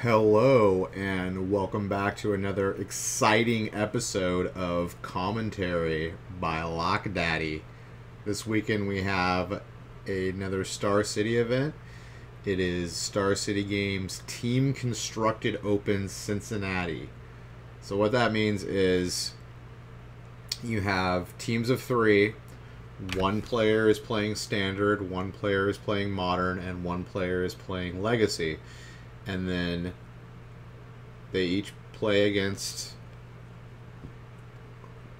Hello, and welcome back to another exciting episode of Commentary by Lock Daddy. This weekend we have another Star City event. It is Star City Games Team Constructed Open Cincinnati. So, what that means is you have teams of three. One player is playing Standard, one player is playing Modern, and one player is playing Legacy. And then they each play against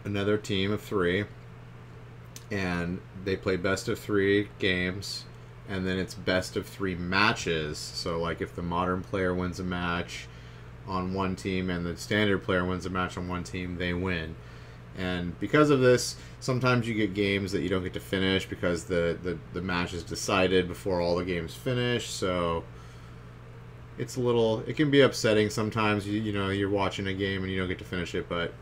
another team of three, and they play best of three games, and then it's best of three matches. So, like, if the Modern player wins a match on one team and the Standard player wins a match on one team, they win. And because of this, sometimes you get games that you don't get to finish because the match is decided before all the games finish. So it can be upsetting sometimes. You're watching a game and you don't get to finish it, but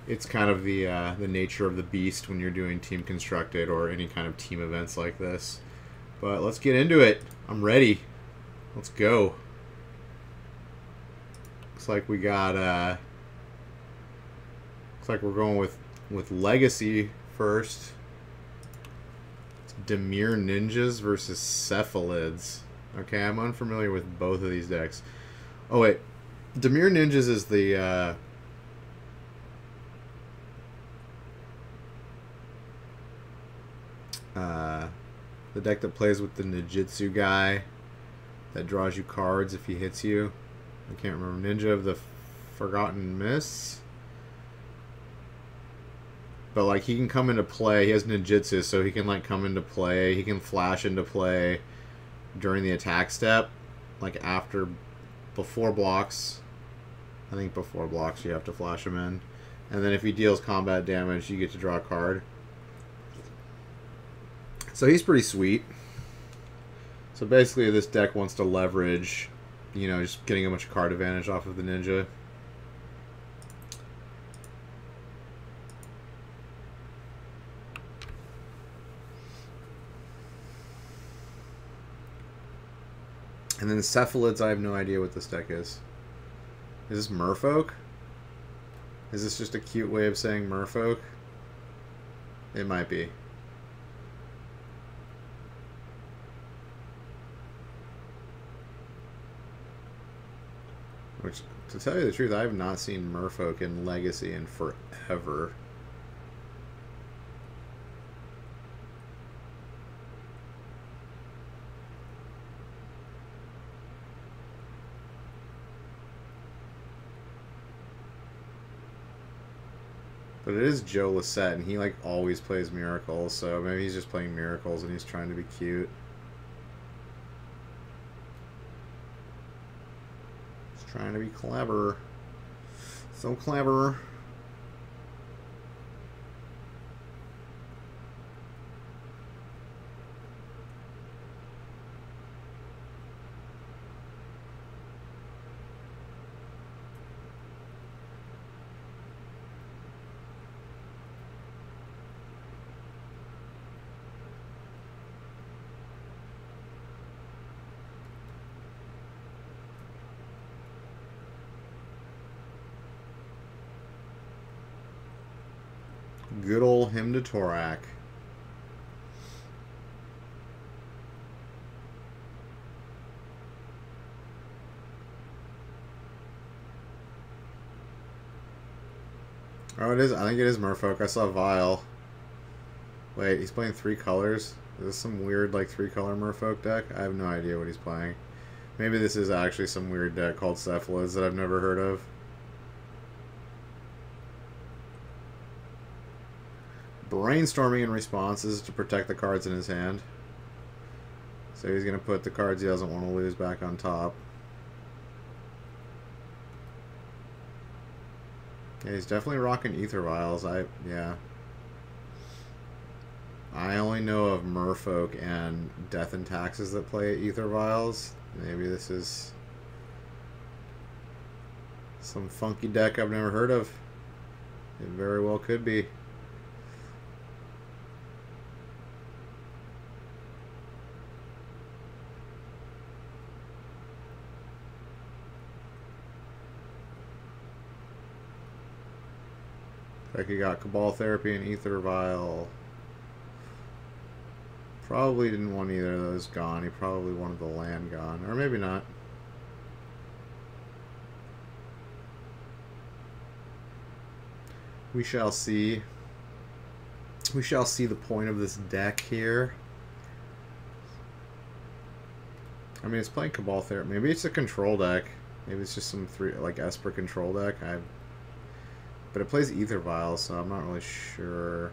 it's kind of the nature of the beast when you're doing team constructed or any kind of team events like this. But let's get into it. I'm ready. Let's go. Looks like we got looks like we're going with Legacy first. It's Dimir Ninjas versus Cephalids. Okay, I'm unfamiliar with both of these decks. Oh, wait. Dimir Ninjas is the deck that plays with the Ninjutsu guy that draws you cards if he hits you. I can't remember. Ninja of the Forgotten Mists. But, like, he can come into play. He has ninjutsu, so he can, like, come into play. He can flash into play during the attack step, like before blocks. I think before blocks you have to flash him in. And then if he deals combat damage, you get to draw a card. So he's pretty sweet. So basically this deck wants to leverage, just getting a bunch of card advantage off of the ninja. And then Cephalids, I have no idea what this deck is. Is this Merfolk? Is this just a cute way of saying Merfolk? It might be. Which, to tell you the truth, I have not seen Merfolk in Legacy in forever. But it is Joe Lissette, and he, like, always plays Miracles, so maybe he's just playing Miracles and he's trying to be cute. He's trying to be clever. So clever. Good old Hymn to Torak. Oh, it is. I think it is Merfolk. I saw Vile. Wait, he's playing three colors? Is this some weird, like, three-color Merfolk deck? I have no idea what he's playing. Maybe this is actually some weird deck called Cephalids that I've never heard of. Brainstorming in responses to protect the cards in his hand. So he's going to put the cards he doesn't want to lose back on top. Yeah, he's definitely rocking Ether Vials. Yeah. I only know of Merfolk and Death and Taxes that play Ether Vials. Maybe this is some funky deck I've never heard of. It very well could be. Like you got Cabal Therapy and Ether Vial. Probably didn't want either of those gone. He probably wanted the land gone. Or maybe not. We shall see. We shall see the point of this deck here. I mean, it's playing Cabal Therapy. Maybe it's a control deck. Maybe it's just some like Esper control deck. But it plays Ether Vial, so I'm not really sure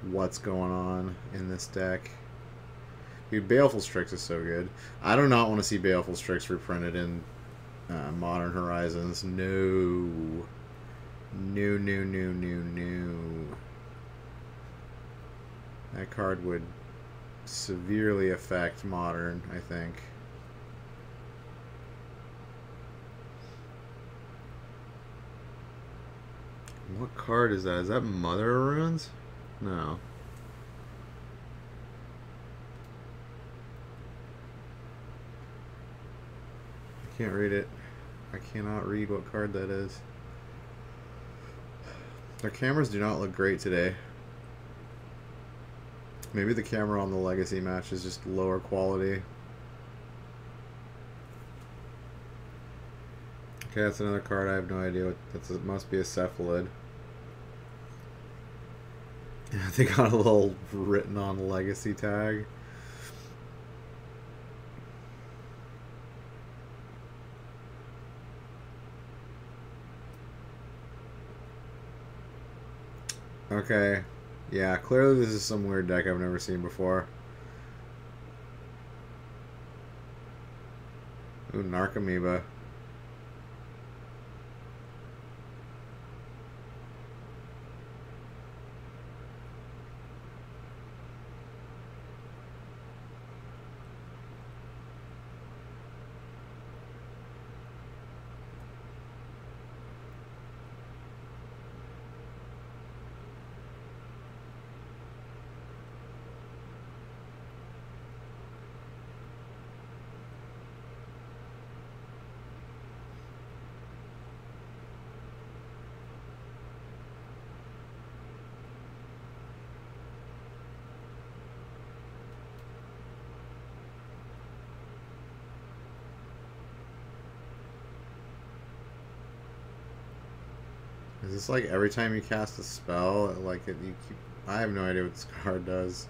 what's going on in this deck. Dude, Baleful Strix is so good. I do not want to see Baleful Strix reprinted in Modern Horizons. No. No, no, no, no, no. That card would severely affect Modern, I think. What card is that? Is that Mother of Runes? No. I can't read it. I cannot read what card that is. Their cameras do not look great today. Maybe the camera on the Legacy match is just lower quality. Okay, that's another card. I have no idea what that's. It must be a cephalid. They got a little written on Legacy tag. Okay. Yeah, clearly this is some weird deck I've never seen before. Ooh, Narcomoeba. Is this like every time you cast a spell, like you keep... I have no idea what this card does.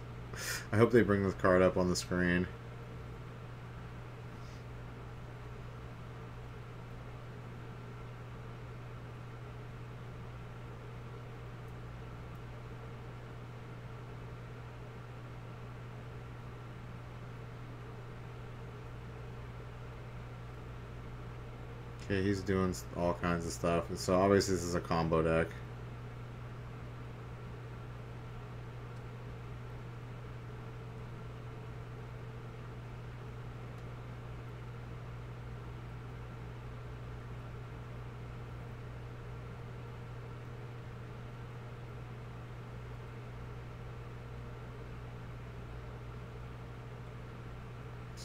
I hope they bring this card up on the screen. Okay, he's doing all kinds of stuff. So obviously this is a combo deck.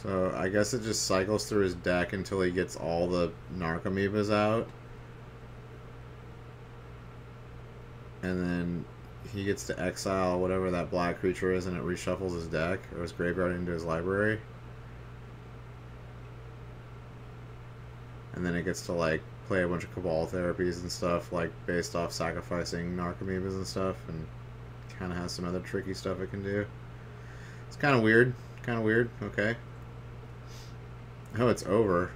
So I guess it just cycles through his deck until he gets all the Narcomoebas out. And then he gets to exile whatever that black creature is and it reshuffles his deck or his graveyard into his library. And then it gets to like play a bunch of Cabal therapies and stuff like based off sacrificing Narcomoebas and stuff, and kind of has some other tricky stuff it can do. It's kind of weird. Kind of weird. Okay. Oh, it's over.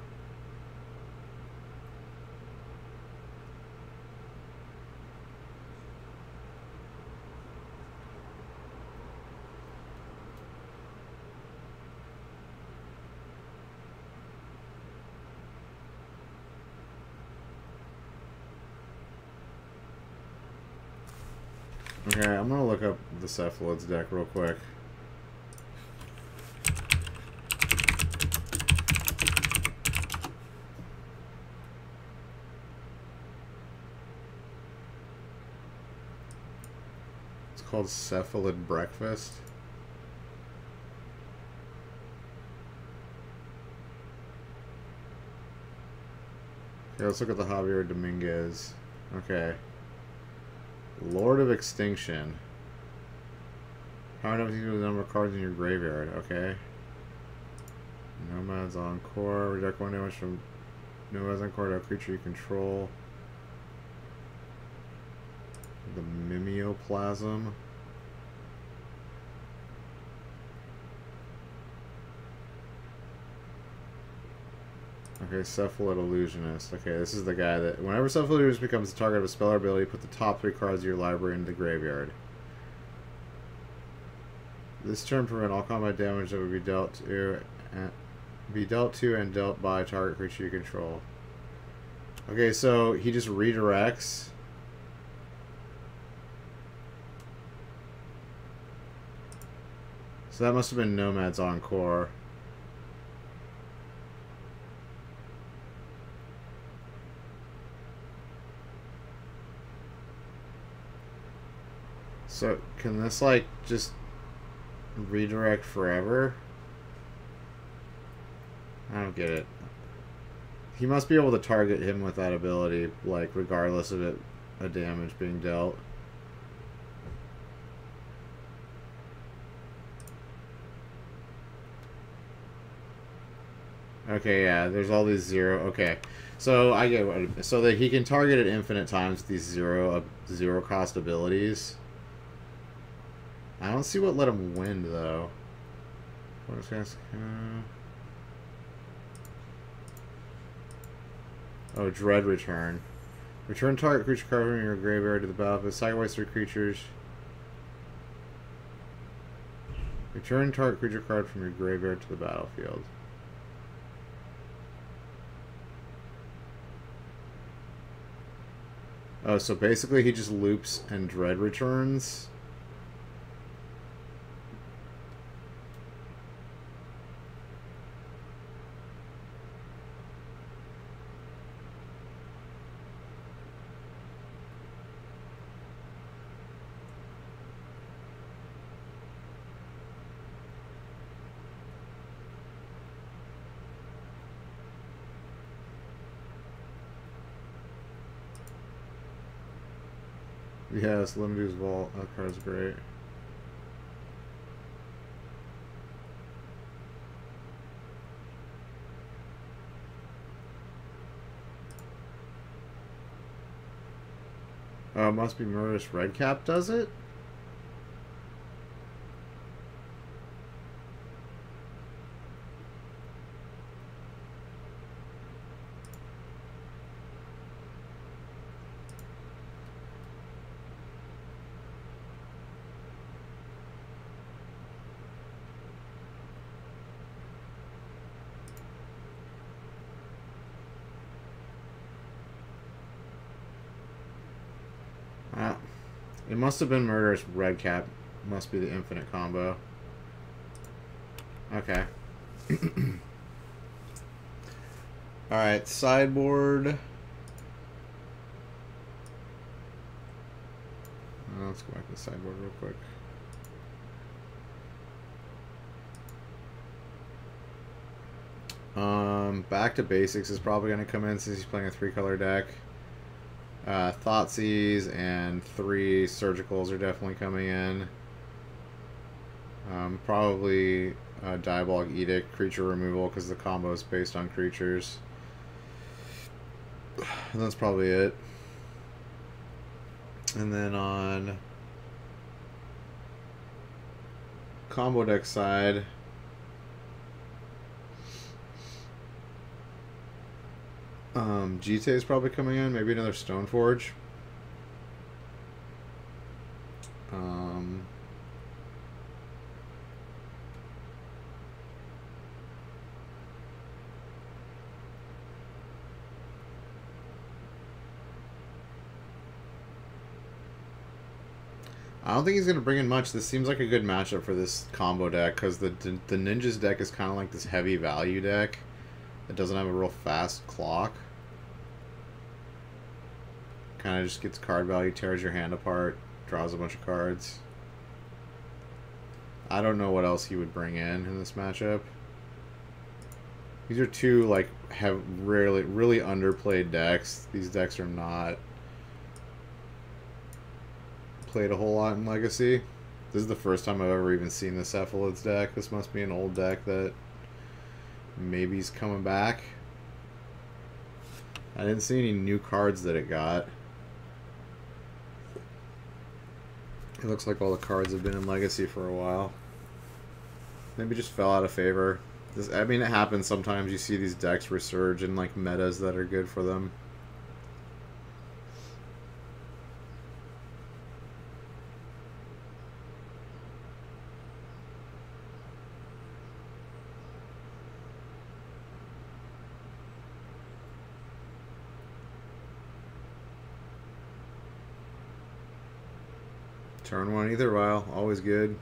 Okay, I'm gonna look up the Cephalids deck real quick. Called Cephalid Breakfast. Okay, let's look at the Javier Dominguez. Okay. Lord of Extinction. Power enough to equal the number of cards in your graveyard. Okay. Nomads Encore. Reject 1 damage from Nomads Encore to a creature you control. The Mimeoplasm. Okay, Cephalid Illusionist. Okay, this is the guy that... Whenever Cephalid Illusionist becomes the target of a spell or ability, put the top 3 cards of your library into the graveyard. This turn prevent all combat damage that would be dealt to and dealt by target creature you control. Okay, so he just redirects. So that must have been Nomad's Encore. So, can this, like, just redirect forever? I don't get it. He must be able to target him with that ability, like, regardless of it, a damage being dealt. Okay, yeah, there's all these 0. Okay, so I get what... So that he can target it infinite times with these zero cost abilities. I don't see what let him win, though. Oh, Dread Return. Return target creature card from your graveyard to the battlefield. Sacrifice 3 creatures. Return target creature card from your graveyard to the battlefield. Oh, so basically he just loops and Dread returns. Yes, Limbu's Vault. That card's great. Oh, it must be Murderous Redcap does it? It must have been Murderous Redcap. Must be the infinite combo. Okay. Alright, sideboard. Let's go back to the sideboard real quick. Back to Basics is probably going to come in since he's playing a 3-color deck. Thoughtseize and 3 Surgicals are definitely coming in. Probably Diabolic Edict, creature removal, because the combo is based on creatures. And that's probably it. And then on combo deck side, Jite is probably coming in. Maybe another Stoneforge. I don't think he's going to bring in much. This seems like a good matchup for this combo deck because the Ninja's deck is kind of like this heavy value deck that doesn't have a real fast clock. Kind of just gets card value, tears your hand apart, draws a bunch of cards. I don't know what else he would bring in this matchup. These are two, like, have really underplayed decks. These decks are not played a whole lot in Legacy. This is the first time I've ever even seen the Cephalids deck. This must be an old deck that maybe he's coming back. I didn't see any new cards that it got. It looks like all the cards have been in Legacy for a while. Maybe just fell out of favor. I mean, it happens sometimes. You see these decks resurge in like metas that are good for them. Turn one either while, always good.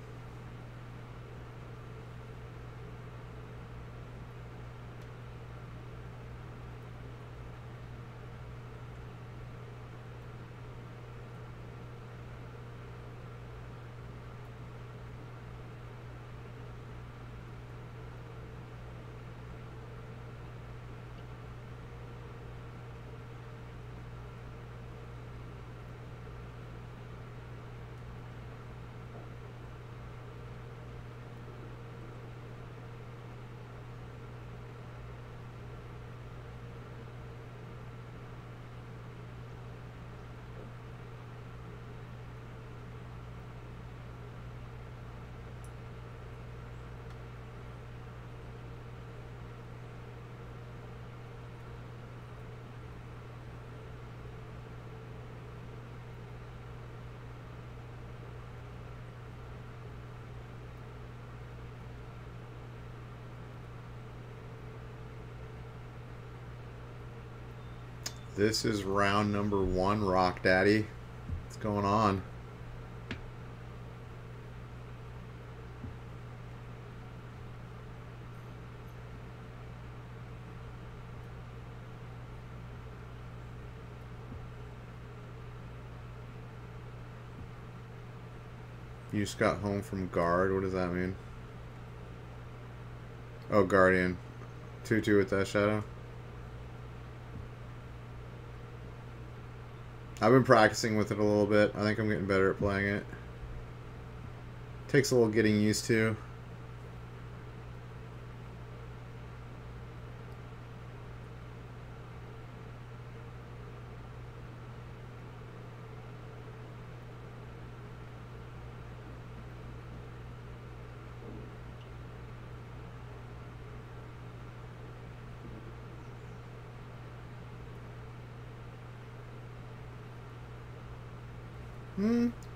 This is round number 1, Rock Daddy. What's going on? You just got home from guard. What does that mean? Oh, Guardian. 2/2 with that shadow. I've been practicing with it a little bit. I think I'm getting better at playing it. Takes a little getting used to.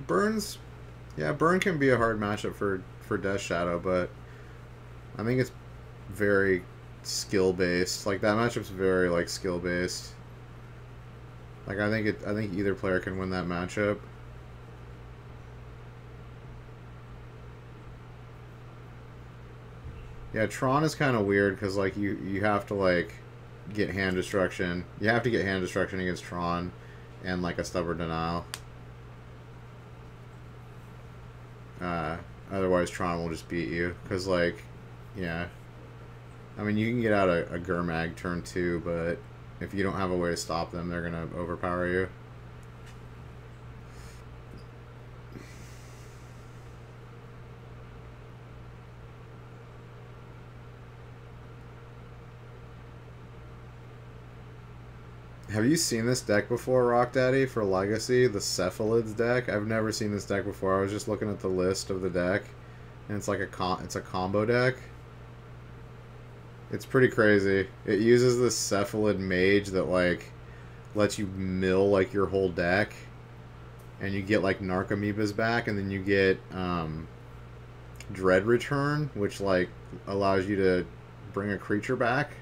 Burns, yeah, Burn can be a hard matchup for Death Shadow, but I think it's very skill based. Like that matchup's very like skill based. Like I think either player can win that matchup. Yeah, Tron is kind of weird because like you have to like get hand destruction. You have to get hand destruction against Tron, and like a stubborn denial. Otherwise, Tron will just beat you. Because, like, yeah. I mean, you can get out a Gurmag turn 2, but if you don't have a way to stop them, they're going to overpower you. Have you seen this deck before, Rock Daddy, for Legacy? The Cephalids deck? I've never seen this deck before. I was just looking at the list of the deck, and it's like it's a combo deck. It's pretty crazy. It uses this Cephalid Mage that, like, lets you mill, like, your whole deck, and you get, like, Narcomoebas back, and then you get Dread Return, which, like, allows you to bring a creature back.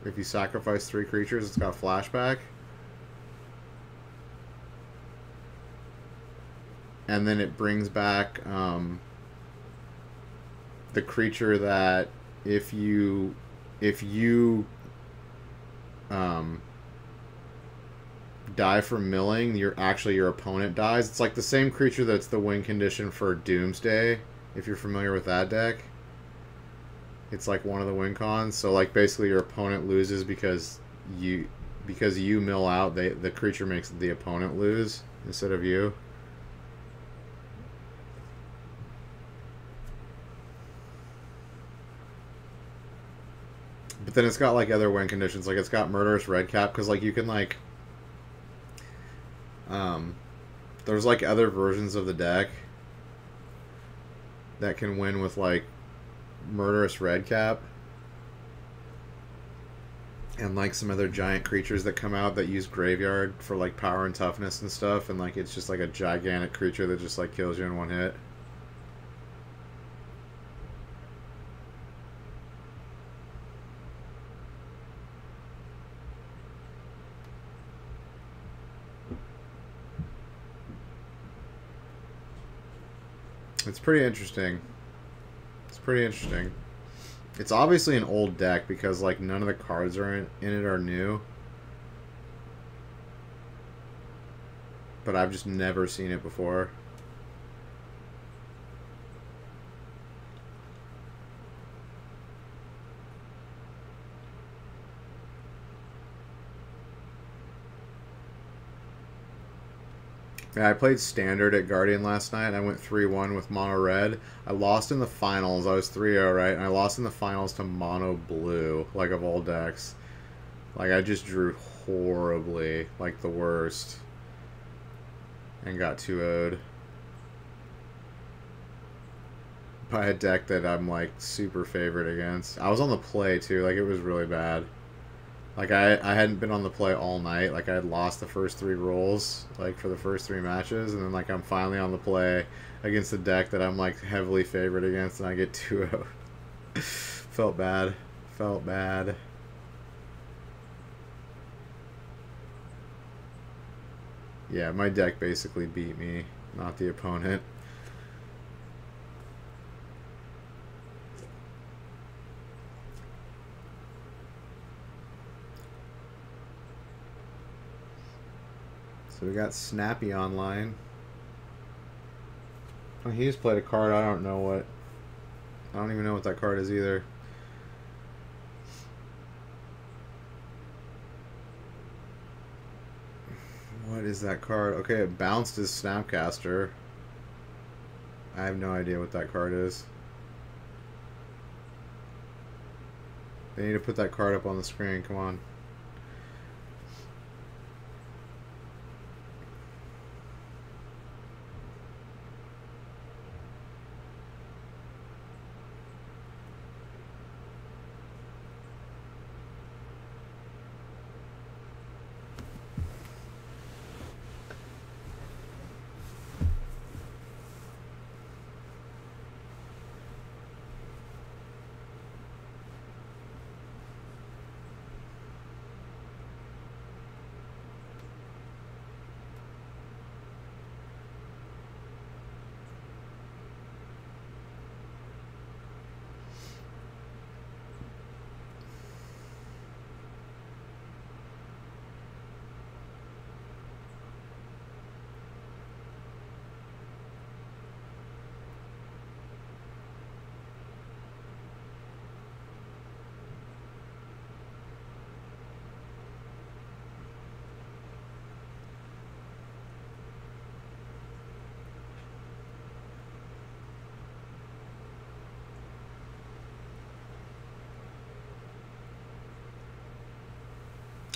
If you sacrifice 3 creatures, it's got a flashback. And then it brings back the creature that if you die from milling, your opponent dies. It's like the same creature that's the win condition for Doomsday If you're familiar with that deck, it's like one of the win cons. So like basically your opponent loses because you mill out, the creature makes the opponent lose instead of you. But then it's got like other win conditions, like it's got Murderous Redcap, because like you can like there's like other versions of the deck that can win with like Murderous Redcap and like some other giant creatures that come out that use Graveyard for like power and toughness and stuff, and like it's just like a gigantic creature that just like kills you in one hit. It's pretty interesting. It's pretty interesting. It's obviously an old deck because like none of the cards are in it are new. But I've just never seen it before. Yeah, I played Standard at Guardian last night. I went 3-1 with Mono Red. I lost in the finals. I was 3-0, right? And I lost in the finals to Mono Blue, like of all decks. Like, I just drew horribly, like the worst. And got 2-0'd. By a deck that I'm, like, super favorite against. I was on the play, too. Like, it was really bad. Like, I hadn't been on the play all night. Like, I had lost the first 3 rolls, like, for the first 3 matches. And then, like, I'm finally on the play against a deck that I'm, like, heavily favored against. And I get 2-0. Felt bad. Felt bad. Yeah, my deck basically beat me, not the opponent. So we got Snappy online. Oh, he just played a card. I don't even know what that card is either. What is that card? Okay, it bounced his Snapcaster. I have no idea what that card is. They need to put that card up on the screen. Come on.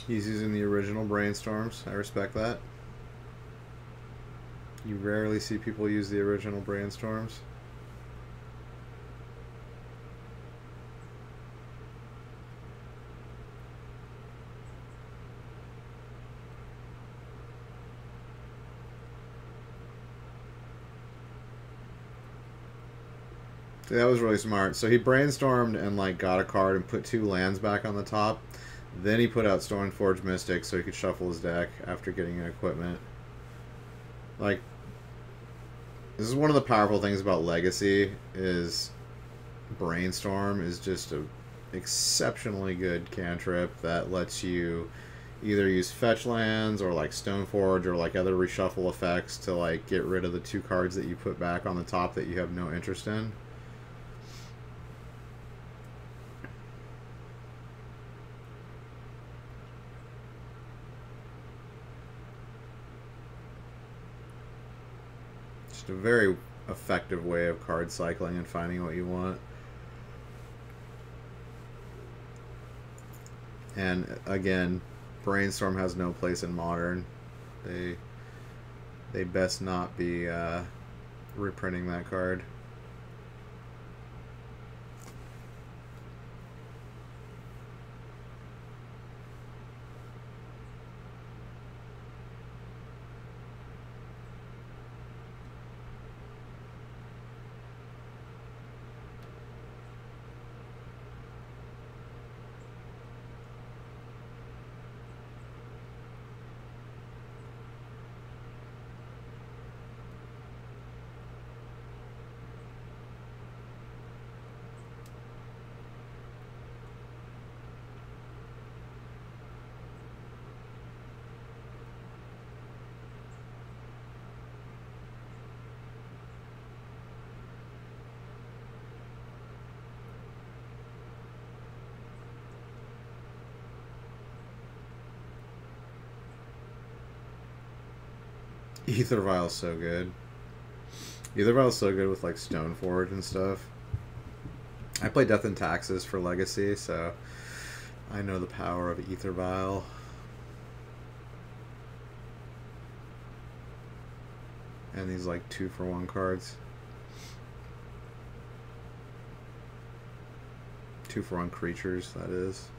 He's using the original Brainstorms. I respect that. You rarely see people use the original Brainstorms. That was really smart. So he brainstormed and like got a card and put 2 lands back on the top. Then he put out Stoneforge Mystic so he could shuffle his deck after getting an equipment. Like, this is one of the powerful things about Legacy is Brainstorm is just a exceptionally good cantrip that lets you either use fetch lands or like Stoneforge or like other reshuffle effects to like get rid of the 2 cards that you put back on the top that you have no interest in. Just a very effective way of card cycling and finding what you want. And again, Brainstorm has no place in Modern. They best not be reprinting that card. Ether Vial's so good. Ether Vial's so good with like Stoneforge and stuff. I play Death and Taxes for Legacy, so I know the power of Ether Vial. And these like 2-for-1 cards. 2-for-1 creatures, that is.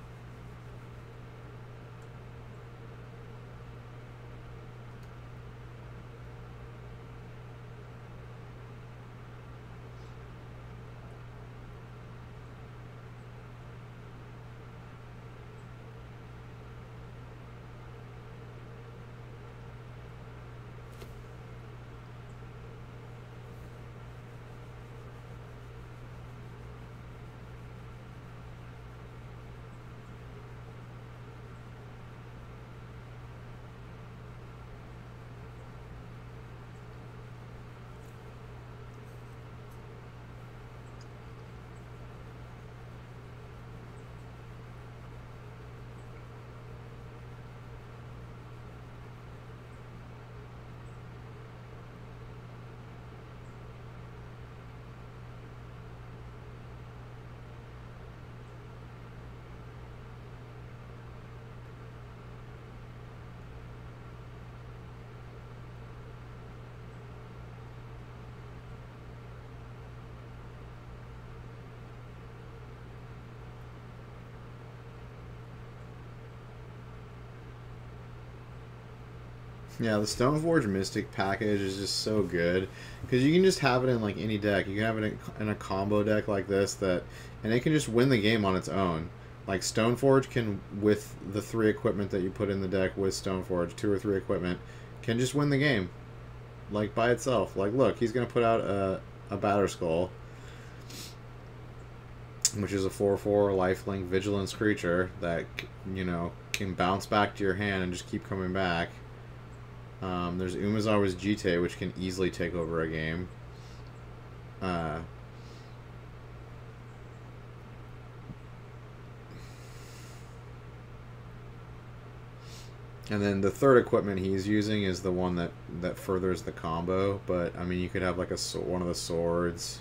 Yeah, the Stoneforge Mystic package is just so good because you can just have it in like any deck. You can have it in a combo deck like this and it can just win the game on its own. Like Stoneforge can, with the 3 equipment that you put in the deck with Stoneforge, 2 or 3 equipment, can just win the game, like by itself. Like, look, he's gonna put out a Batterskull, which is a 4/4 lifelink vigilance creature that, you know, can bounce back to your hand and just keep coming back. There's Umezawa's Jite, which can easily take over a game. And then the 3rd equipment he's using is the one that furthers the combo. But I mean, you could have like one of the swords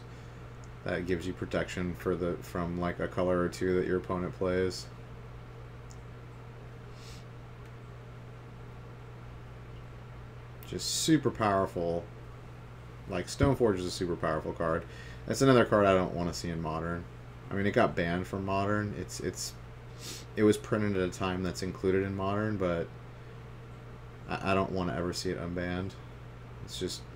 that gives you protection from like a color or 2 that your opponent plays. Just super powerful. Like, Stoneforge is a super powerful card. That's another card I don't want to see in Modern. I mean, it got banned from Modern. It was printed at a time that's included in Modern, but I don't want to ever see it unbanned.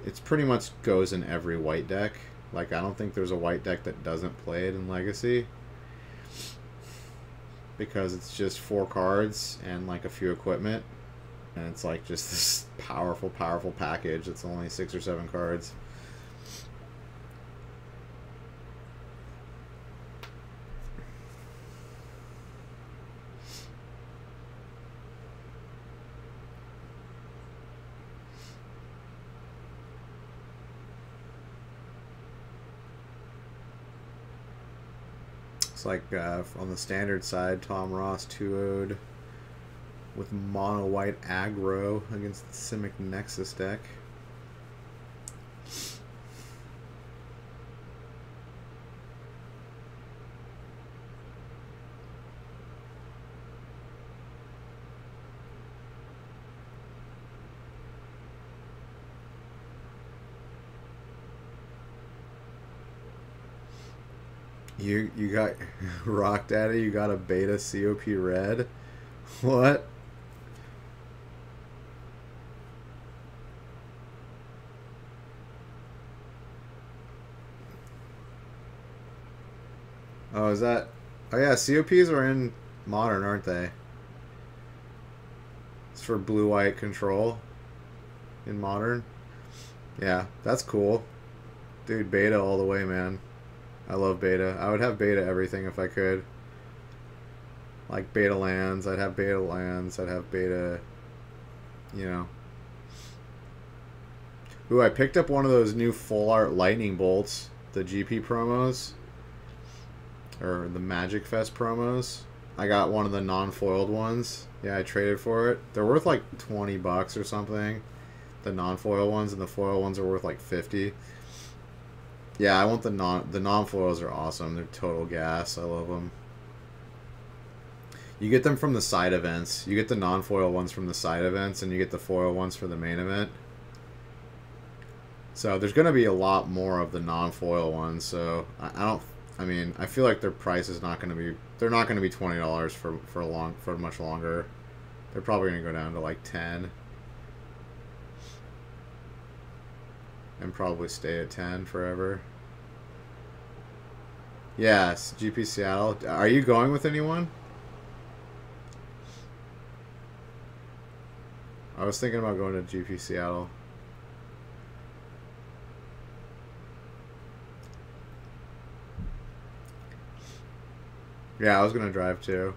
It's pretty much goes in every white deck. Like, I don't think there's a white deck that doesn't play it in Legacy, because it's just 4 cards and like a few equipment. And it's like just this powerful, powerful package. It's only 6 or 7 cards. Looks like on the standard side, Tom Ross 2-0'd with mono white aggro against the Simic Nexus deck. You got Rock Daddy, you got a beta COP red? What? Oh, is that... Oh yeah, COPs are in Modern, aren't they? It's for blue-white control in Modern. Yeah, that's cool. Dude, beta all the way, man. I love beta. I would have beta everything if I could. Like beta lands, I'd have beta lands, I'd have beta, you know. Ooh, I picked up one of those new full art lightning bolts, the GP promos, or the Magic Fest promos. I got one of the non-foiled ones. Yeah, I traded for it. They're worth like $20 or something. The non-foil ones, and the foil ones are worth like 50. Yeah, I want the non-foils are awesome. They're total gas. I love them. You get them from the side events. You get the non-foil ones from the side events, and you get the foil ones for the main event. So there's going to be a lot more of the non-foil ones. So I mean, I feel like their price is not going to be. They're not going to be $20 for much longer. They're probably going to go down to like 10. And probably stay at 10 forever. Yes, GP Seattle. Are you going with anyone? I was thinking about going to GP Seattle. Yeah, I was gonna drive too.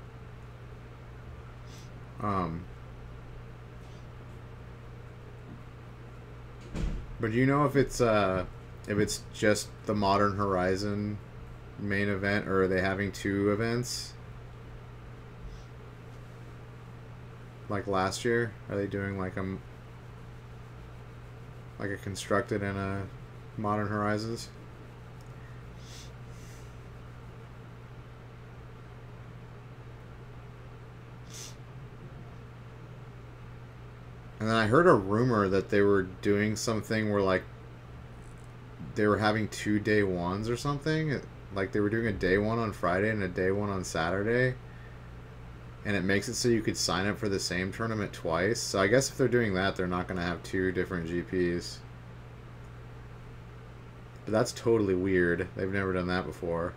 But do you know if it's just the Modern Horizon main event, or are they having 2 events? Like last year? Are they doing like a Constructed and a Modern Horizons? And then I heard a rumor that they were doing something where, like, they were having 2 day ones or something. Like, they were doing a day one on Friday and a day one on Saturday. And it makes it so you could sign up for the same tournament twice. So I guess if they're doing that, they're not going to have 2 different GPs. But that's totally weird. They've never done that before.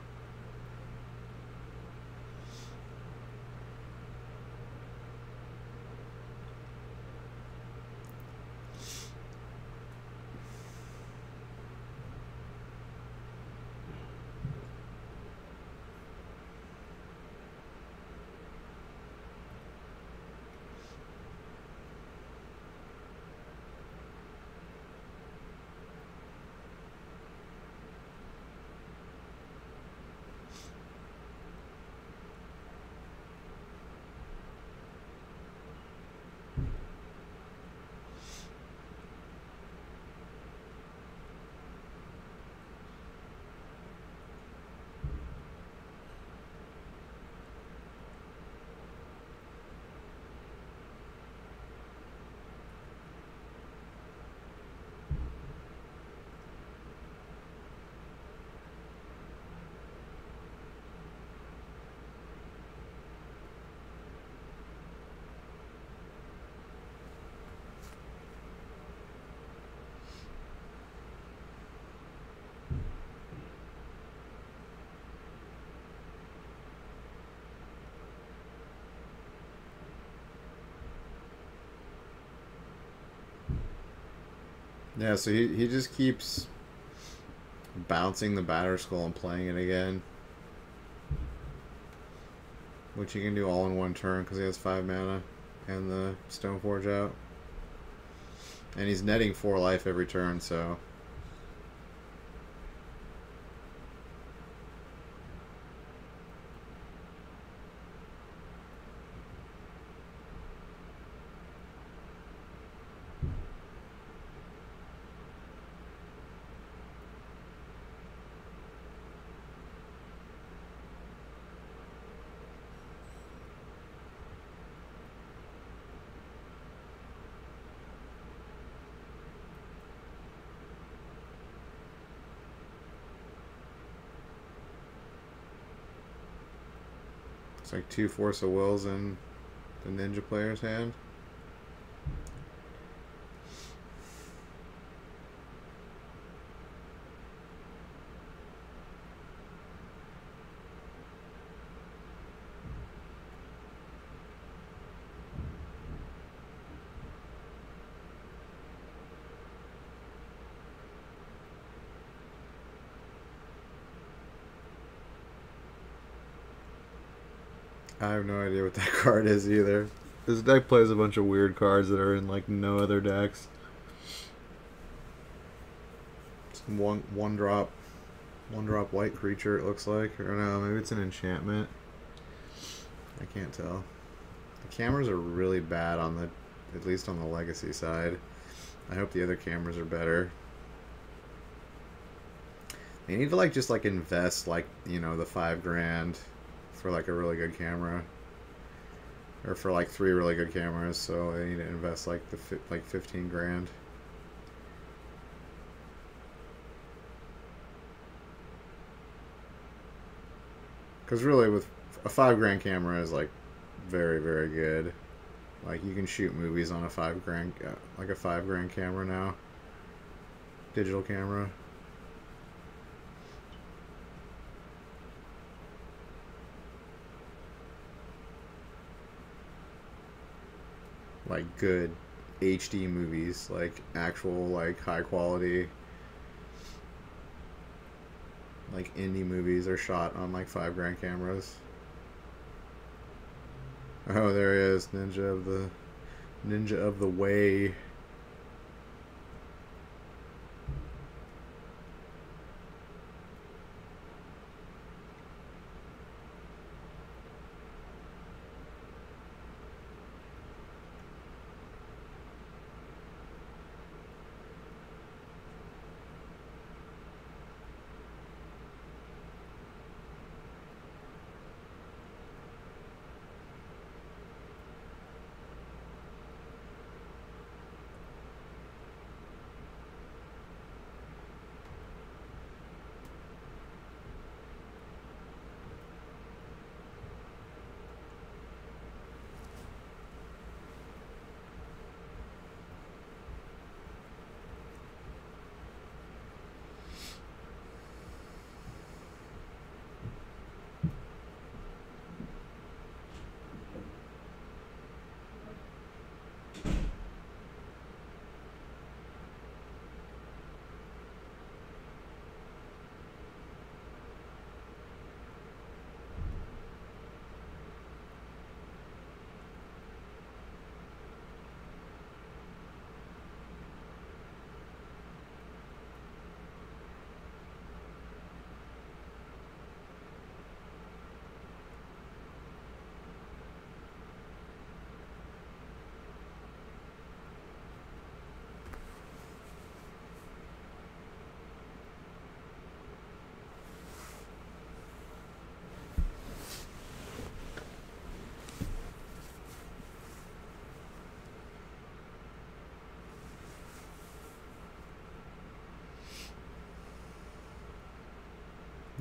Yeah, so he just keeps bouncing the Batter Skull and playing it again. Which he can do all in one turn because he has 5 mana and the Stoneforge out. And he's netting 4 life every turn, so... It's like 2 Force of Wills in the ninja player's hand. I have no idea what that card is either. This deck plays a bunch of weird cards that are in like no other decks. It's one drop white creature, it looks like. Or no, maybe it's an enchantment. I can't tell. The cameras are really bad on the, at least on the legacy side. I hope the other cameras are better. They need to like just like invest like, you know, the $5,000 for like a really good camera, or for like 3 really good cameras. So they need to invest like the like 15 grand. Because really, with a $5,000 camera is like very, very good. Like you can shoot movies on a $5,000, like a $5,000 camera now, digital camera. Like good HD movies, like actual like high quality, like indie movies are shot on like $5,000 cameras. Oh, there he is, Ninja of the Way.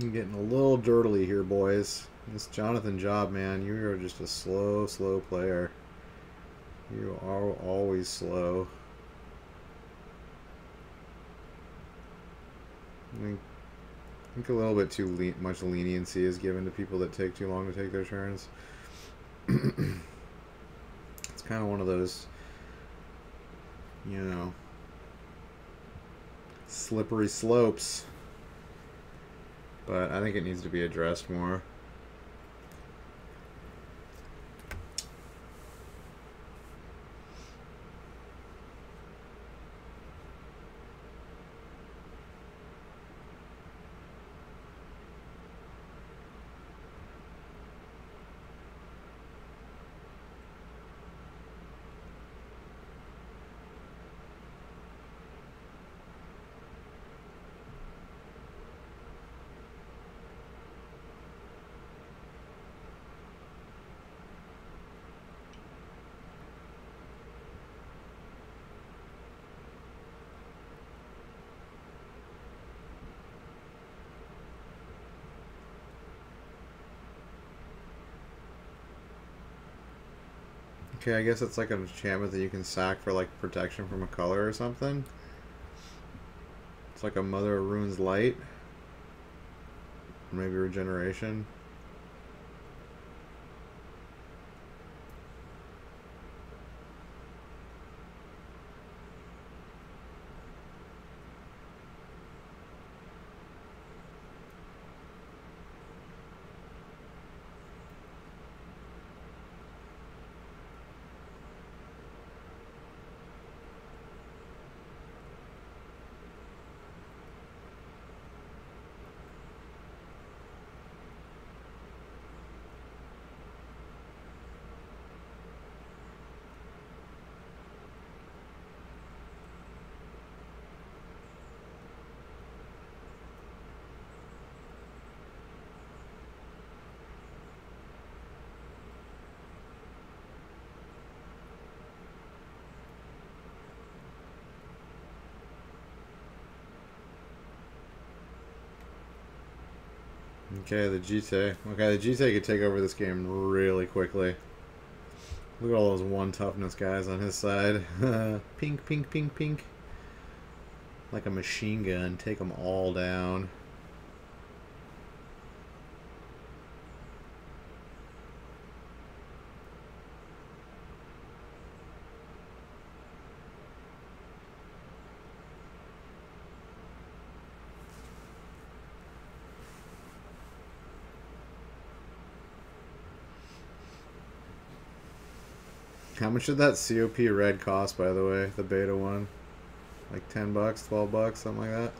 I'm getting a little dirtily here, boys. This Jonathan Job, man, you are just a slow, slow player. You are always slow. I think a little bit too much leniency is given to people that take too long to take their turns. It's kind of one of those, you know, slippery slopes. But I think it needs to be addressed more. Okay, I guess it's like an enchantment that you can sack for like protection from a color or something. It's like a Mother of Rune's Light. Maybe regeneration. Okay, the Jite. Okay, the Jite could take over this game really quickly. Look at all those 1 toughness guys on his side. Pink, pink, pink, pink. Like a machine gun. Take them all down. How much did that COP red cost, by the way? The beta one? Like 10 bucks, 12 bucks, something like that?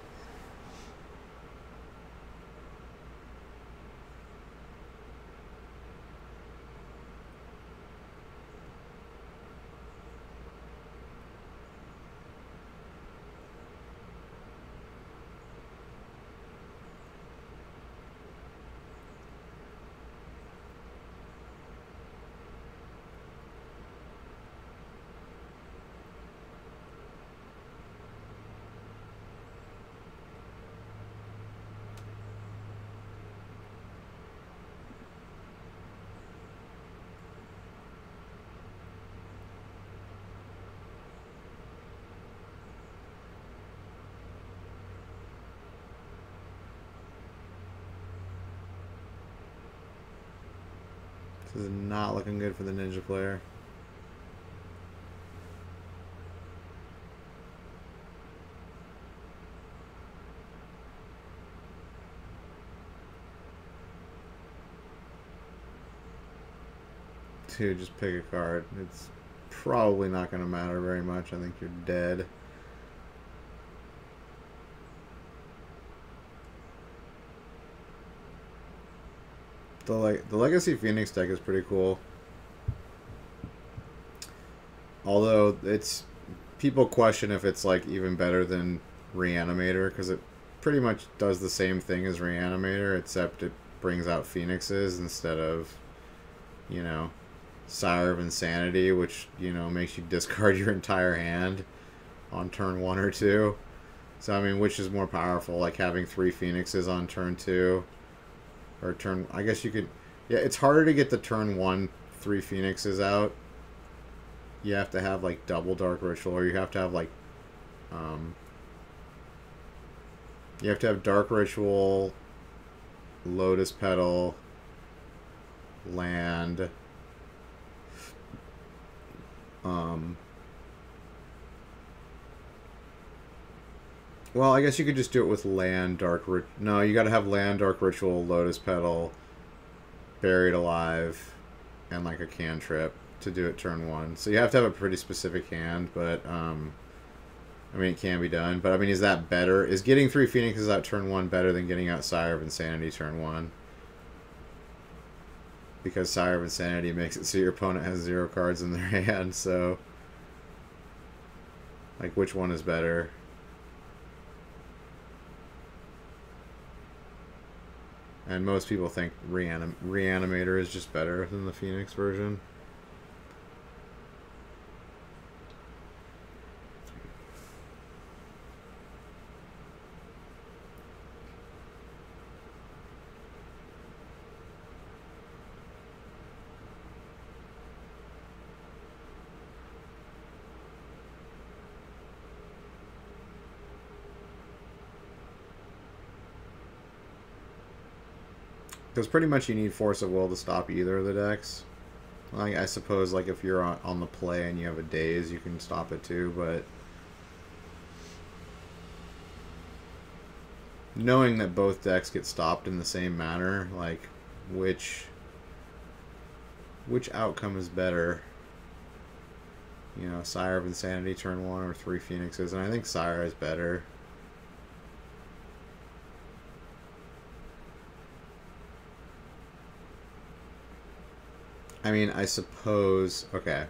This is not looking good for the ninja player. Dude, just pick a card. It's probably not going to matter very much. I think you're dead. The Legacy Phoenix deck is pretty cool. Although it's people question if it's like even better than Reanimator, because it pretty much does the same thing as Reanimator, except it brings out Phoenixes instead of, you know, Sire of Insanity, which, you know, makes you discard your entire hand on turn 1 or 2. So I mean, which is more powerful, like having 3 Phoenixes on turn 2? Or turn, I guess you could, yeah, it's harder to get the turn 1 3 Phoenixes out. You have to have like double Dark Ritual, or you have to have like, you have to have Dark Ritual, Lotus Petal, land, well, I guess you could just do it with land, no, you gotta have land, Dark Ritual, Lotus Petal, Buried Alive, and like a cantrip to do it turn 1. So you have to have a pretty specific hand, but, I mean, it can be done. But, I mean, is that better? Is getting 3 Phoenixes out turn 1 better than getting out Sire of Insanity turn 1? Because Sire of Insanity makes it so your opponent has 0 cards in their hand, so... like, which one is better? And most people think Reanimator is just better than the Phoenix version. Because pretty much you need Force of Will to stop either of the decks. Like, I suppose, like, if you're on the play and you have a Daze, you can stop it too, but... knowing that both decks get stopped in the same manner, like, which outcome is better? You know, Sire of Insanity turn 1 or 3 Phoenixes, and I think Sire is better. I mean, I suppose... okay.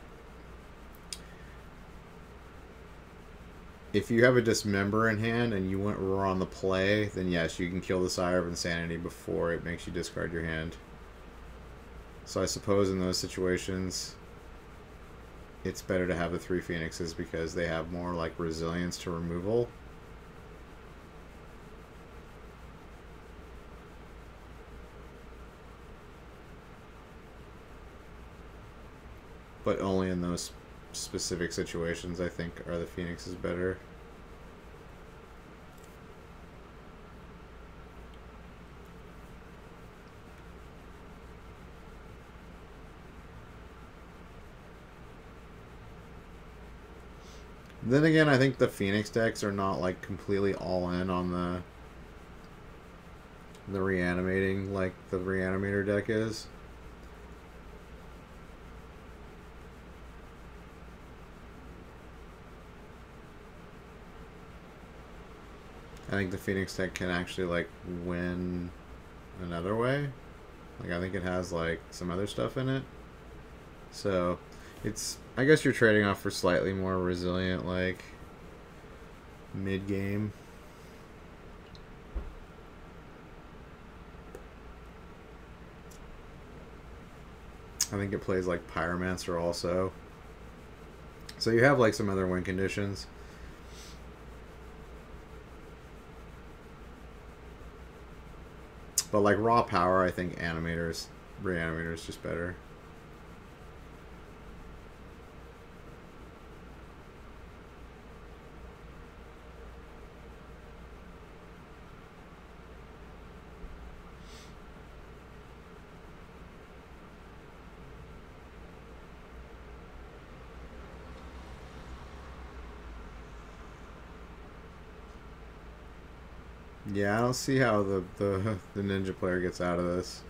If you have a Dismember in hand and you went Roar on the play, then yes, you can kill the Sire of Insanity before it makes you discard your hand. So I suppose in those situations, it's better to have the 3 Phoenixes because they have more, like, resilience to removal. But only in those specific situations, I think, are the Phoenixes better. Then again, I think the Phoenix decks are not, like, completely all in on the reanimating like the Reanimator deck is. I think the Phoenix deck can actually, like, win another way. Like, I think it has, like, some other stuff in it. So, it's... I guess you're trading off for slightly more resilient, like, mid-game. I think it plays, like, Pyromancer also. So you have, like, some other win conditions. But, like, raw power, I think Reanimator is just better. Yeah, I don't see how the ninja player gets out of this.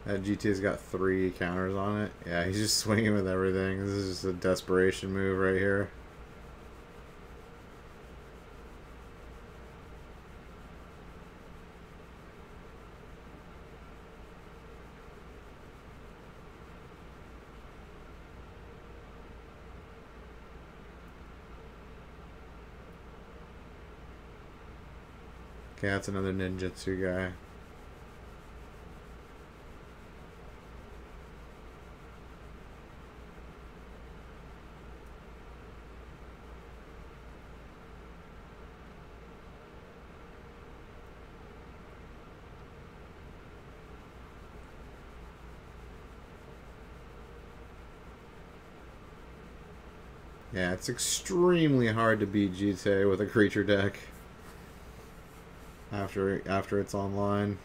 That GT's got 3 counters on it. Yeah, he's just swinging with everything. This is just a desperation move right here. Okay, that's another ninjutsu guy. Yeah, it's extremely hard to beat GT with a creature deck after it's online.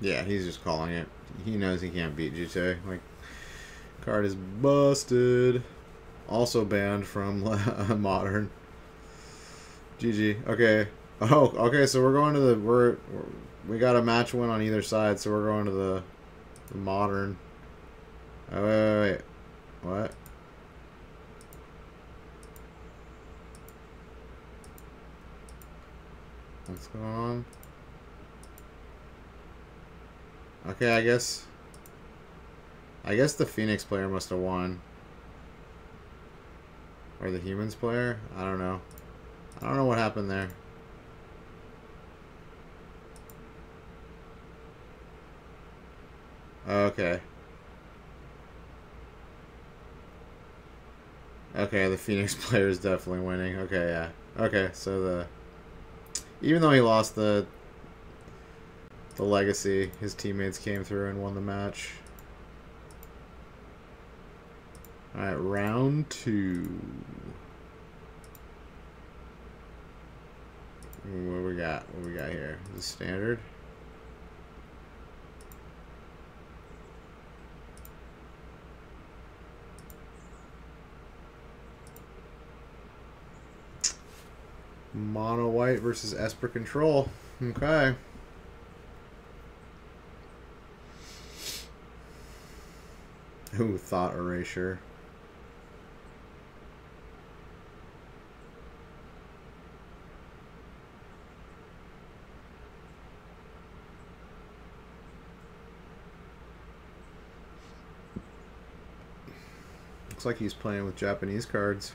Yeah, he's just calling it. He knows he can't beat GT. Like, card is busted. Also banned from Modern. GG. Okay. Oh, okay, so we're going to the... We got a match win on either side, so we're going to the Modern. Oh, wait. What? What's going on? Okay, I guess I guess the Phoenix player must have won. Or the Humans player? I don't know. I don't know what happened there. Okay. Okay, the Phoenix player is definitely winning. Okay, yeah. Okay, so the... Even though he lost the legacy, his teammates came through and won the match. Alright, round 2. What we got? What we got here? Is this standard? Mono white versus Esper Control. Okay. Ooh, Thought Erasure. Looks like he's playing with Japanese cards.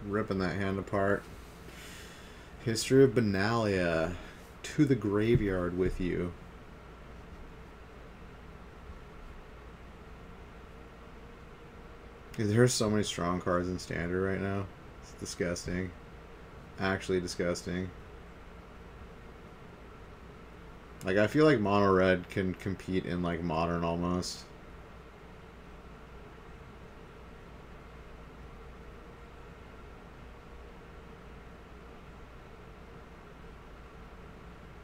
Ripping that hand apart. History of Benalia. To the graveyard with you. There's so many strong cards in Standard right now. It's disgusting. Actually disgusting. Like, I feel like Mono Red can compete in, like, Modern almost.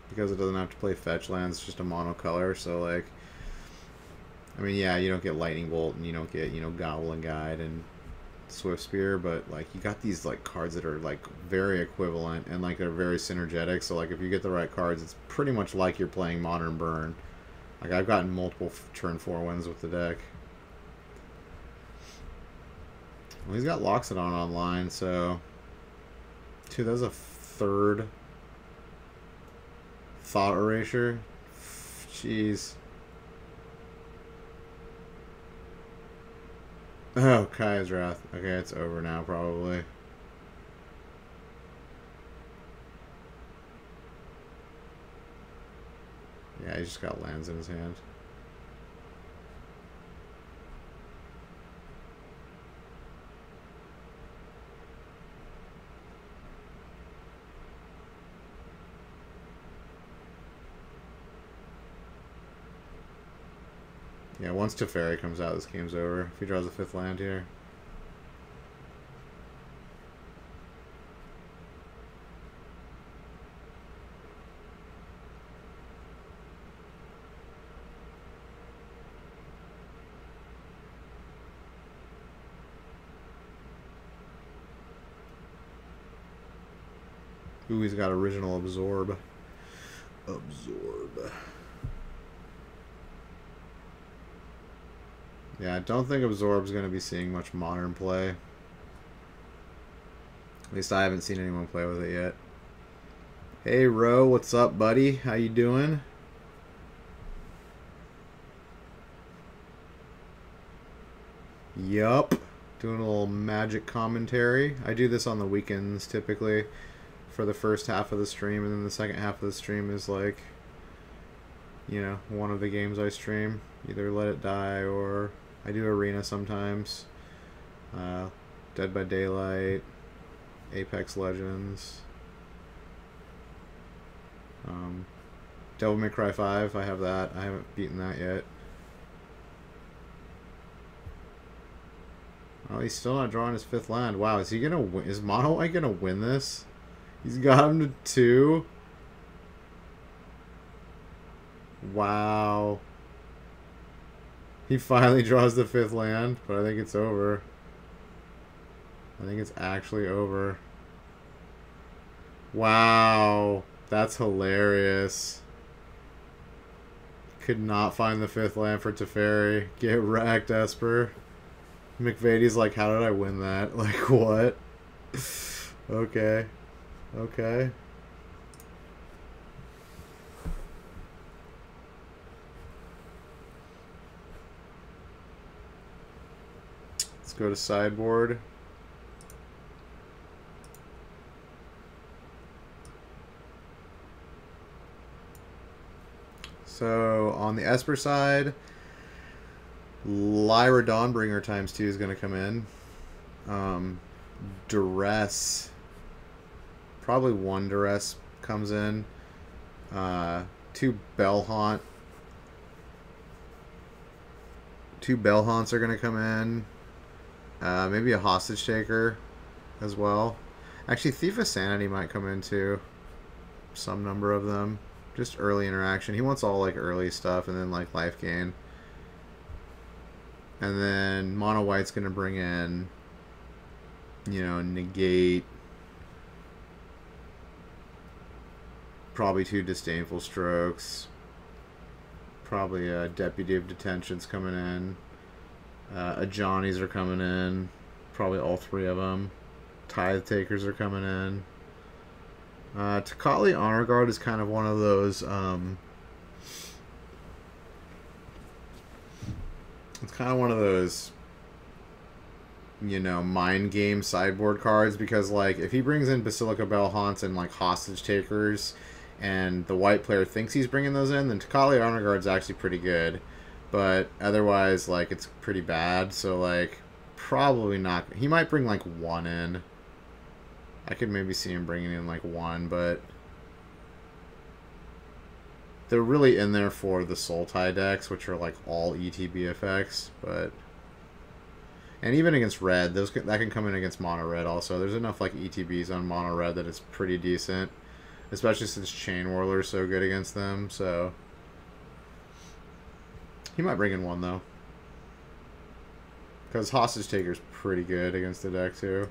Because it doesn't have to play fetch lands, it's just a mono color, so like, I mean, yeah, you don't get Lightning Bolt and you don't get, you know, Goblin Guide and Swift Spear, but like, you got these like cards that are like very equivalent and like they're very synergetic, so like if you get the right cards, it's pretty much like you're playing Modern Burn. Like, I've gotten multiple turn 4 wins with the deck. Well, he's got Loxodon online, so... Dude, that's a third... Thought Erasure? Jeez. Oh, Kai's Wrath. Okay, it's over now, probably. Yeah, he just got lands in his hand. Yeah, once Teferi comes out, this game's over. If he draws a 5th land here. Ooh, he's got original Absorb. Absorb. Yeah, I don't think Absorb's going to be seeing much Modern play. At least I haven't seen anyone play with it yet. Hey, Ro, what's up, buddy? How you doing? Yup. Doing a little Magic commentary. I do this on the weekends, typically, for the first half of the stream, and then the second half of the stream is like, you know, one of the games I stream. Either Let It Die or... I do Arena sometimes. Dead by Daylight. Apex Legends. Devil May Cry 5. I have that. I haven't beaten that yet. Oh, he's still not drawing his 5th land. Wow, is he gonna win? Is Mono White gonna win this? He's got him to 2. Wow. He finally draws the 5th land, but I think it's over. I think it's actually over. Wow. That's hilarious. Could not find the 5th land for Teferi. Get wrecked, Esper. McVady's like, how did I win that? Like, what? Okay. Okay. Let's go to sideboard. So on the Esper side, Lyra Dawnbringer ×2 is going to come in. Duress, probably 1 Duress comes in. 2 Bellhaunt. 2 Bellhaunts are going to come in. Maybe a Hostage Taker as well. Actually, Thief of Sanity might come in too. Some number of them. Just early interaction. He wants all like early stuff and then like life gain. And then Mono White's going to bring in, you know, negate. Probably 2 Disdainful Strokes. Probably a Deputy of Detention's coming in. A Johnny's are coming in. Probably all 3 of them. Tithe Takers are coming in. Takali Honor Guard is kind of one of those. It's kind of one of those, you know, mind game sideboard cards, because like if he brings in Basilica Bellhaunts and like Hostage Takers, and the white player thinks he's bringing those in, then Takali Honor Guard's actually pretty good. But otherwise, like, it's pretty bad. So like, probably not. He might bring like 1 in. I could maybe see him bringing in like 1, but they're really in there for the Sultai decks, which are like all ETB effects. But and even against red, that can come in against mono red also. There's enough like ETBs on mono red that it's pretty decent, especially since Chain Whirler is so good against them. So he might bring in 1 though, because Hostage Taker's pretty good against the deck too.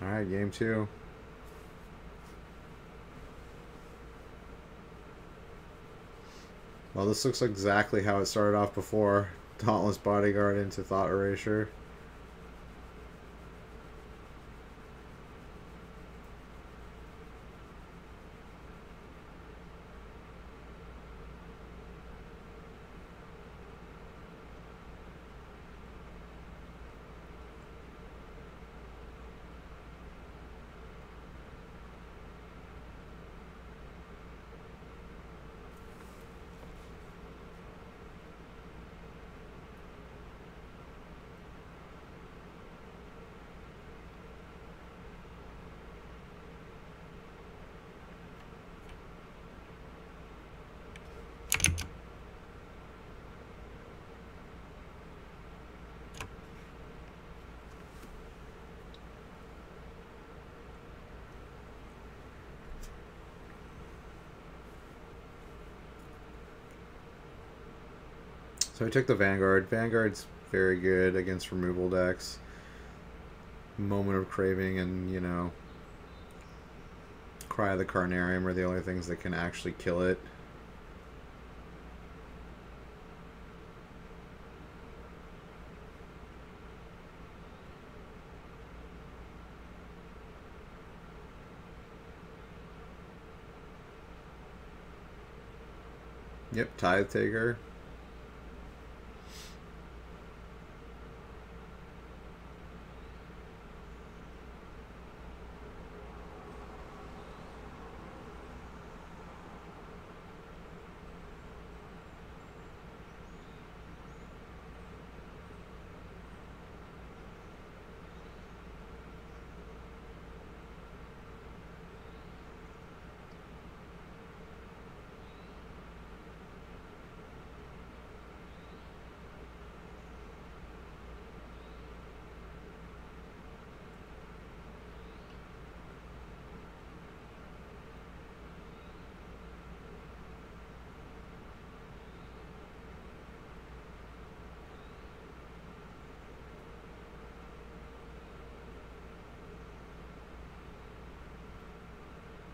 Alright, game 2. Well, this looks exactly how it started off before. Dauntless Bodyguard into Thought Erasure. So I took the Vanguard. Vanguard's very good against removal decks. Moment of Craving and, you know, Cry of the Carnarium are the only things that can actually kill it. Yep, Tithe Taker.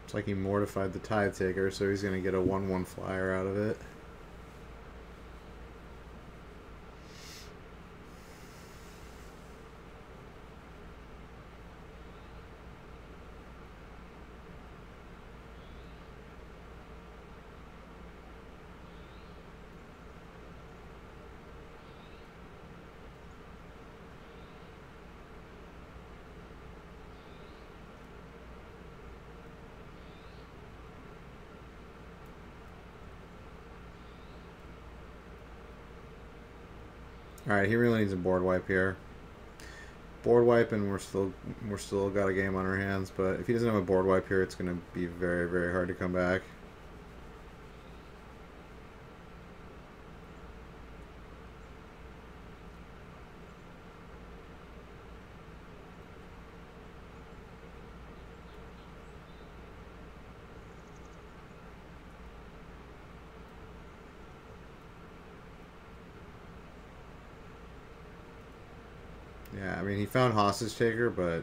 It's like he mortified the Tide Taker, so he's going to get a 1/1 flyer out of it. Alright, he really needs a board wipe here. Board wipe and we're still got a game on our hands, but if he doesn't have a board wipe here, it's gonna be very, very hard to come back. Yeah, I mean, he found Hostage Taker, but...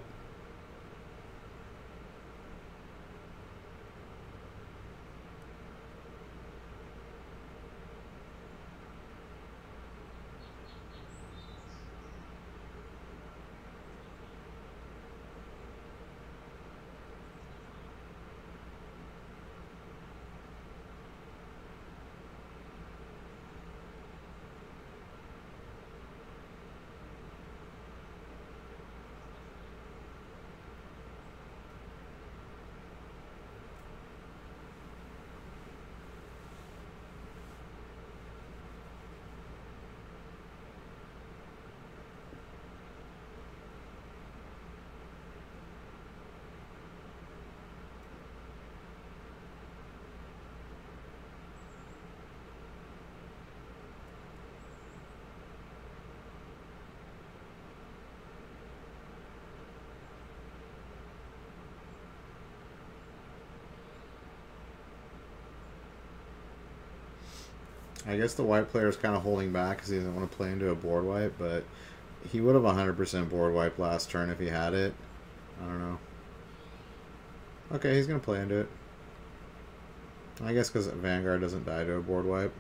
I guess the white player is kind of holding back because he doesn't want to play into a board wipe, but he would have 100% board wipe last turn if he had it. I don't know. Okay, he's going to play into it. I guess because Vanguard doesn't die to a board wipe.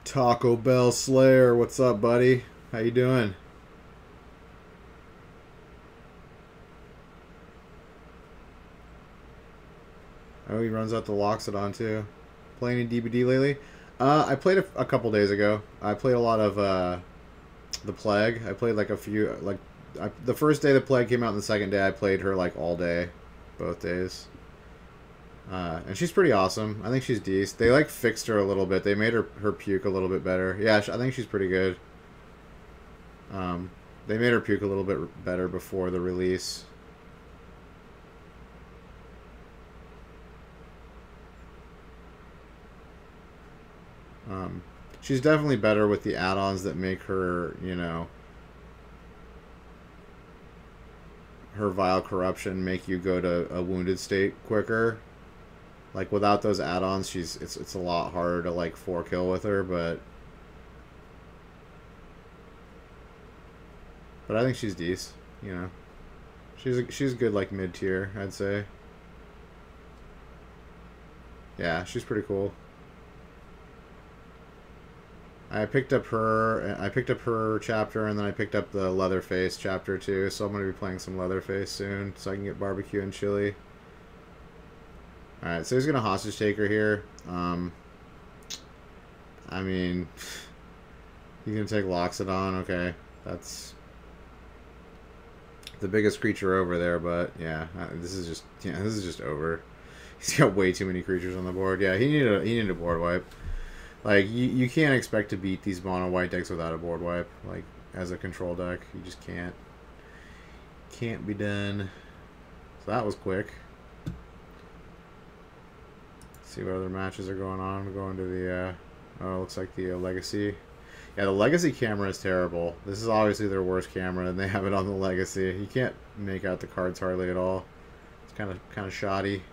Taco Bell Slayer, what's up, buddy? How you doing? Oh, he runs out the Loxodon too. Playing any DBD lately? I played a couple days ago. I played a lot of the Plague. I played like a few, like the first day the Plague came out, and the second day I played her like all day, both days. And she's pretty awesome. I think she's decent. They like fixed her a little bit. They made her puke a little bit better. Yeah, I think she's pretty good. They made her puke a little bit better before the release. She's definitely better with the add-ons that make her, you know, her Vile Corruption make you go to a wounded state quicker. Like without those add-ons, it's a lot harder to like 4-kill with her, but I think she's decent, you know. She's good like mid-tier, I'd say. Yeah, she's pretty cool. I picked up her chapter, and then I picked up the Leatherface chapter too, so I'm going to be playing some Leatherface soon, so I can get barbecue and chili. Alright, so he's going to Hostage Taker here. I mean, he's going to take Loxodon, okay. That's the biggest creature over there, but yeah, this is just over. He's got way too many creatures on the board. Yeah, he needed a board wipe. Like, you can't expect to beat these mono white decks without a board wipe. Like, as a control deck, you just can't. Can't be done. So that was quick. Let's see what other matches are going on. We're going to the, oh, looks like the Legacy. Yeah, the Legacy camera is terrible. This is obviously their worst camera, and they have it on the Legacy. You can't make out the cards hardly at all. It's kind of shoddy.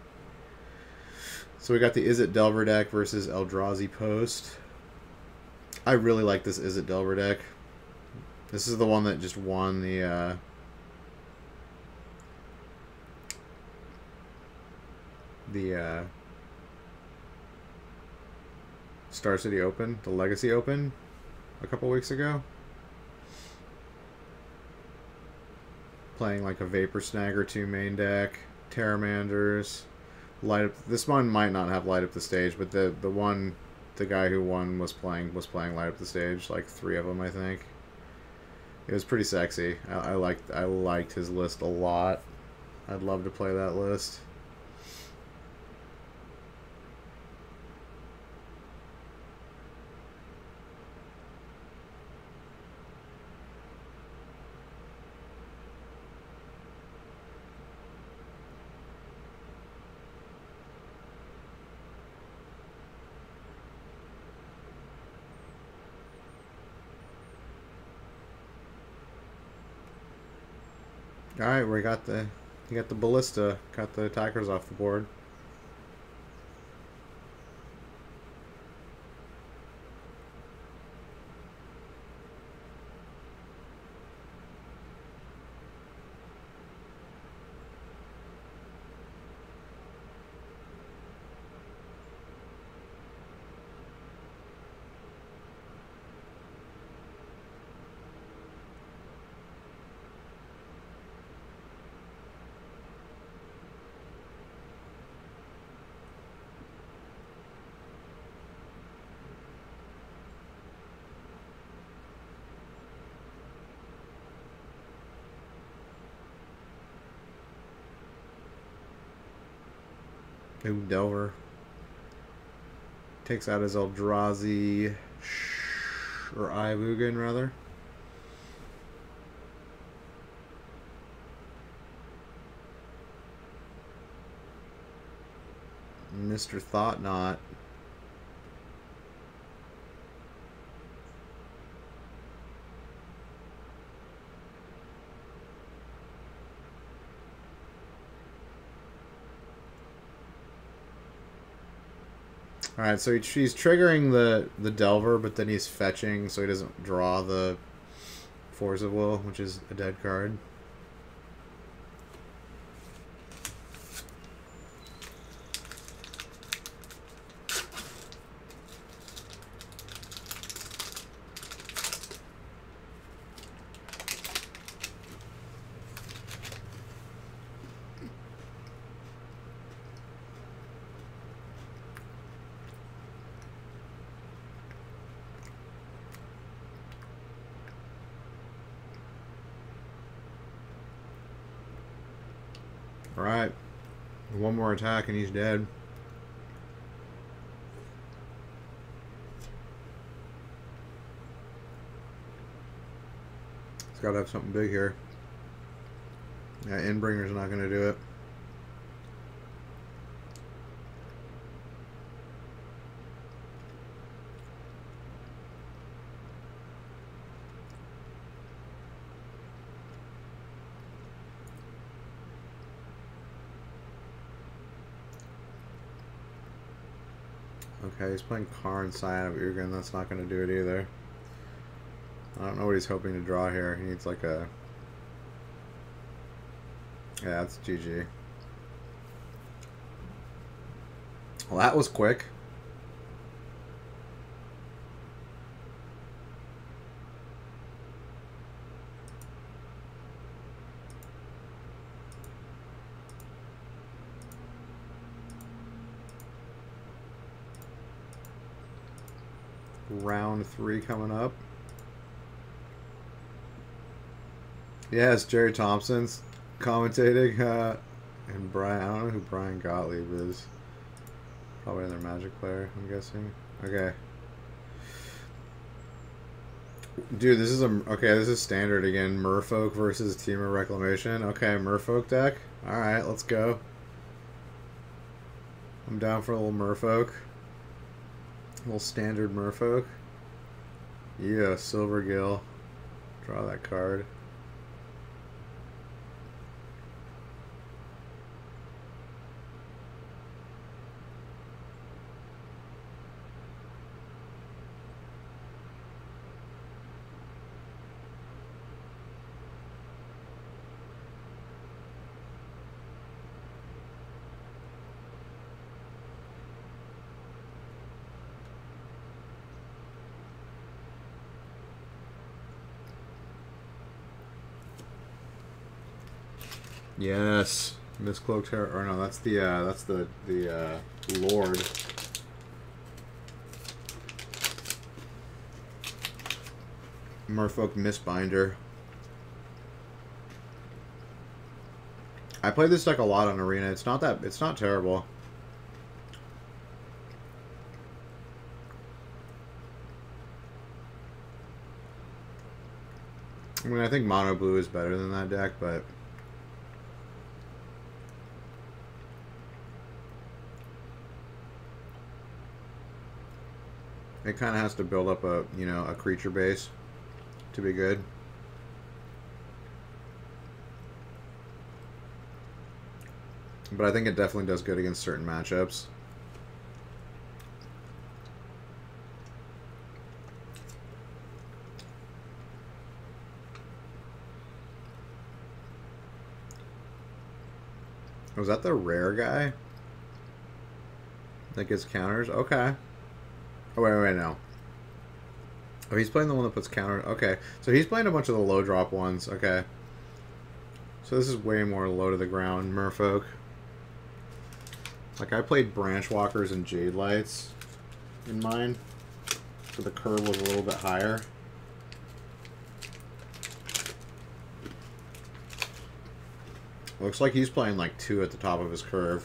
So we got the Is It Delver deck versus Eldrazi Post. I really like this Is It Delver deck. This is the one that just won the the Star City Open, the Legacy Open, a couple weeks ago. Playing like a Vapor Snag or two main deck, Terramanders, light up. This one might not have light up the stage, but the guy who won was playing light up the stage, like 3 of them, I think. It was pretty sexy. I liked his list a lot. I'd love to play that list. All right, we got the ballista, got the attackers off the board. Ooh, Delver. Takes out his Eldrazi, or Ivugan, rather. Mr. Thoughtnot. Alright, so he's triggering the Delver, but then he's fetching, so he doesn't draw the Force of Will, which is a dead card. Alright. One more attack and he's dead. He's got to have something big here. Yeah, Endbringer's not going to do it. Okay, he's playing Karn, Scion of Ugin. That's not going to do it either. I don't know what he's hoping to draw here. He needs like a... Yeah, that's GG. Well, that was quick. Round 3 coming up. Yes, Jerry Thompson's commentating. And Brian, I don't know who Brian Gottlieb is. Probably another Magic player, I'm guessing. Okay. Dude, this is standard again. Merfolk versus Team of Reclamation. Okay, Merfolk deck. Alright, let's go. I'm down for a little Merfolk. A little standard Merfolk. Yeah, Silvergill. Draw that card. Yes. Miscloaked Terror. Or no, that's the Lord. Merfolk Mistbinder. I played this deck a lot on Arena. It's not terrible. I mean, I think Mono Blue is better than that deck, but it kind of has to build up a creature base to be good. But I think it definitely does good against certain matchups. Was that the rare guy that gets counters? Okay. Oh, wait, no. Oh, he's playing the one that puts counters. Okay. So he's playing a bunch of the low drop ones. Okay. So this is way more low to the ground Merfolk. Like, I played Branch Walkers and Jade Lights in mine, so the curve was a little bit higher. Looks like he's playing like 2 at the top of his curve.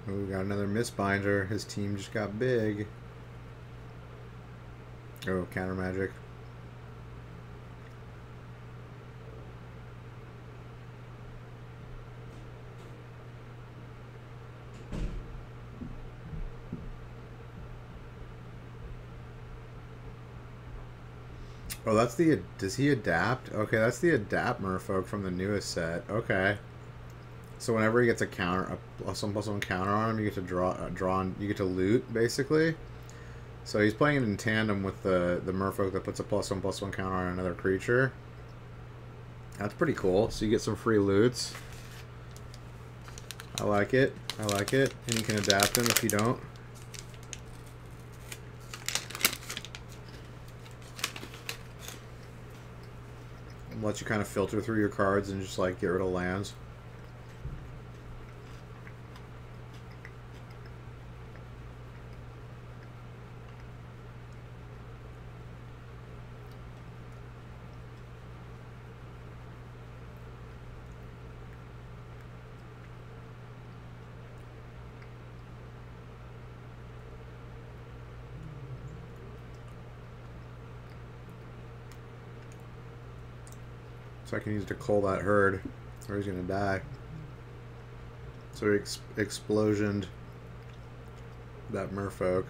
Oh, we got another Mistbinder. His team just got big. Oh, counter magic. Oh, that's the... Does he adapt? Okay, that's the adapt Merfolk from the newest set. Okay. So whenever he gets a counter, a +1/+1 counter on him, you get to you get to loot, basically. So he's playing it in tandem with the Merfolk that puts a +1/+1 counter on another creature. That's pretty cool. So you get some free loots. I like it. I like it. And you can adapt them if you don't. Let you kind of filter through your cards and just like get rid of lands. So I can use it to cull that herd, or he's gonna die. So he explosioned that Merfolk.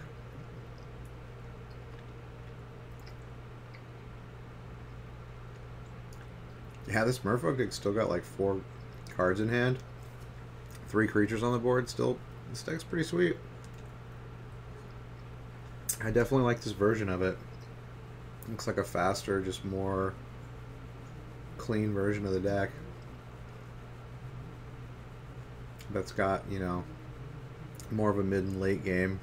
Yeah, this Merfolk still got like 4 cards in hand, 3 creatures on the board. Still, this deck's pretty sweet. I definitely like this version of it. Looks like a faster, just more clean version of the deck that's got, you know, more of a mid and late game.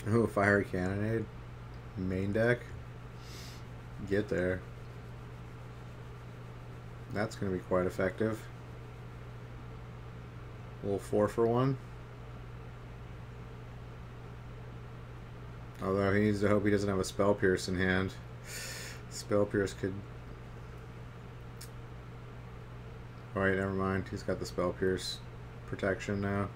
Oh, fiery cannonade. Main deck. Get there. That's going to be quite effective. A little 4-for-1. Although he needs to hope he doesn't have a Spell Pierce in hand. Spell Pierce could... Oh wait, never mind. He's got the Spell Pierce protection now.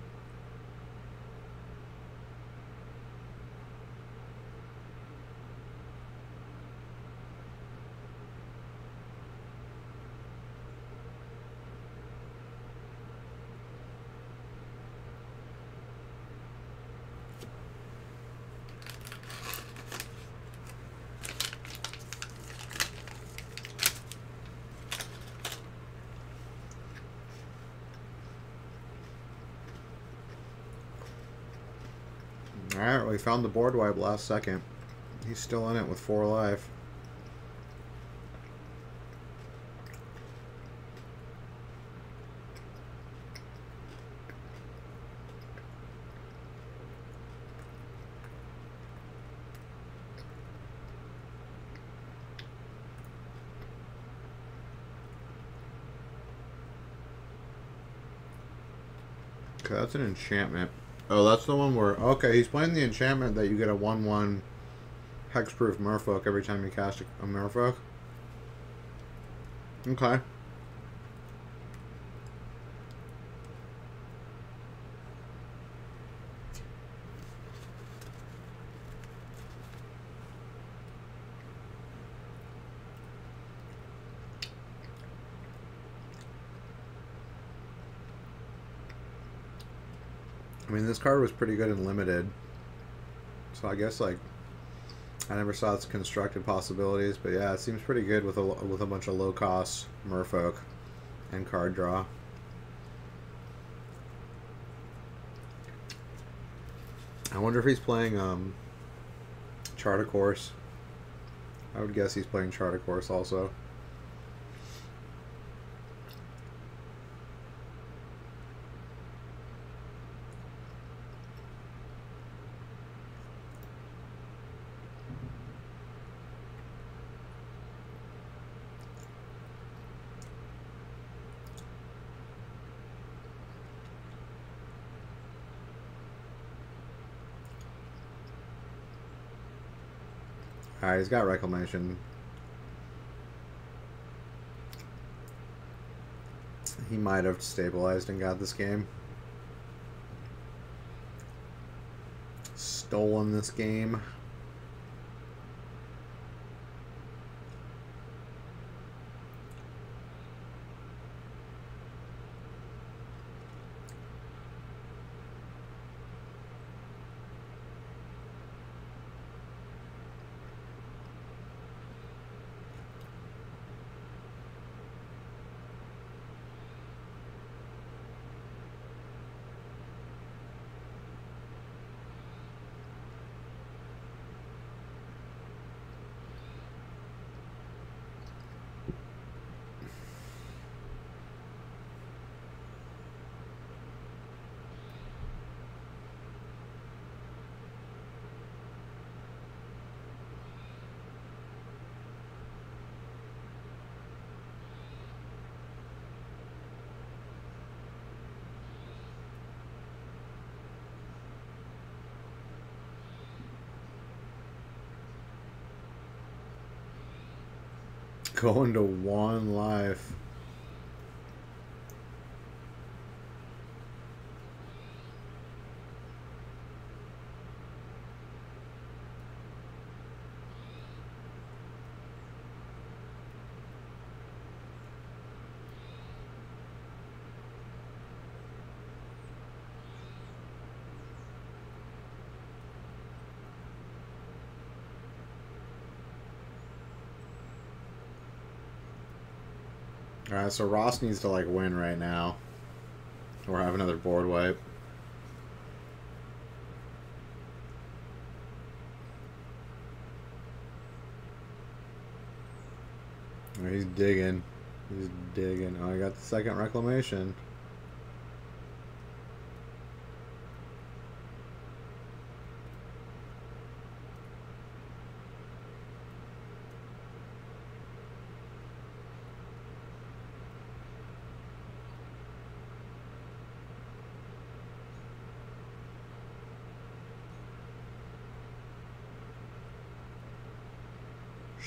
Alright, we found the board wipe last second. He's still in it with 4 life. Okay, that's an enchantment. Oh, that's the one where... Okay, he's playing the enchantment that you get a 1/1 hexproof merfolk every time you cast a merfolk. Okay. I mean, this card was pretty good and limited. So I guess, like, I never saw its constructed possibilities, but yeah, it seems pretty good with a bunch of low-cost merfolk and card draw. I wonder if he's playing Chart a Course. I would guess he's playing Chart a Course also. Alright, he's got Reclamation. He might have stabilized and got this game. Stolen this game. Going to 1 life. Alright, so Ross needs to, like, win right now. Or have another board wipe. Oh, he's digging. He's digging. Oh, I got the second Reclamation.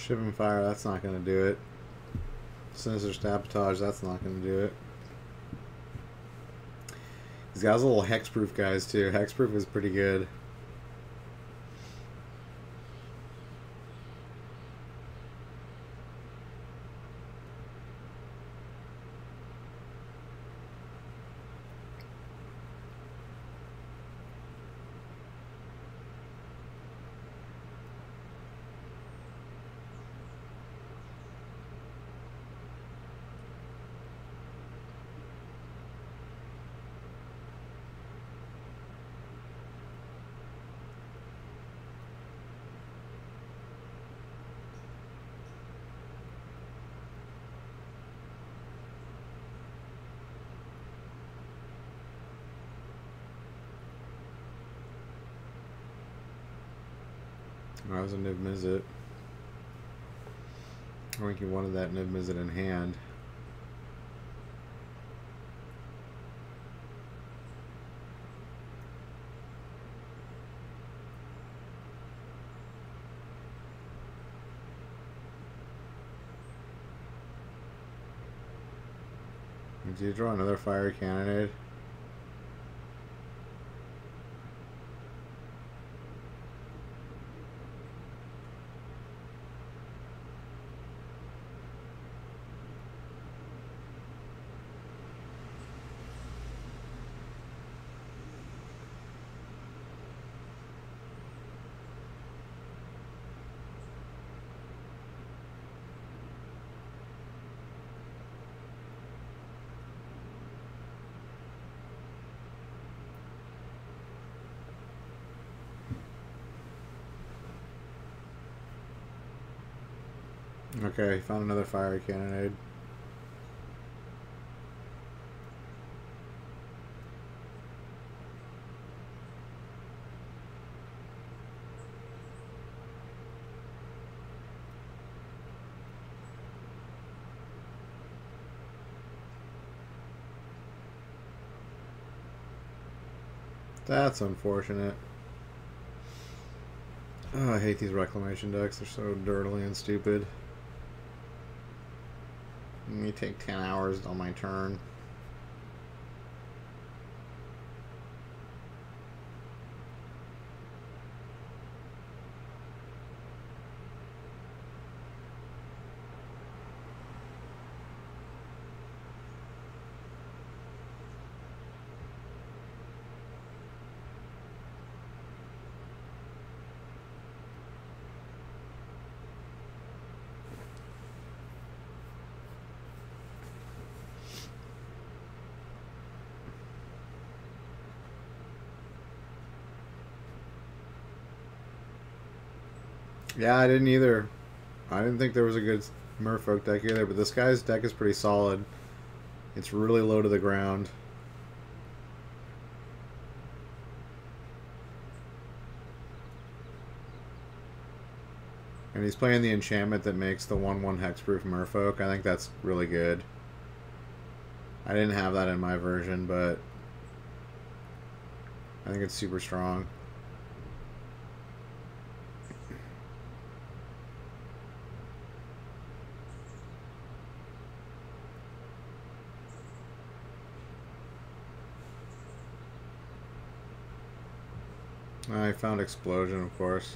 Shivan Fire, that's not going to do it. Sinister Sabotage, that's not going to do it. These guys are little hexproof guys too. Hexproof is pretty good. I was a Niv Mizzet. I think you wanted that Niv Mizzet in hand. Do you draw another fire cannonade? Okay, found another fire cannonade. That's unfortunate. Oh, I hate these reclamation decks. They're so dirtily and stupid. Me take 10 hours on my turn. Yeah, I didn't either. I didn't think there was a good Merfolk deck either, but this guy's deck is pretty solid. It's really low to the ground. And he's playing the enchantment that makes the 1/1 hexproof Merfolk. I think that's really good. I didn't have that in my version, but I think it's super strong. I found Explosion, of course.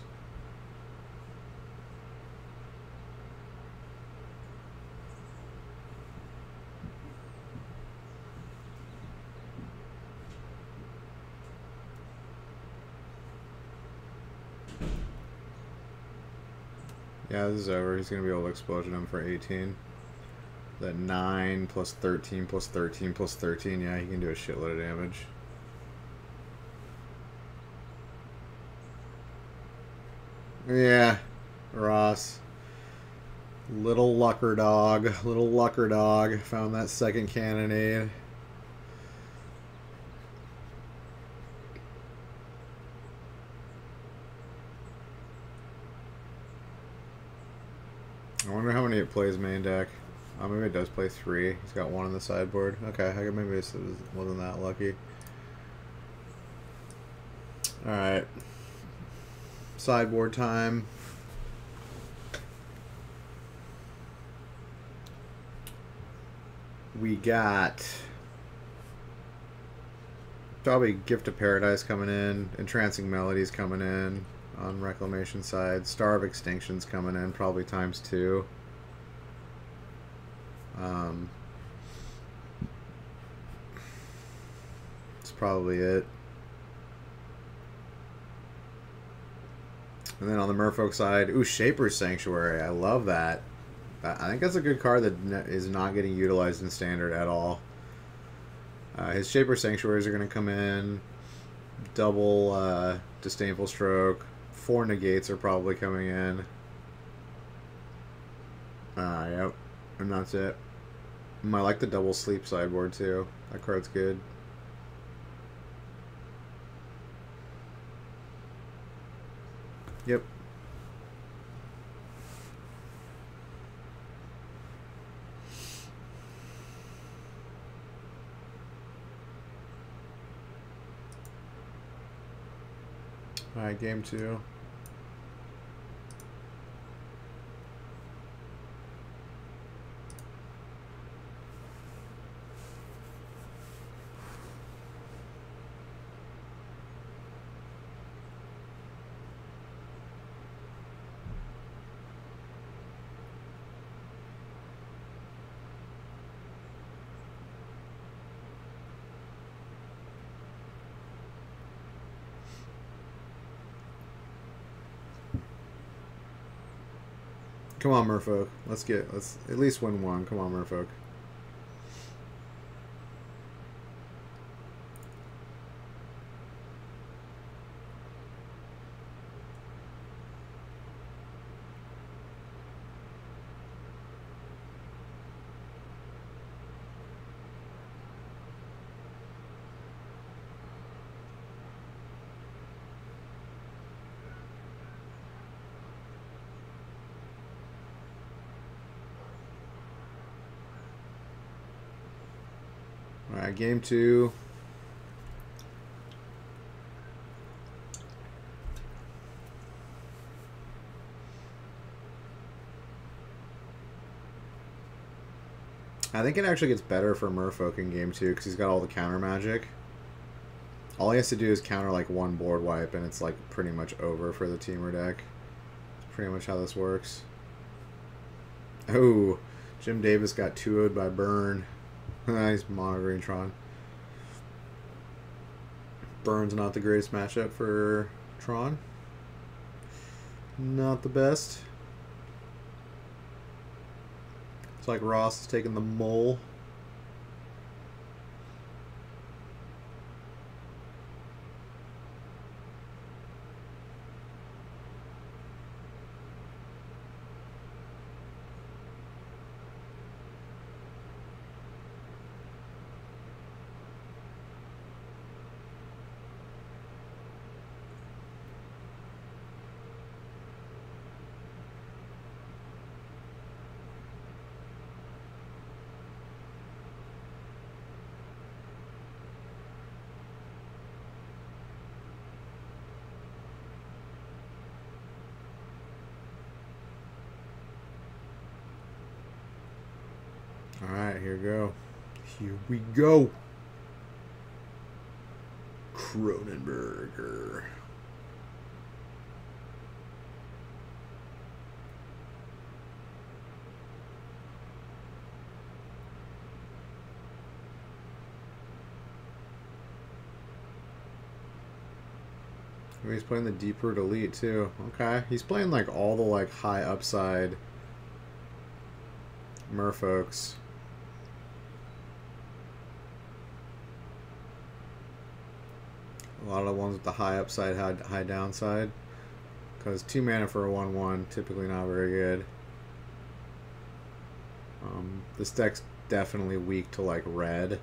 Yeah, this is over. He's going to be able to Explosion him for 18. That 9 plus 13 plus 13 plus 13. Yeah, he can do a shitload of damage. Yeah, Ross. Little lucker dog. Little lucker dog. Found that second cannonade. I wonder how many it plays main deck. Oh, maybe it does play 3. He's got 1 on the sideboard. Okay, maybe it wasn't that lucky. Alright. Sideboard time. We got probably Gift of Paradise coming in, Entrancing Melodies coming in on Reclamation side, Star of Extinction's coming in, probably ×2. That's probably it. And then on the Merfolk side, ooh, Shaper's Sanctuary. I love that. I think that's a good card that is not getting utilized in Standard at all. His Shaper Sanctuaries are going to come in. Double Disdainful Stroke. 4 Negates are probably coming in. Yep. And that's it. I like the double Sleep sideboard too. That card's good. Yep. Alright, game 2. Come on, Merfolk. Let's at least win one. Come on, Merfolk. Alright, game 2. I think it actually gets better for Merfolk in game 2 because he's got all the counter magic. All he has to do is counter like one board wipe and it's like pretty much over for the teamer deck. That's pretty much how this works. Oh, Jim Davis got 2-0'd by Burn. Nice mono green Tron. Burn's not the greatest matchup for Tron. Not the best. It's like Ross is taking the mole. Alright, here we go. Here we go. Cronenberger. He's playing the Deep Root Elite too. Okay. He's playing like all the like high upside Merfolks. A lot of the ones with the high upside, high downside. Because 2 mana for a 1/1, typically not very good. This deck's definitely weak to like red.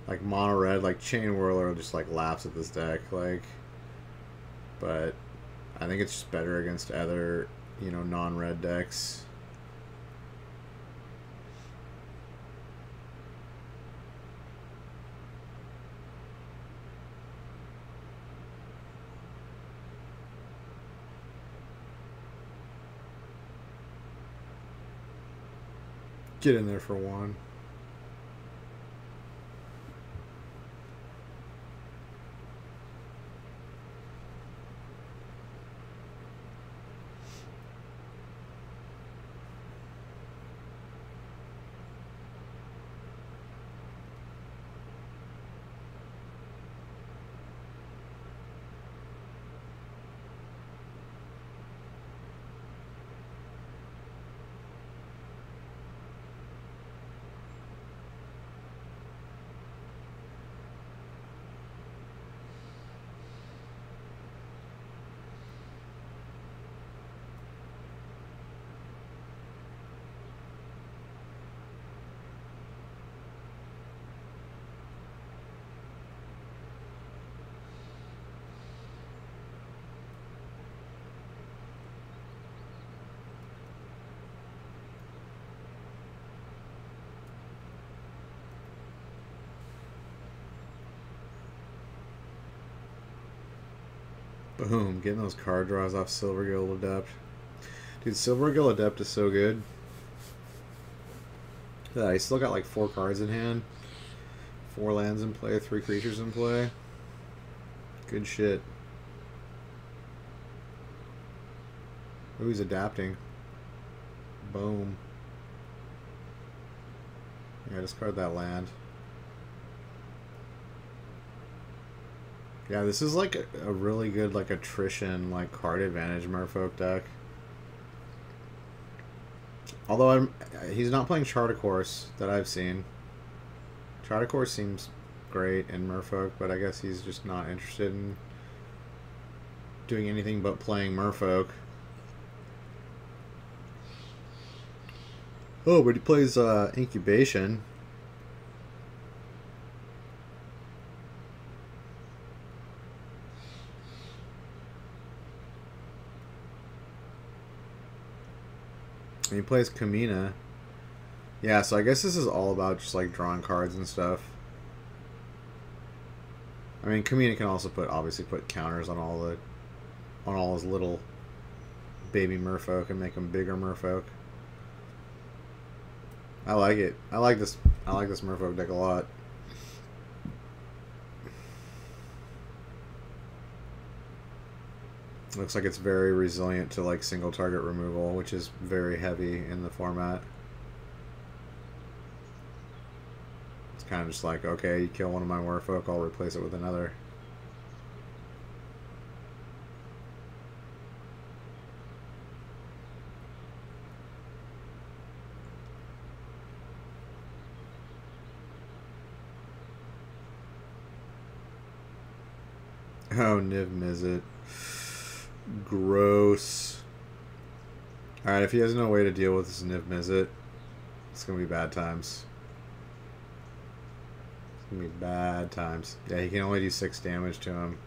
Like mono red, like Chain Whirler just like laughs at this deck. Like, but I think it's just better against other, you know, non-red decks. Get in there for one. Boom, getting those card draws off Silvergill Adept. Dude, Silvergill Adept is so good. Yeah, I still got like 4 cards in hand. 4 lands in play, 3 creatures in play. Good shit. Oh, he's adapting. Boom. Yeah, discard that land. Yeah, this is like a really good like attrition, like card advantage Merfolk deck. Although he's not playing Chart of Course that I've seen. Chart of Course seems great in Merfolk, but I guess he's just not interested in doing anything but playing Merfolk. Oh, but he plays Incubation. And he plays Kamina. Yeah, so I guess this is all about just like drawing cards and stuff. I mean, Kamina can also obviously put counters on all his little baby Merfolk and make them bigger Merfolk. I like it. I like this Merfolk deck a lot. Looks like it's very resilient to like single target removal, which is very heavy in the format. It's kind of just like, okay, you kill one of my Merfolk, I'll replace it with another. Oh, Niv Mizzet. Gross. Alright, if he has no way to deal with this Niv Mizzet, it's going to be bad times. It's going to be bad times. Yeah, he can only do 6 damage to him.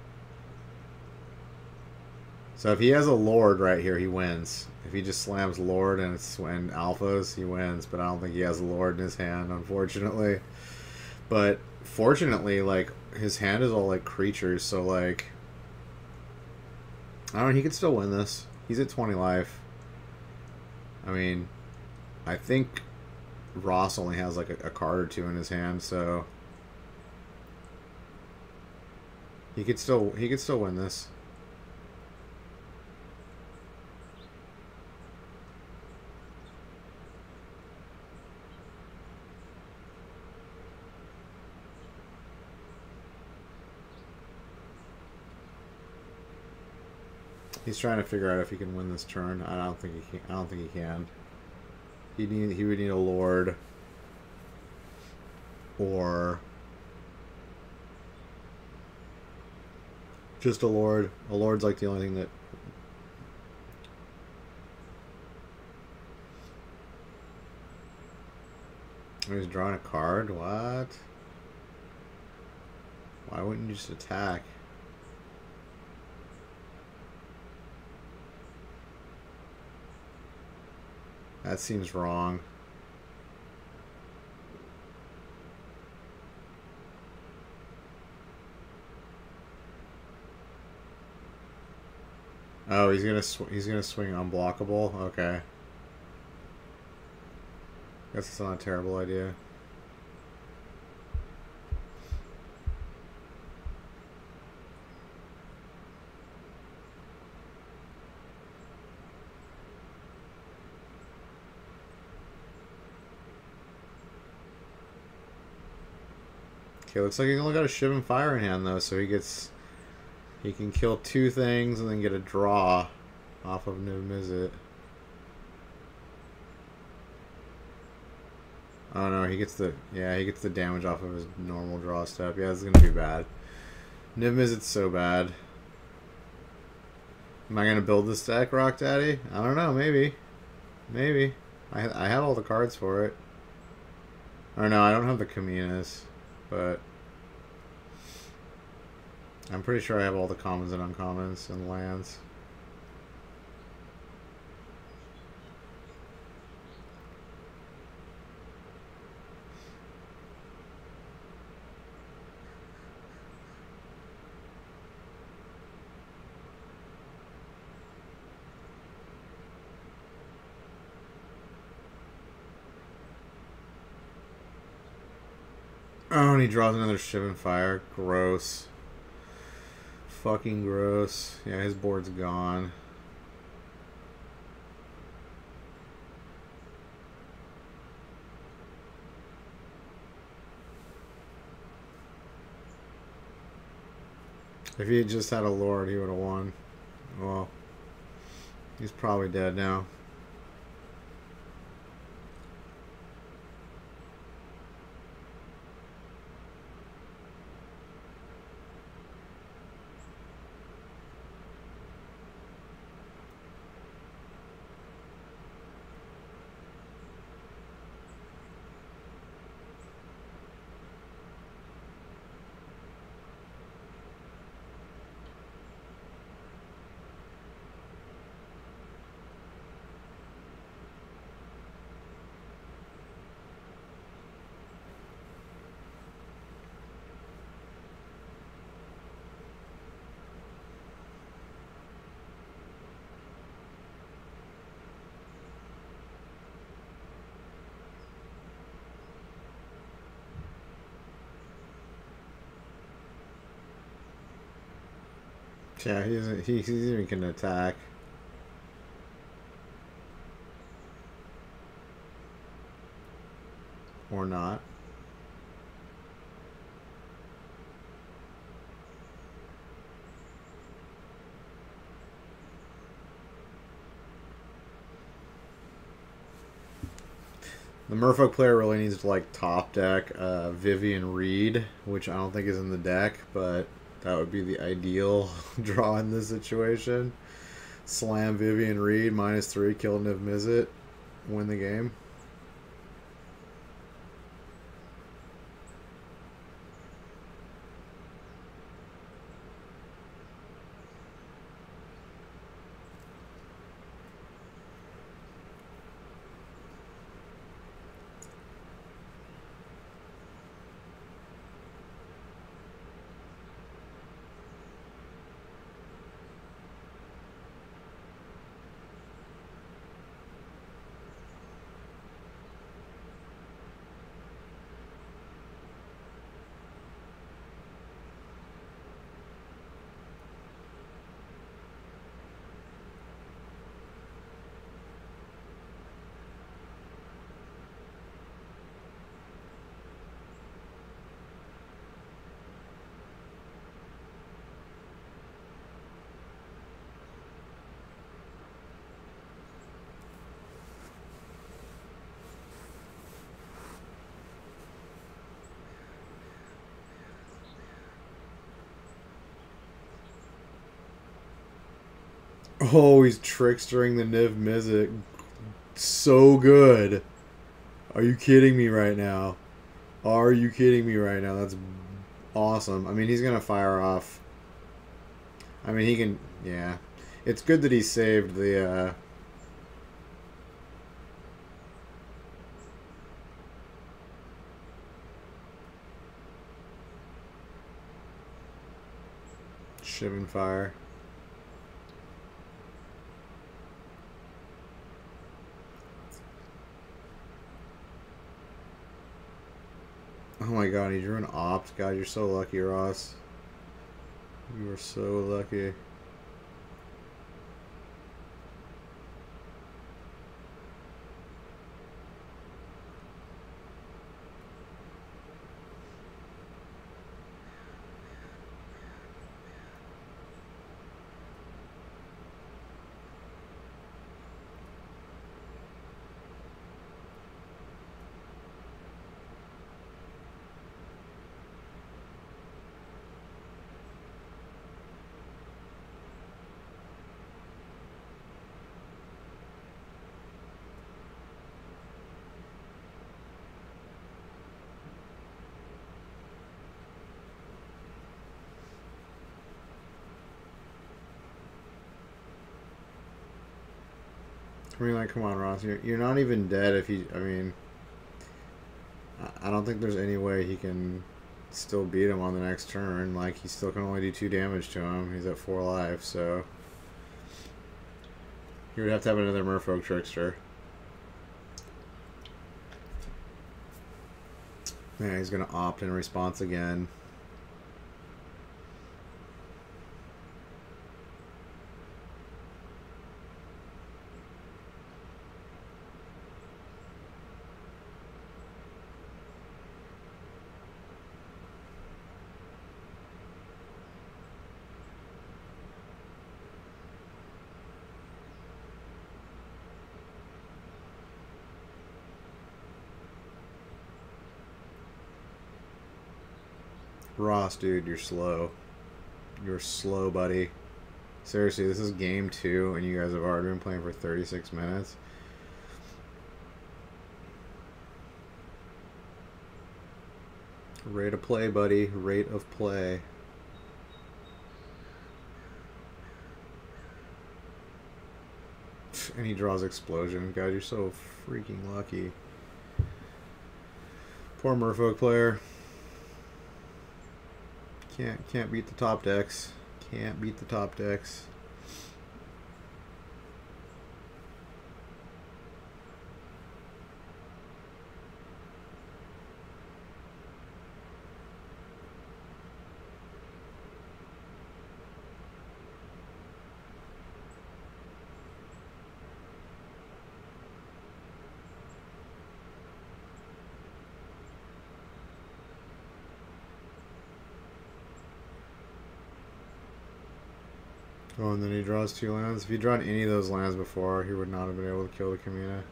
So if he has a Lord right here, he wins. If he just slams Lord and alphas, he wins. But I don't think he has a Lord in his hand, unfortunately. But fortunately, like, his hand is all like creatures, so like I don't know, he could still win this. He's at 20 life. I mean, I think Ross only has like a card or 2 in his hand, so he could still win this. He's trying to figure out if he can win this turn. I don't think he can. I don't think he can. He would need a Lord, or just a Lord. A Lord's like the only thing that. He's drawing a card. What? Why wouldn't you just attack? That seems wrong. Oh, he's gonna swing unblockable. Okay. Guess it's not a terrible idea. Okay, looks like he's only got a Shiv and Fire in hand though, so he can kill 2 things and then get a draw off of Niv Mizzet. Oh no, he gets the damage off of his normal draw step. Yeah, this is gonna be bad. Niv Mizzet's so bad. Am I gonna build this deck, Rock Daddy? I don't know, maybe. Maybe. I have all the cards for it. Or no, I don't have the Kaminas. But I'm pretty sure I have all the commons and uncommons and lands. Oh, and he draws another Shivan Fire. Gross. Fucking gross. Yeah, his board's gone. If he had just had a Lord, he would have won. Well, he's probably dead now. Yeah, he's even can attack. Or not. The Merfolk player really needs to like top deck Vivian Reed, which I don't think is in the deck, but that would be the ideal draw in this situation. Slam Vivian Reed, -3, kill Niv Mizzet, win the game. Oh, he's trickstering the Niv Mizzet. So good. Are you kidding me right now? Are you kidding me right now? That's awesome. I mean, he's going to fire off. I mean, he can... Yeah. It's good that he saved the... Shivan Fire. Oh my god, he drew an opt. God, you're so lucky, Ross. You are so lucky. I mean, like, come on, Ross. You're not even dead if he... I mean... I don't think there's any way he can still beat him on the next turn. Like, he still can only do 2 damage to him. He's at 4 life, so... He would have to have another Merfolk Trickster. Yeah, he's going to opt in response again. Ross, dude, you're slow. You're slow, buddy. Seriously, this is game 2, and you guys have already been playing for 36 minutes. Rate of play, buddy. Rate of play. And he draws explosion. God, you're so freaking lucky. Poor Merfolk player. Can't beat the top decks. Can't beat the top decks. Oh, and then he draws 2 lands. If he'd drawn any of those lands before, he would not have been able to kill the Kamina.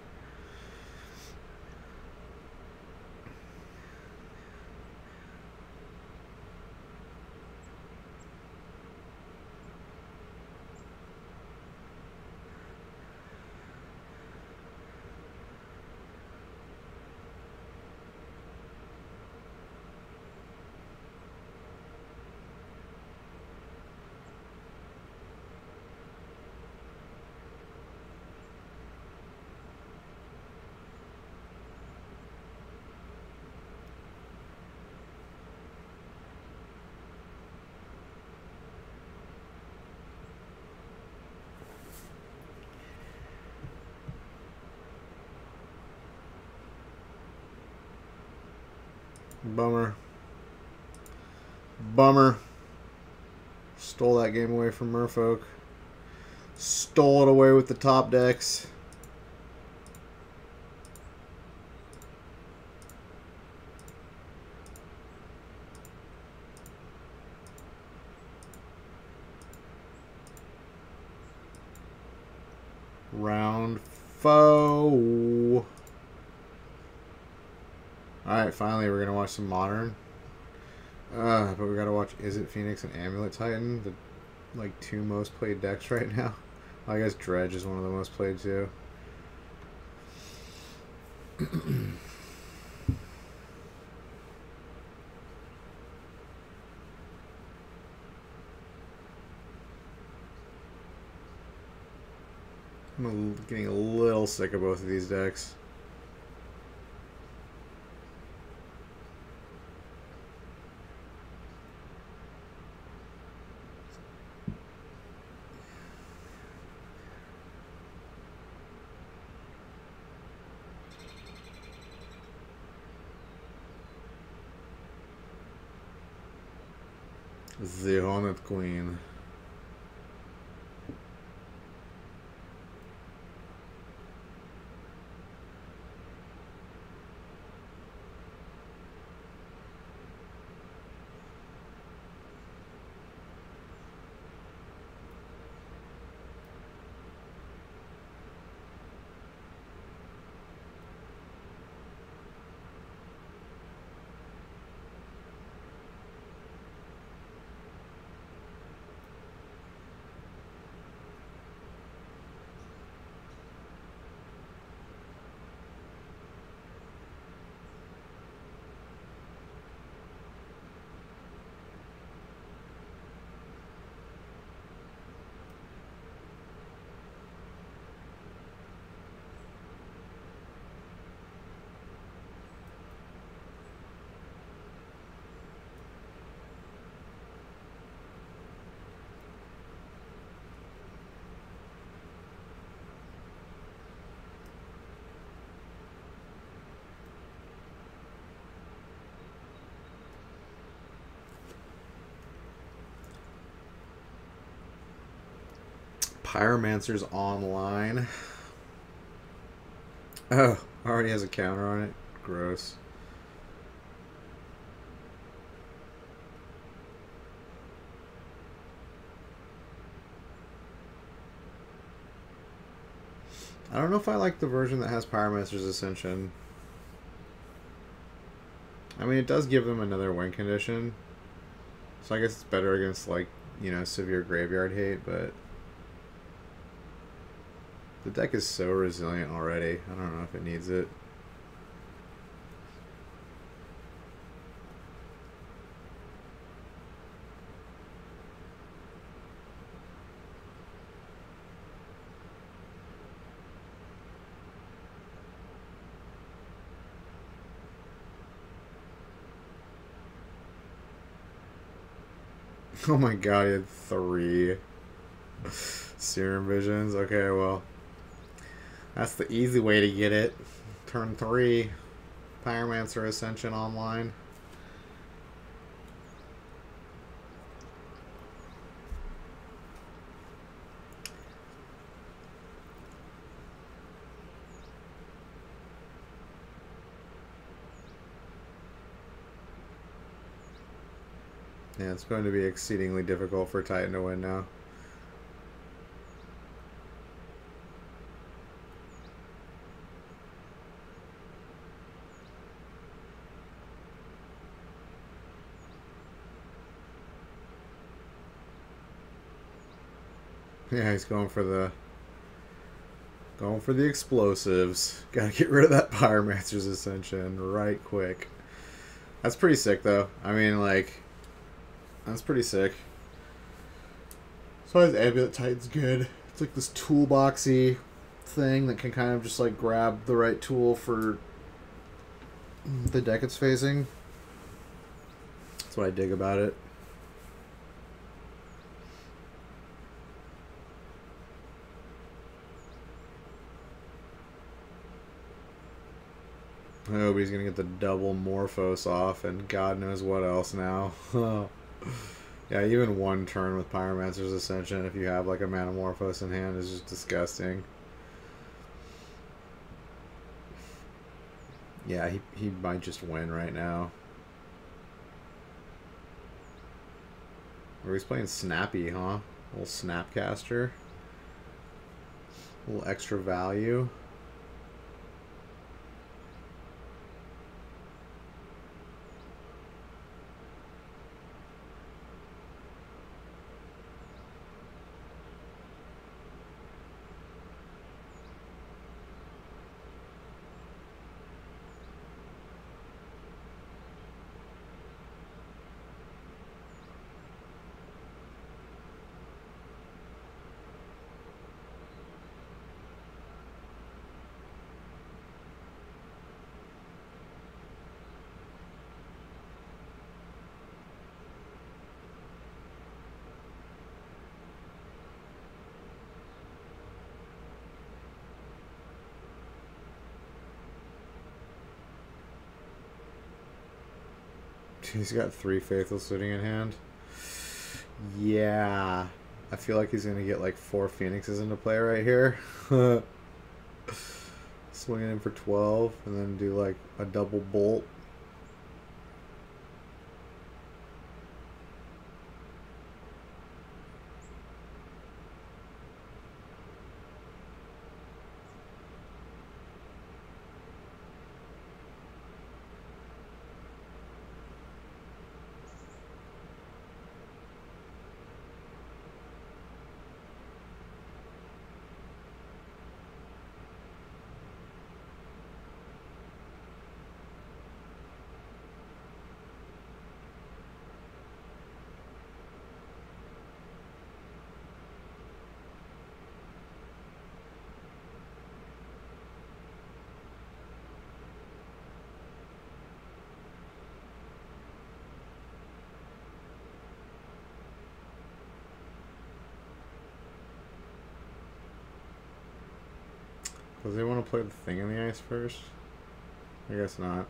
Bummer. Bummer. Stole that game away from Merfolk. Stole it away with the top decks. Round foe. Alright, finally we're going to watch some Modern. But we got to watch Is It Phoenix and Amulet Titan, the like 2 most played decks right now. I guess Dredge is one of the most played too. I'm getting a little sick of both of these decks. The Hornet Queen. Pyromancer's online. Oh, already has a counter on it. Gross. I don't know if I like the version that has Pyromancer's Ascension. I mean, it does give them another win condition. So I guess it's better against, like, you know, severe graveyard hate, but the deck is so resilient already. I don't know if it needs it. Oh my god, he had 3 Serum Visions. Okay, well, that's the easy way to get it. Turn 3, Pyromancer Ascension online. Yeah, it's going to be exceedingly difficult for Titan to win now. Yeah, he's going for the explosives. Gotta get rid of that Pyromancer's Ascension right quick. That's pretty sick though. I mean, like, that's pretty sick. So his Amulet Titan's good. It's like this toolboxy thing that can kind of just like grab the right tool for the deck it's facing. That's what I dig about it. I hope he's gonna get the double Morphos off and God knows what else now. Yeah, even one turn with Pyromancer's Ascension, if you have like a Manamorphose in hand, is just disgusting. Yeah, he might just win right now. Or he's playing Snappy, huh? A little Snapcaster. A little extra value. He's got 3 Faithful sitting in hand. Yeah. I feel like he's going to get like 4 Phoenixes into play right here. Swinging in for 12 and then do like a double bolt. Does he want to play the thing in the ice first? I guess not.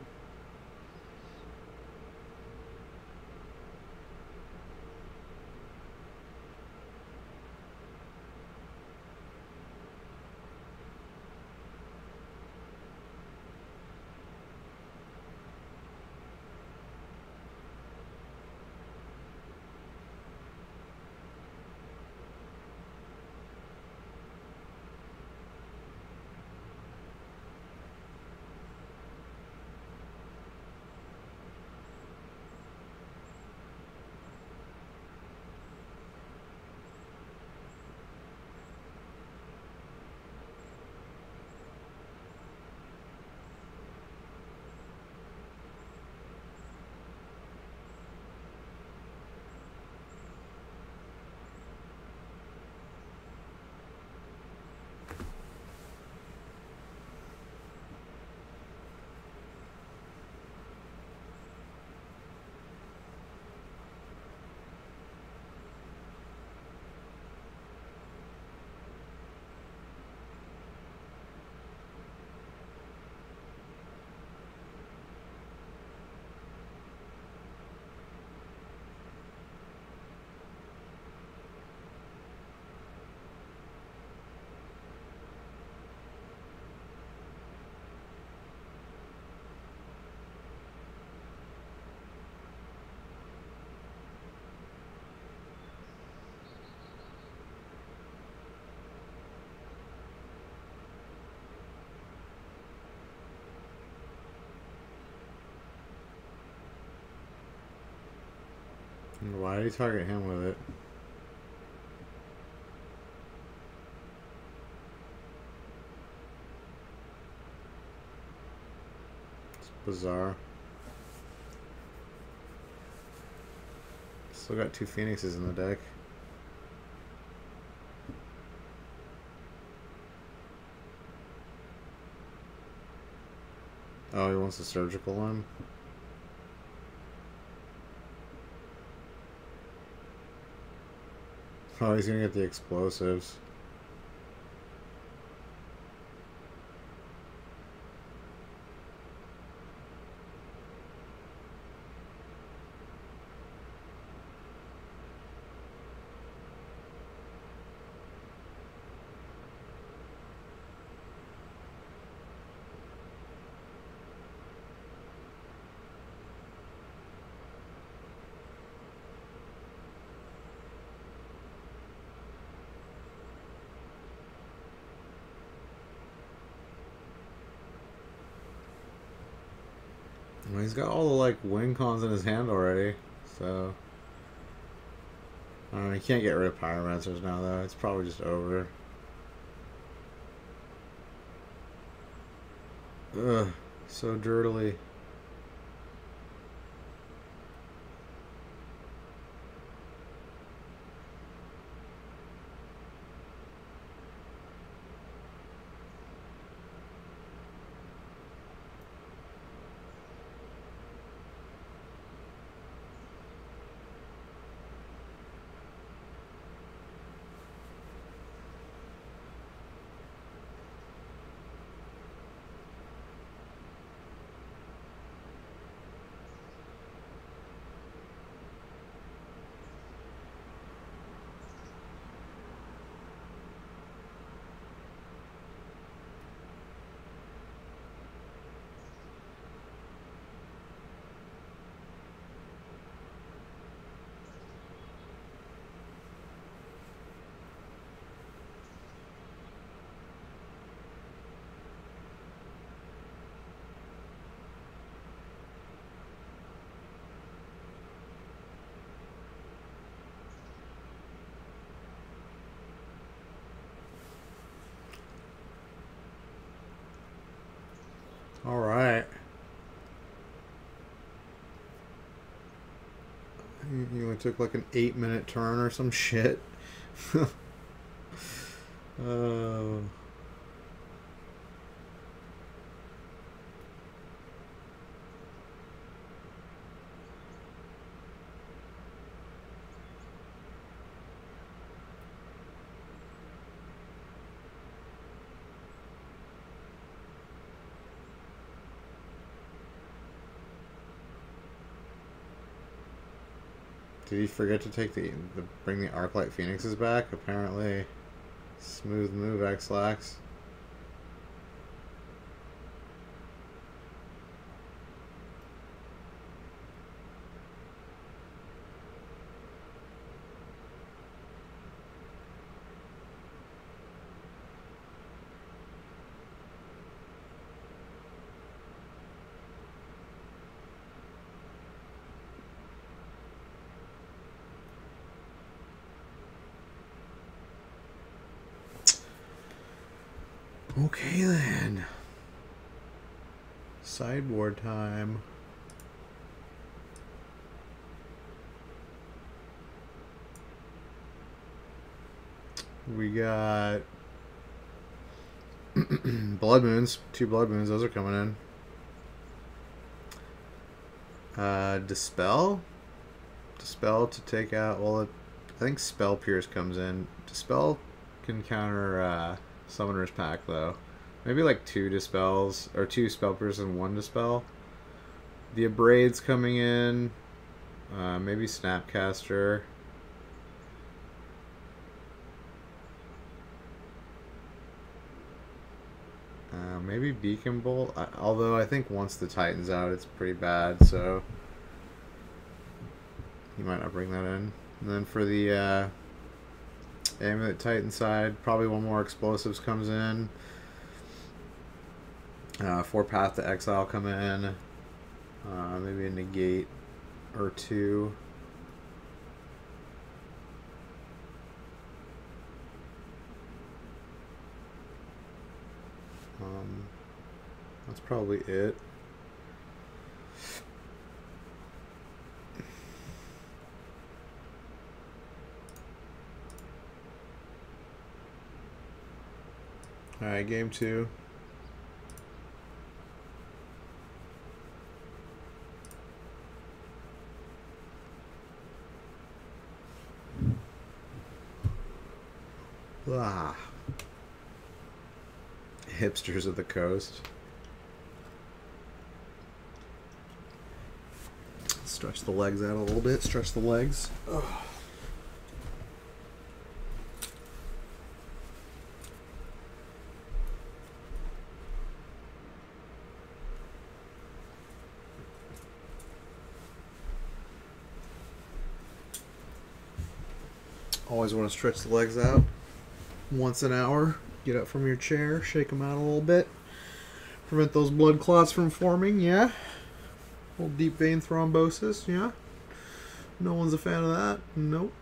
Why did he target him with it? It's bizarre. Still got 2 Phoenixes in the deck. Oh, he wants the surgical one? Oh, he's gonna get the explosives. Well, he's got all the like win cons in his hand already, so I don't know, he can't get rid of Pyromancers now though. It's probably just over. Ugh, so dirtily. Alright. You only took like an 8-minute turn or some shit. Oh. Did he forget to take bring the Arclight Phoenixes back? Apparently, smooth move, X-Lax. Okay then. Sideboard time. We got Blood Moons. 2 Blood Moons. Those are coming in. Dispel. Dispel to take out. Well, I think Spell Pierce comes in. Dispel can counter Summoner's Pact though. Maybe like 2 Dispels or 2 Spell Pierce and 1 Dispel. The Abrade's coming in. Maybe Snapcaster. Maybe Beacon Bolt. Although I think once the Titan's out, it's pretty bad. So he might not bring that in. And then for the Amulet Titan side, probably 1 more Explosives comes in. 4 Path to Exile come in. Maybe a Negate or 2. That's probably it. All right, game 2. Ah. Hipsters of the coast. Stretch the legs out a little bit. Stretch the legs. Ugh. Always want to stretch the legs out once an hour. Get up from your chair, shake them out a little bit. Prevent those blood clots from forming, yeah. A little deep vein thrombosis, yeah. No one's a fan of that. Nope.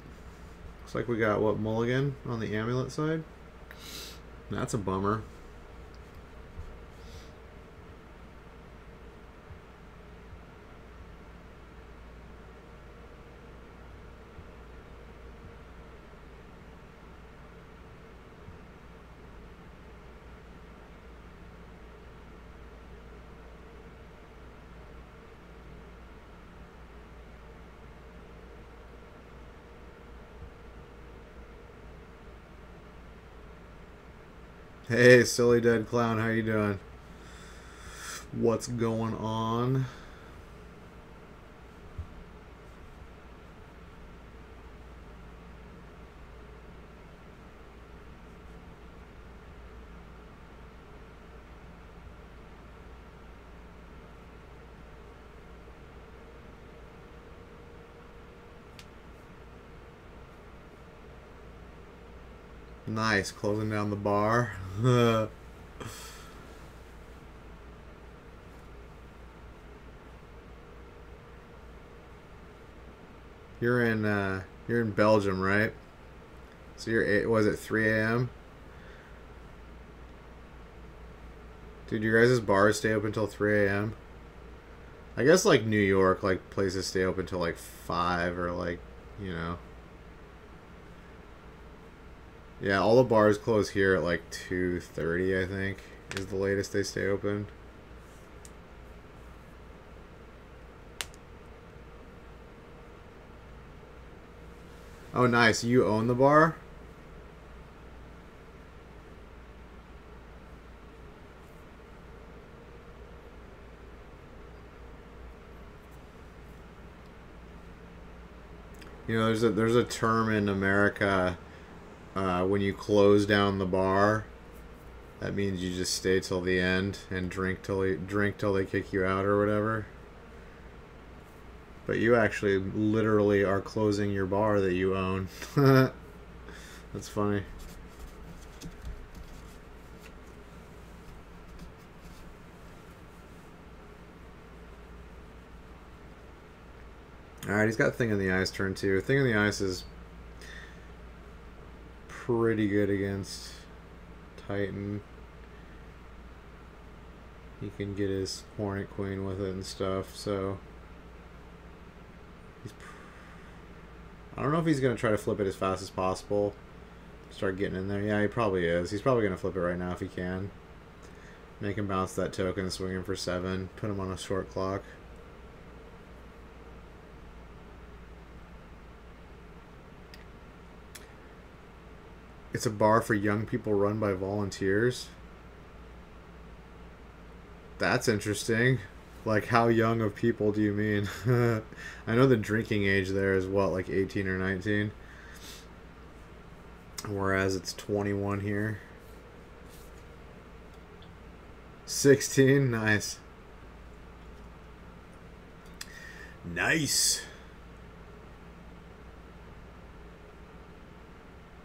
Looks like we got, what, mulligan on the amulet side? That's a bummer. Hey, silly dead clown, how you doing? What's going on? Nice, closing down the bar. You're in Belgium, right? So was it 3 a.m.? Dude, your guys' bars stay open until 3 a.m.? I guess like New York, like places stay open until like 5 or like, you know. Yeah, all the bars close here at like 2:30, I think, is the latest they stay open. Oh, nice. You own the bar? You know, there's a term in America when you close down the bar. That means you just stay till the end and drink till they kick you out or whatever. But you actually literally are closing your bar that you own. That's funny. Alright, he's got Thing in the Ice turn 2. Thing in the Ice is pretty good against Titan. He can get his Hornet Queen with it and stuff, so I don't know if he's going to try to flip it as fast as possible. Start getting in there. Yeah, he probably is. He's probably going to flip it right now if he can. Make him bounce that token and swing him for 7. Put him on a short clock. It's a bar for young people run by volunteers. That's interesting. Like, how young of people do you mean? I know the drinking age there is what, like 18 or 19? Whereas it's 21 here. 16? Nice. Nice.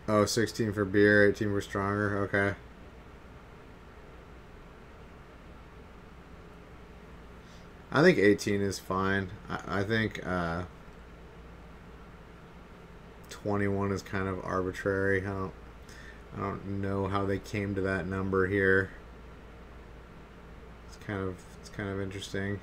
Oh, 16 for beer, 18 for stronger. Okay. I think 18 is fine. I think 21 is kind of arbitrary. I don't know how they came to that number here. It's kind of interesting.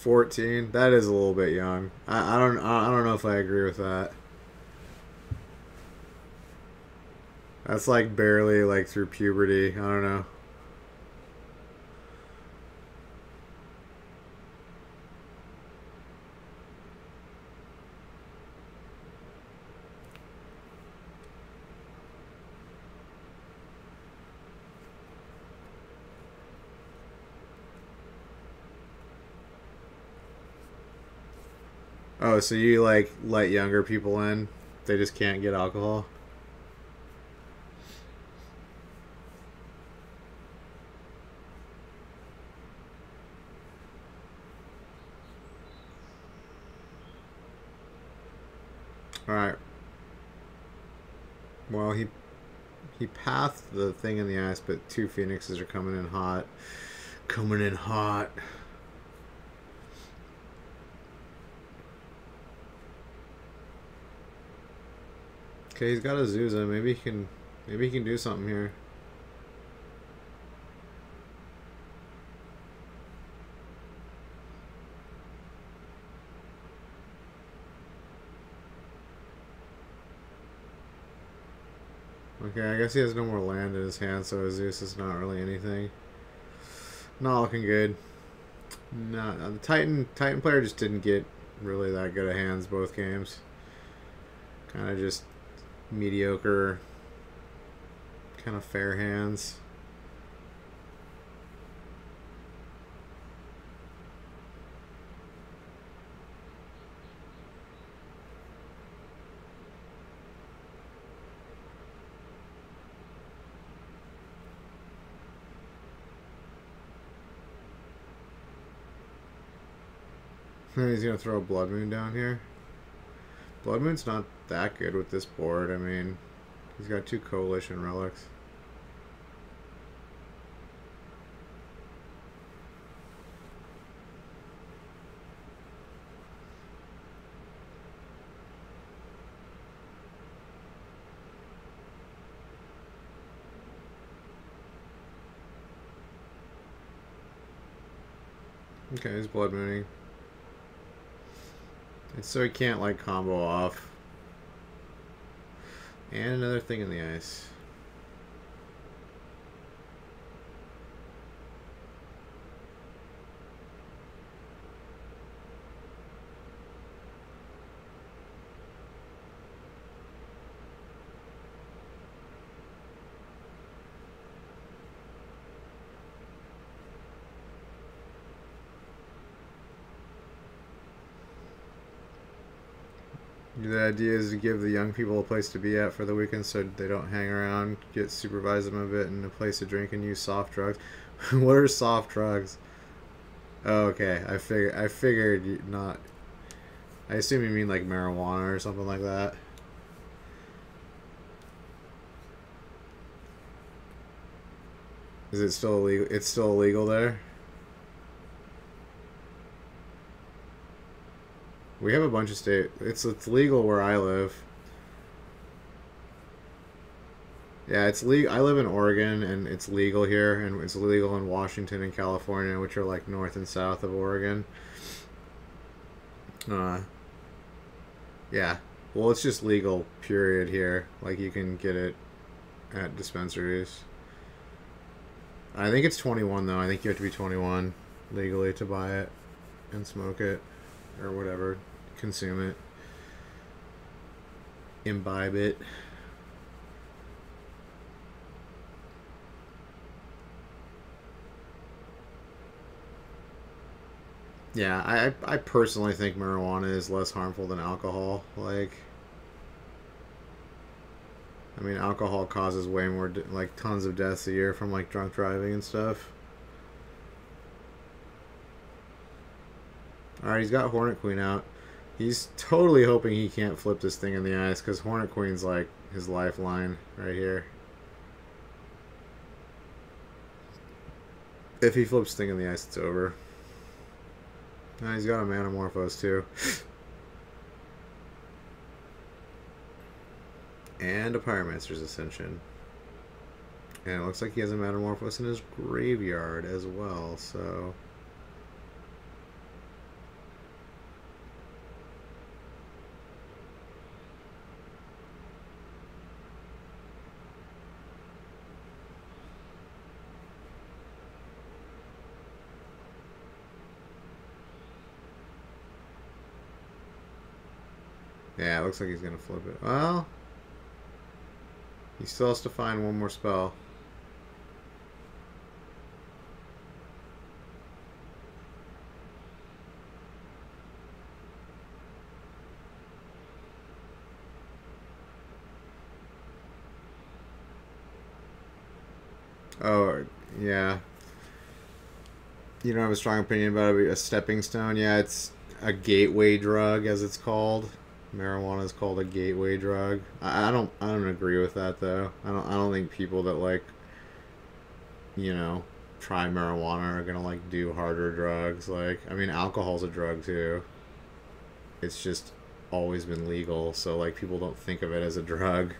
$14. That is a little bit young. I don't know if I agree with that. That's like barely like through puberty. I don't know. Oh, so you like let younger people in? They just can't get alcohol? All right. Well, he pathed the thing in the ice, but two phoenixes are coming in hot. Coming in hot. Okay, he's got a Zuza. Maybe he can do something here. Okay, I guess he has no more land in his hand, so his Zeus is not really anything. Not looking good. No, the Titan player just didn't get really that good of hands both games. Kind of just mediocre, kind of fair hands. He's gonna throw a Blood Moon down here. Blood Moon's not that good with this board. I mean, he's got two Coalition relics. Okay, he's Blood Mooning. And so he can't like combo off. And another thing in the ice. The idea is to give the young people a place to be at for the weekend so they don't hang around, supervise them a bit, and a place to drink and use soft drugs. What are soft drugs? Oh, okay, I figured not. I assume you mean like marijuana or something like that. Is it still illegal? It's still illegal there? We have a bunch of state. It's legal where I live. Yeah, it's legal. I live in Oregon, and it's legal here, and it's legal in Washington and California, which are like north and south of Oregon. Yeah. Well, it's just legal, period, here. Like, you can get it at dispensaries. I think it's 21, though. I think you have to be 21 legally to buy it and smoke it or whatever. Consume it. Imbibe it. Yeah, I personally think marijuana is less harmful than alcohol. Like, I mean, alcohol causes way more, like, tons of deaths a year from, like, drunk driving and stuff. Alright, he's got Hornet Queen out. He's totally hoping he can't flip this thing in the ice because Hornet Queen's like his lifeline right here. If he flips thing in the ice, it's over. Oh, he's got a Manamorphose too. And a Pyromancer's Ascension. And it looks like he has a Manamorphose in his graveyard as well, so... Yeah, it looks like he's going to flip it. Well, he still has to find one more spell. Oh, yeah. You don't have a strong opinion about it. A stepping stone? Yeah, it's a gateway drug, as it's called. Marijuana is called a gateway drug. I don't agree with that though. I don't think people that like, you know, try marijuana are gonna like do harder drugs. Like, I mean, alcohol's a drug too. It's just always been legal, so like people don't think of it as a drug,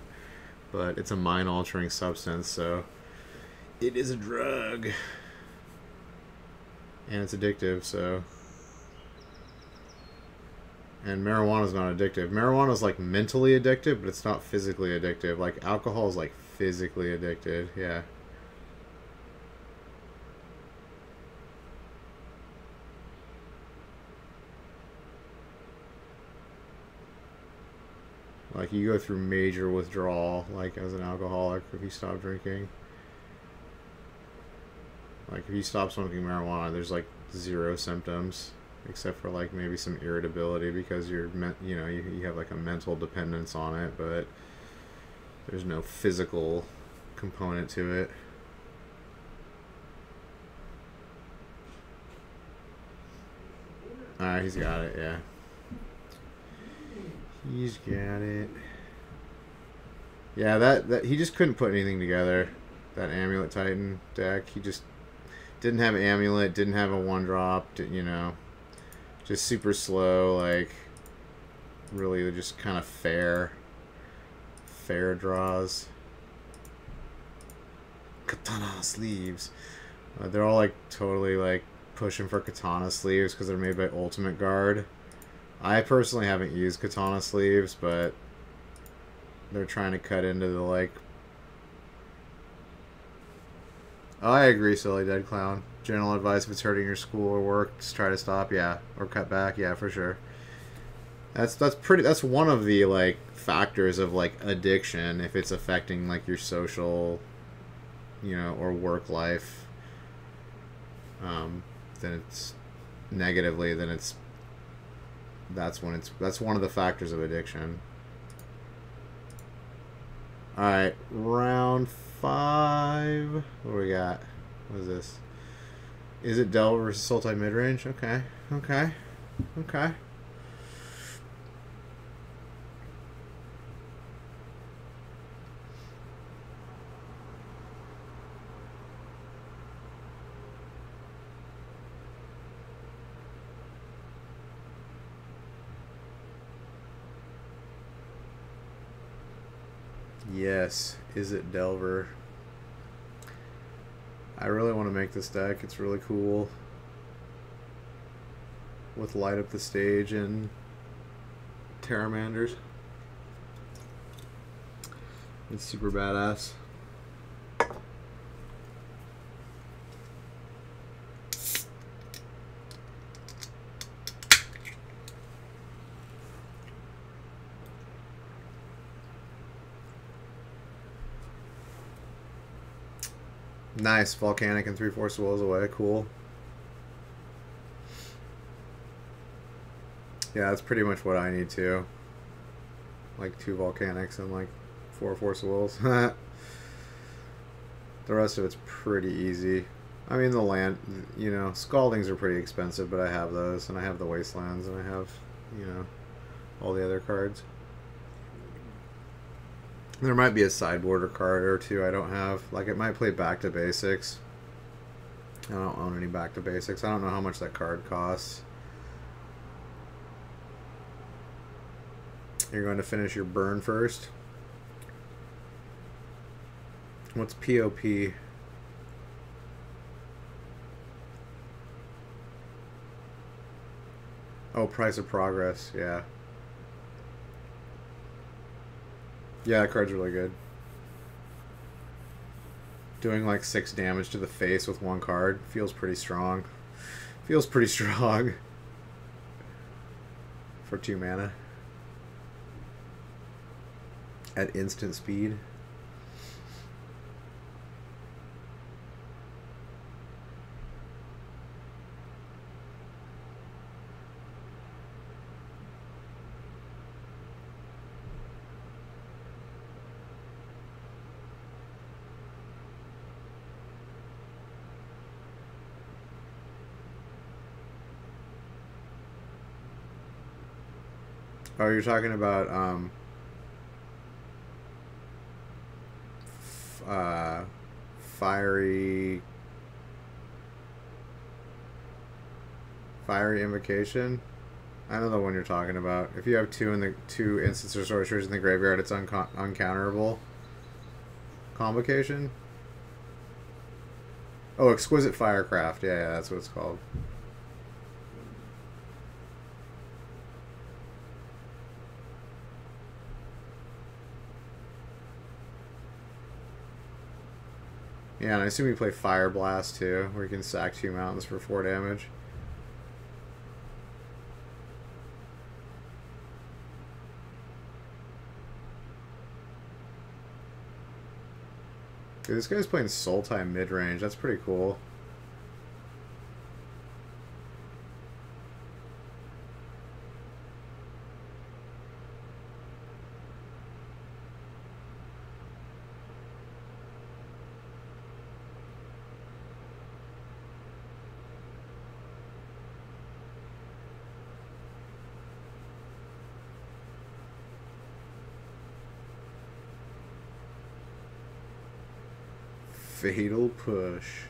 but it's a mind altering substance, so it is a drug. And it's addictive, so. And marijuana's not addictive. Marijuana's like mentally addictive, but it's not physically addictive. Like alcohol is like physically addicted, yeah. Like you go through major withdrawal, like as an alcoholic, if you stop drinking. Like if you stop smoking marijuana, there's like 0 symptoms. Except for like maybe some irritability because you're, you know, you have like a mental dependence on it, but there's no physical component to it. Alright, he's got it, yeah. He's got it. Yeah, that he just couldn't put anything together. That Amulet Titan deck, he just didn't have Amulet, didn't have a 1-drop, you know. Just super slow, like really just kind of fair draws. Katana sleeves. They're all like totally like pushing for katana sleeves because they're made by Ultimate Guard. I personally haven't used katana sleeves, but they're trying to cut into the like. Oh, I agree, silly dead clown. General advice: if it's hurting your school or work, just try to stop. Yeah, or cut back. Yeah, for sure. That's one of the like factors of like addiction. If it's affecting like your social, you know, or work life, then it's negatively. Then that's one of the factors of addiction. All right, round 5. What do we got? What is this? Is it Delver versus Sultai midrange? Okay. Okay. Okay. Yes. Is it Delver? I really want to make this deck. It's really cool. With Light Up the Stage and Terramanders. It's super badass. Nice, Volcanic and 3 Force Wills away, cool. Yeah, that's pretty much what I need too. Like 2 Volcanics and like 4 Force Wills. The rest of it's pretty easy. I mean, the land, you know, Scaldings are pretty expensive, but I have those, and I have the Wastelands, and I have, you know, all the other cards. There might be a sideboarder card or two I don't have. Like, it might play Back to Basics. I don't own any Back to Basics. I don't know how much that card costs. You're going to finish your burn first. What's POP? Oh, Price of Progress, yeah. Yeah, that card's really good. Doing like 6 damage to the face with one card feels pretty strong. Feels pretty strong. For 2 mana. At instant speed. Oh, you're talking about fiery invocation. I know the one you're talking about. If you have two instants or sorcerers in the graveyard, it's uncounterable. Convocation. Oh, Exquisite Firecraft. Yeah, that's what it's called. Yeah, and I assume you play Fire Blast too, where you can sack 2 mountains for 4 damage. Dude, this guy's playing Sultai mid-range. That's pretty cool. Fatal Push.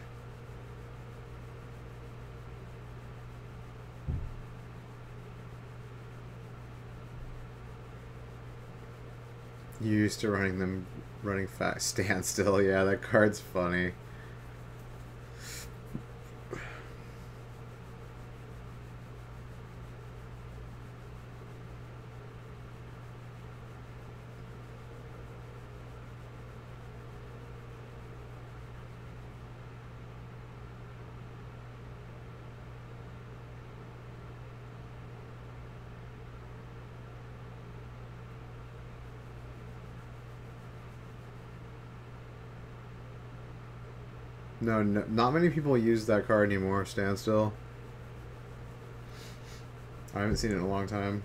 You used to running fast. Standstill. Yeah, that card's funny. No, not many people use that card anymore, Standstill. I haven't seen it in a long time.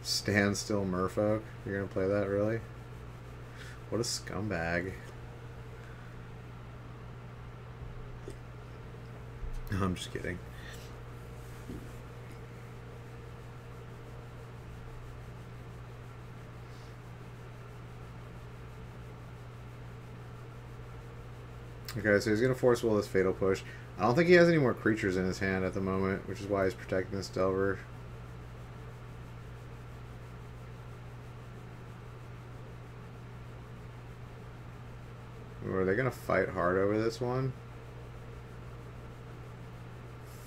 Standstill Merfolk? You're gonna play that, really? What a scumbag. No, I'm just kidding. Okay, so he's going to Force Will this Fatal Push. I don't think he has any more creatures in his hand at the moment, which is why he's protecting this Delver. Or are they going to fight hard over this one?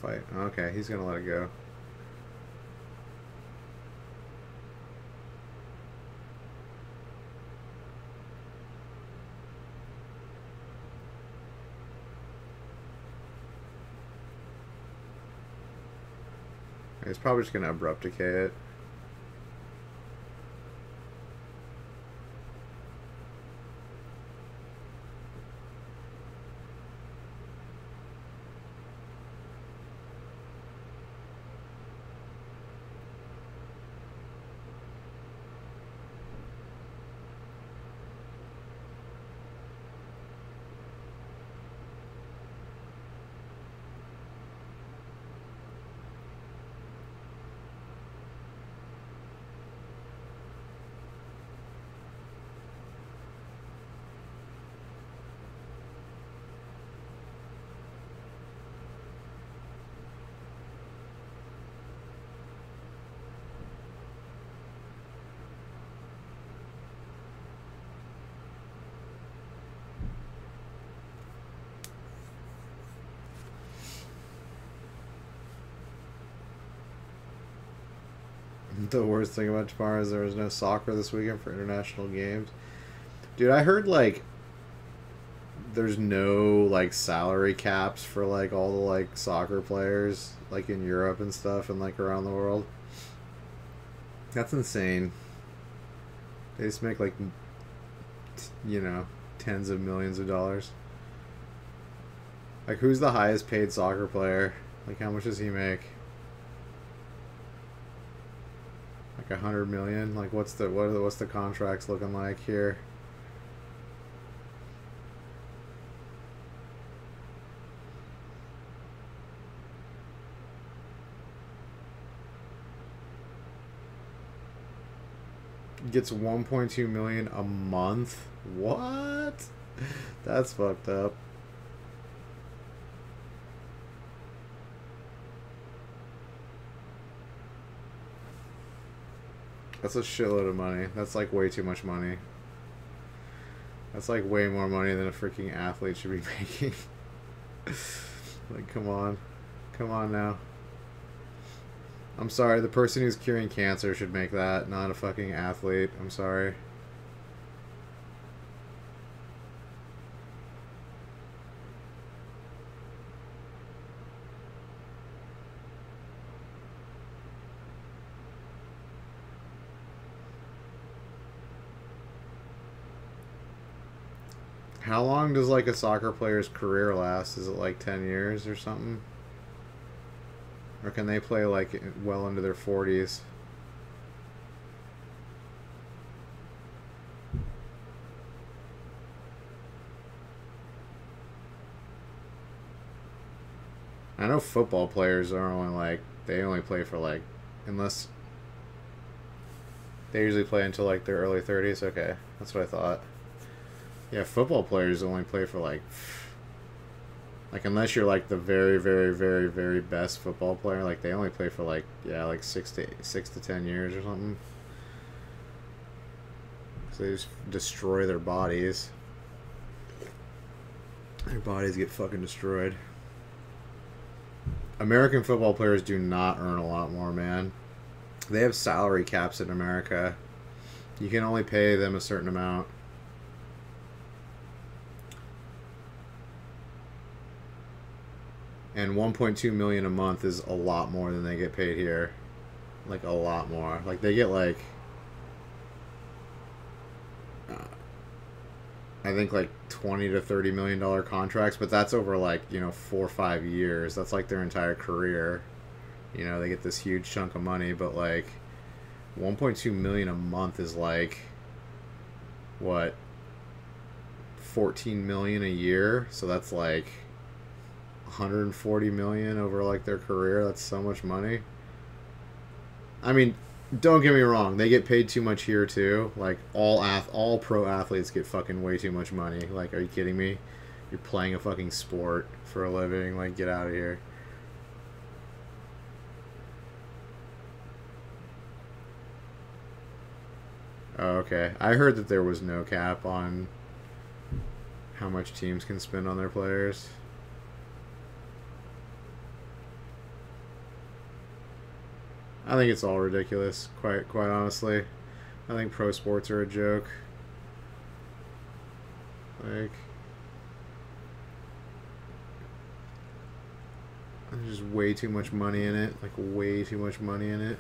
Fight. Okay, he's going to let it go. He's probably just going to Abrupt Decay it. The worst thing about tomorrow is there was no soccer this weekend for international games. Dude, I heard, like, there's no, like, salary caps for, like, all the, like, soccer players, like, in Europe and stuff and, like, around the world. That's insane. They just make, like, you know, tens of millions of dollars. Like, who's the highest paid soccer player? Like, how much does he make? Like 100 million? Like, what's the contracts looking like here? Gets 1.2 million a month? What? That's fucked up. That's a shitload of money. That's like way too much money. That's like way more money than a freaking athlete should be making. Like, come on. Come on now. I'm sorry, the person who's curing cancer should make that, not a fucking athlete. I'm sorry. How long does, like, a soccer player's career last? Is it like 10 years or something? Or can they play, like, well into their 40s? I know football players are only, like, they only play for, like, unless they usually play until, like, their early 30s. Okay, that's what I thought. Yeah, football players only play for, like, unless you're, like, the very, very, very, very best football player, like, they only play for, like, yeah, like 6 to 10 years or something. So they just destroy their bodies. Their bodies get fucking destroyed. American football players do not earn a lot more, man. They have salary caps in America. You can only pay them a certain amount. And 1.2 million a month is a lot more than they get paid here. Like, a lot more. Like, they get, like, I think, like, 20 to 30 million dollar contracts, but that's over, like, you know, 4 or 5 years. That's like their entire career. You know, they get this huge chunk of money, but, like, 1.2 million a month is, like, what, 14 million a year? So that's, like, 140 million over, like, their career. That's so much money. I mean, don't get me wrong, they get paid too much here too. Like, all pro athletes get fucking way too much money. Like, are you kidding me? You're playing a fucking sport for a living. Like, get out of here. Oh, okay. I heard that there was no cap on how much teams can spend on their players. I think it's all ridiculous, quite honestly. I think pro sports are a joke. Like, there's just way too much money in it. Like, way too much money in it.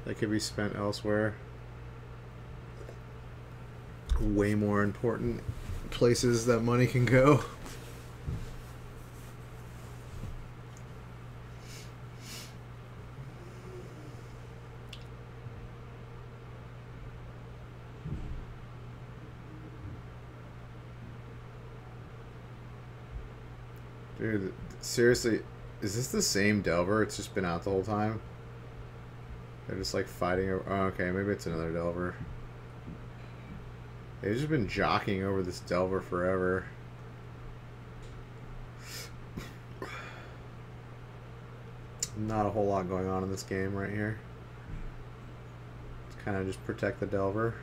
That could be spent elsewhere. Way more important places that money can go. Dude, seriously, is this the same Delver? It's just been out the whole time? They're just, like, fighting over... Oh, okay, maybe it's another Delver. They've just been jockeying over this Delver forever. Not a whole lot going on in this game right here. Let's kind of just protect the Delver.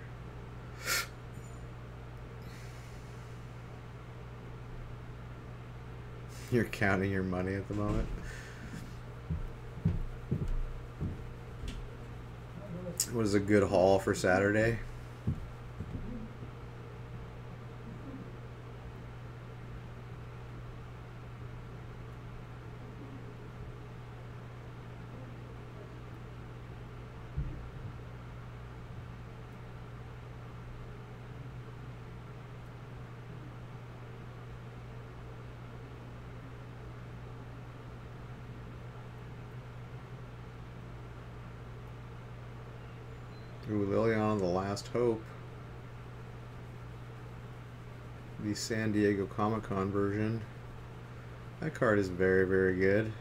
You're counting your money at the moment. What is a good haul for Saturday? Ooh, Liliana, the last hope. The San Diego Comic-Con version. That card is very, very good.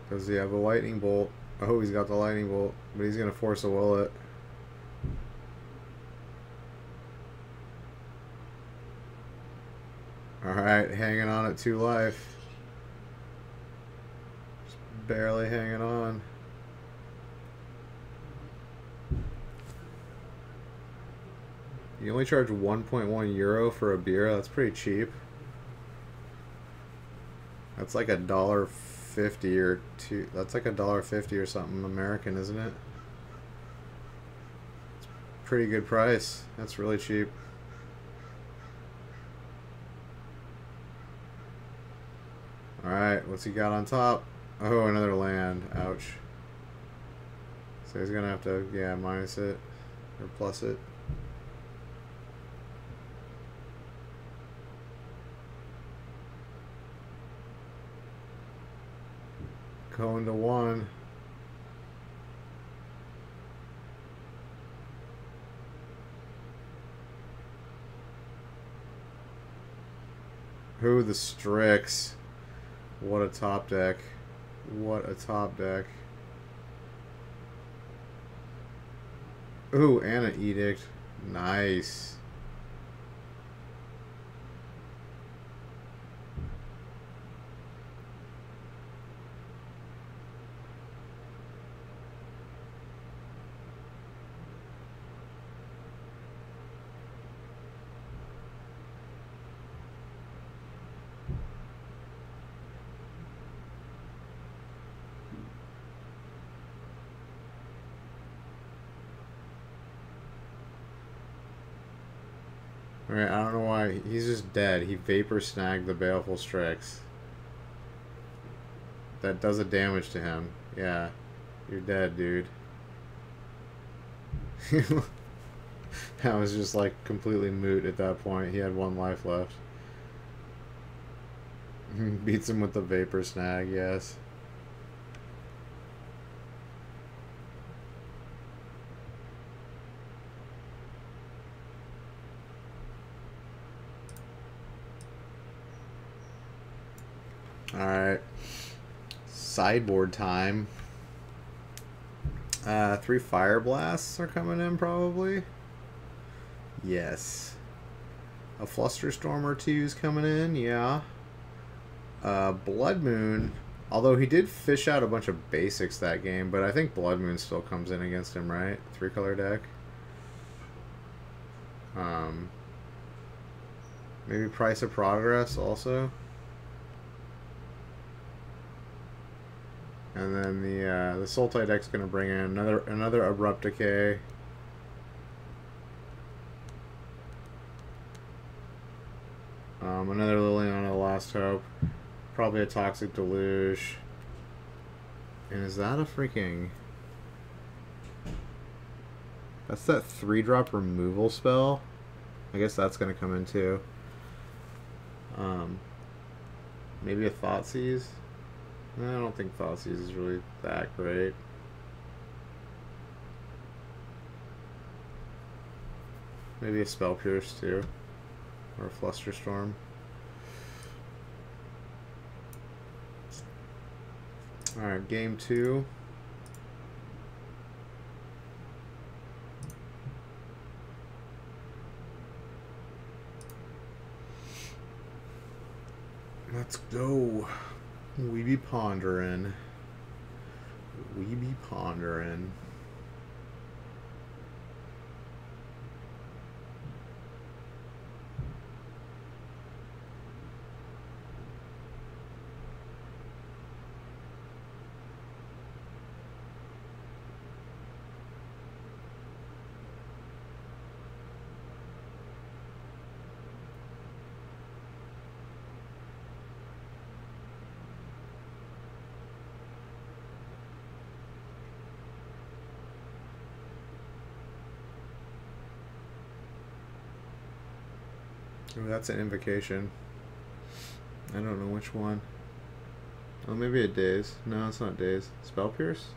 Does he have a lightning bolt? Oh, he's got the lightning bolt, but he's going to force a will it. Alright, hanging on at 2 life. Just barely hanging on. You only charge 1.1 euro for a beer. That's pretty cheap. That's like $1.50 or two. That's like $1.50 or something American, isn't it? It's a pretty good price. That's really cheap. Alright, what's he got on top? Oh, another land. Ouch. So he's gonna have to, yeah, minus it. Or plus it. Going to 1. Who the Strix? What a top deck. What a top deck. Ooh, and an Edict. Nice. Alright, I don't know why. He's just dead. He vapor snagged the Baleful Strix. That does a damage to him. Yeah. You're dead, dude. That was just like completely moot at that point. He had 1 life left. Beats him with the vapor snag, yes. Alright. Sideboard time. 3 Fire Blasts are coming in, probably. Yes. A Flusterstorm or 2 is coming in, yeah. Blood Moon. Although he did fish out a bunch of basics that game, but I think Blood Moon still comes in against him, right? 3-color deck. Maybe Price of Progress also. And then the Sultai deck's gonna bring in another Abrupt Decay. Another Liliana, the Last Hope. Probably a Toxic Deluge. And is that a freaking... That's that 3-drop removal spell? I guess that's gonna come in too. Maybe a Thoughtseize? No, I don't think Thoughtseize is really that great. Maybe a Spell Pierce too. Or a Flusterstorm. Alright, game 2. Let's go. We be pondering. We be pondering. Oh, that's an invocation. I don't know which one. Oh, maybe a daze. No, it's not daze. Spell Pierce?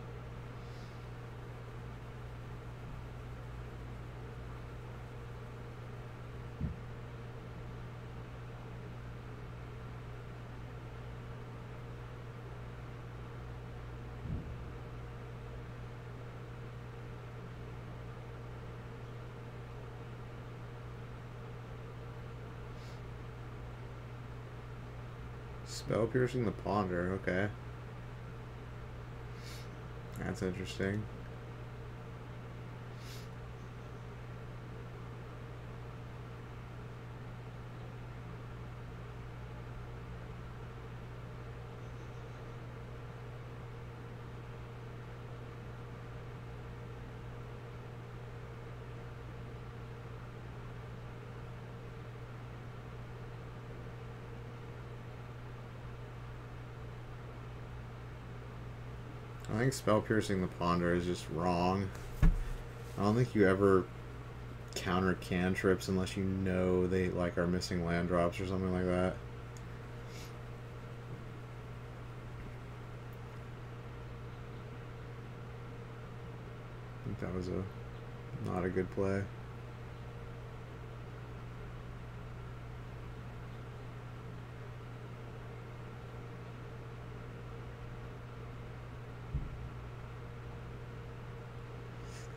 Spell Piercing the Ponder, okay. That's interesting. I think Spell Piercing the Ponder is just wrong. I don't think you ever counter cantrips unless you know they like are missing land drops or something like that. I think that was not a good play.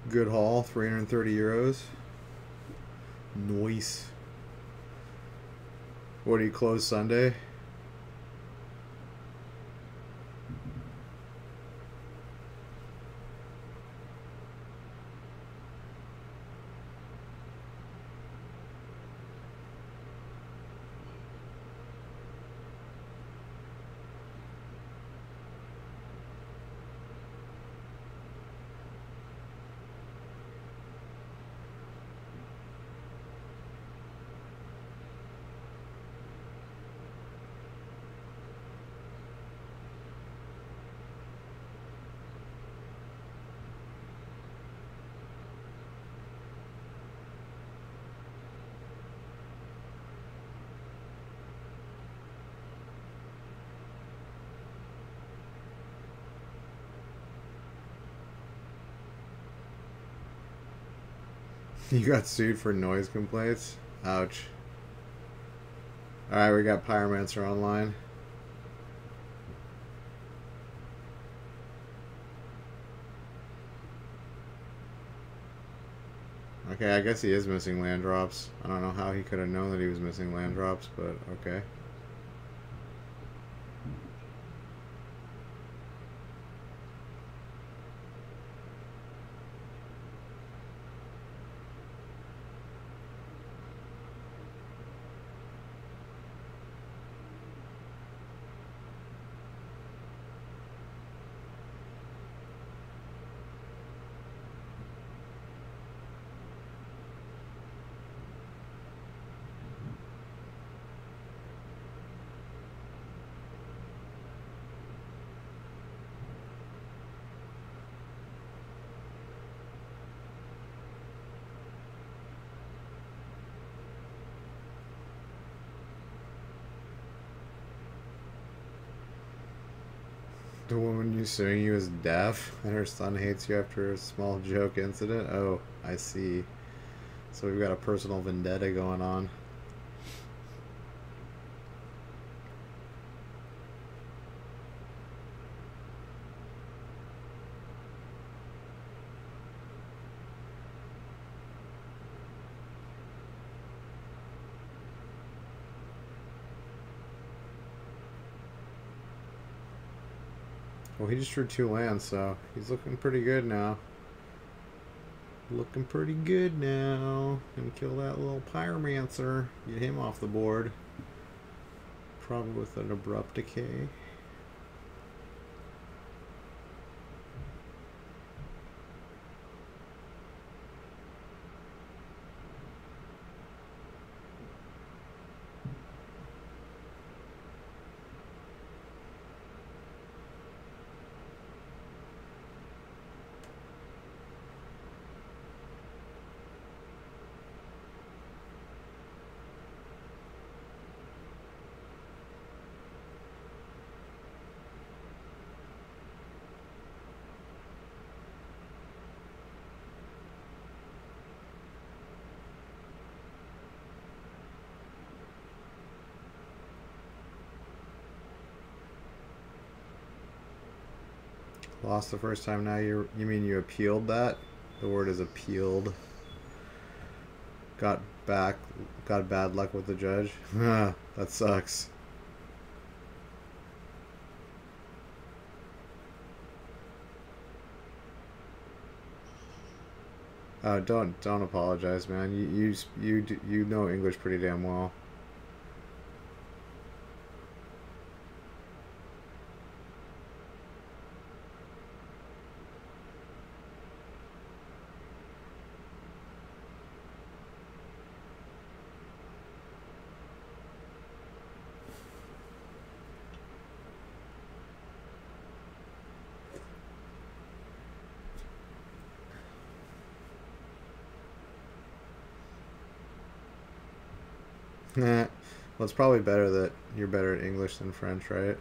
Good haul, 330 euros. Nice. What do you close Sunday? You got sued for noise complaints? Ouch. Alright, we got Pyromancer online. Okay, I guess he is missing land drops. I don't know how he could have known that he was missing land drops, but okay. The woman you suing you is deaf, and her son hates you after a small joke incident? Oh, I see. So we've got a personal vendetta going on. Well, he just drew 2 lands, so he's looking pretty good now. Looking pretty good now. Gonna kill that little Pyromancer. Get him off the board. Probably with an Abrupt Decay. Lost the first time. Now you mean you appealed that? The word is appealed. Got bad luck with the judge. That sucks. Don't apologize, man. You know English pretty damn well. Well, it's probably better that you're better at English than French, right?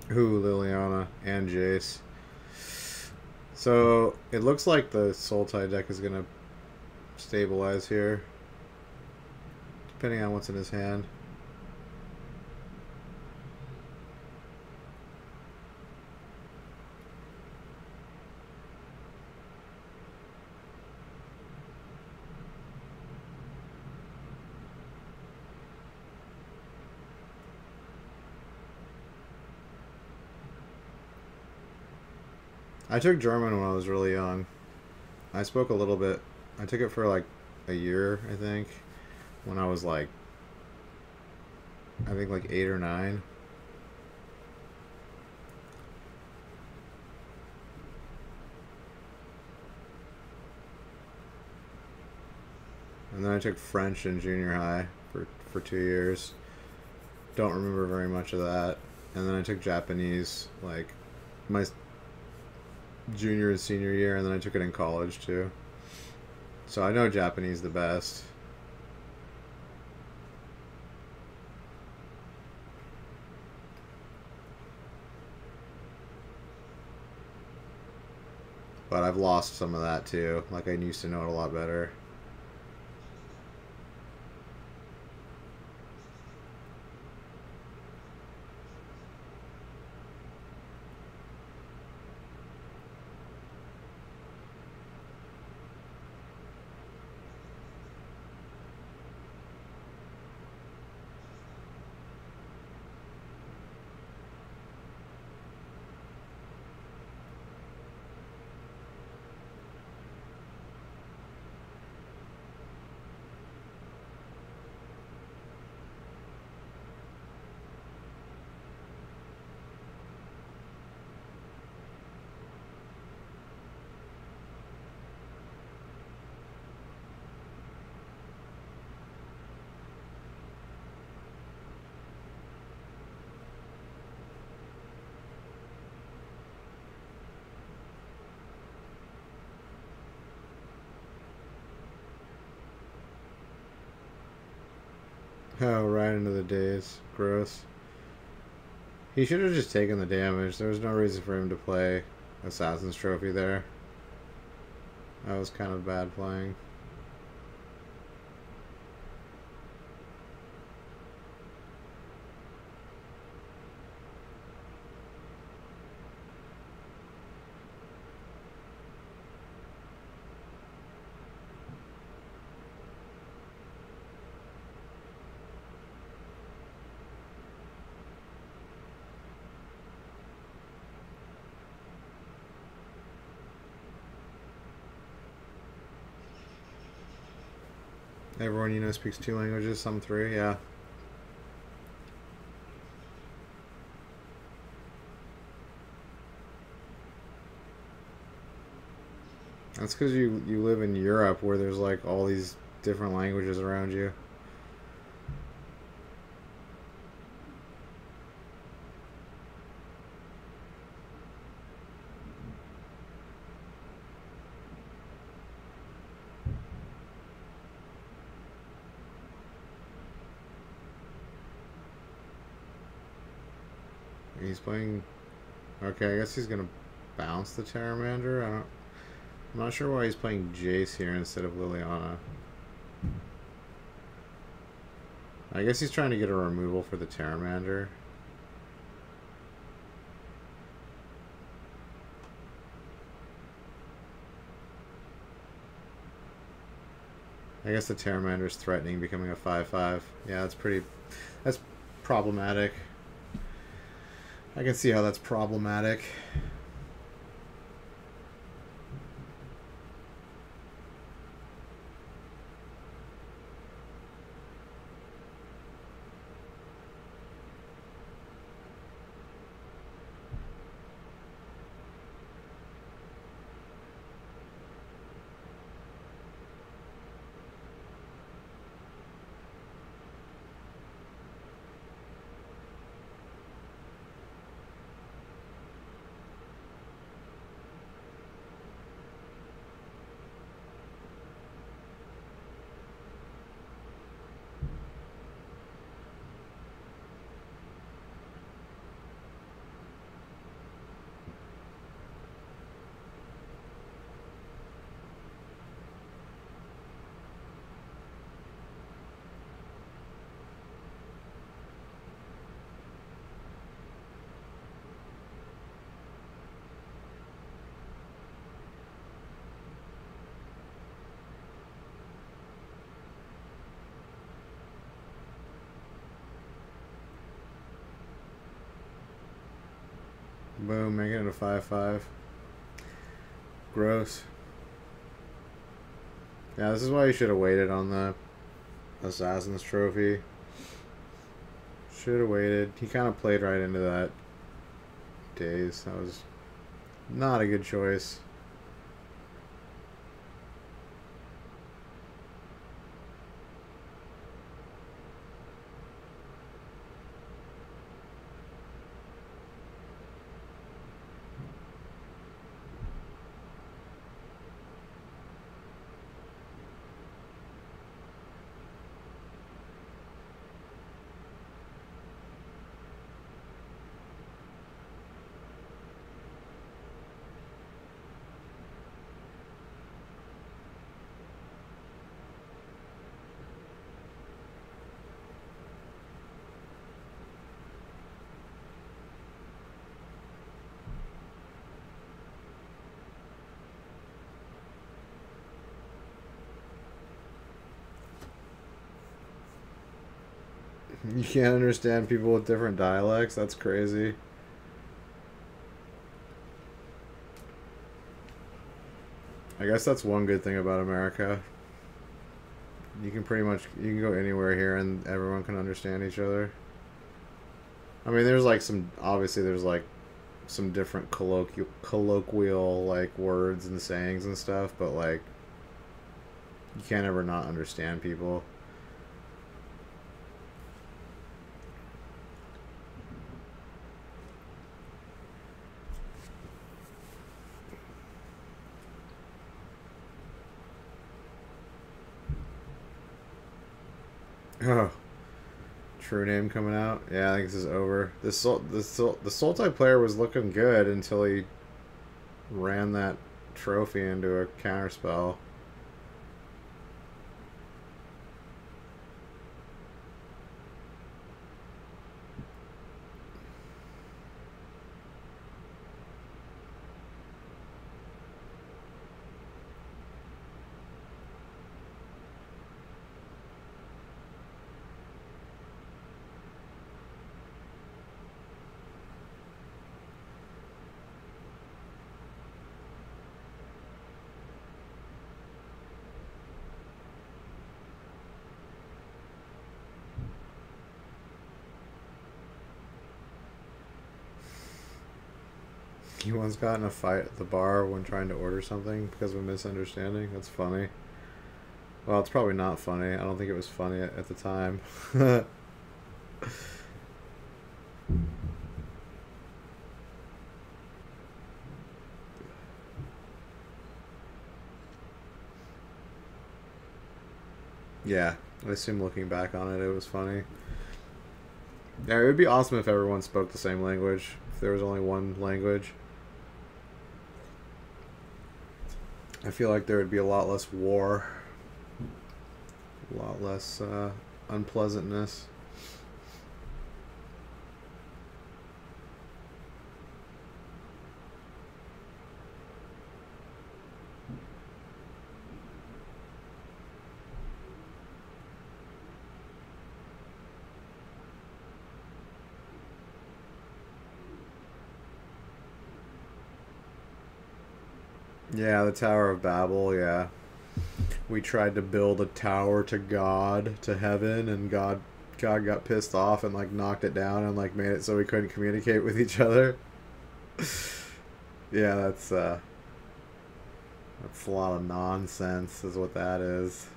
Who, Liliana and Jace. So it looks like the Sultai deck is gonna stabilize here, depending on what's in his hand. I took German when I was really young. I spoke a little bit. I took it for like a year, I think, when I was like, I think like 8 or 9. And then I took French in junior high for 2 years. Don't remember very much of that. And then I took Japanese like my junior and senior year, and then I took it in college too. So I know Japanese the best. But I've lost some of that too. Like I used to know it a lot better. Oh, right into the days. Gross. He should have just taken the damage. There was no reason for him to play Assassin's Trophy there. That was kind of bad playing. Everyone you know speaks 2 languages, some 3, yeah. That's because you live in Europe where there's like all these different languages around you. He's playing... Okay, I guess he's gonna bounce the Pteramander. I'm not sure why he's playing Jace here instead of Liliana. I guess he's trying to get a removal for the Pteramander. I guess the Pteramander's threatening becoming a 5/5. Yeah, that's problematic. I can see how that's problematic. Boom, making it a 5/5. Gross. Yeah, this is why you should have waited on the Assassin's Trophy. Should have waited. He kind of played right into that daze. That was not a good choice. You can't understand people with different dialects? That's crazy. I guess that's one good thing about America. You can go anywhere here and everyone can understand each other. I mean, there's like obviously there's like some different colloquial like words and sayings and stuff, but like you can't ever not understand people. Oh, True name coming out. Yeah, I think this is over. The Sultai player was looking good until he ran that trophy into a counterspell. He once got in a fight at the bar when trying to order something because of a misunderstanding. That's funny. Well, it's probably not funny. I don't think it was funny at the time. Yeah, I assume looking back on it, it was funny. Yeah, it would be awesome if everyone spoke the same language. If there was only one language. I feel like there would be a lot less war. A lot less unpleasantness. Yeah, the Tower of Babel, yeah. We tried to build a tower to God, to heaven, and God got pissed off and like knocked it down and like made it so we couldn't communicate with each other. Yeah, that's a lot of nonsense is what that is.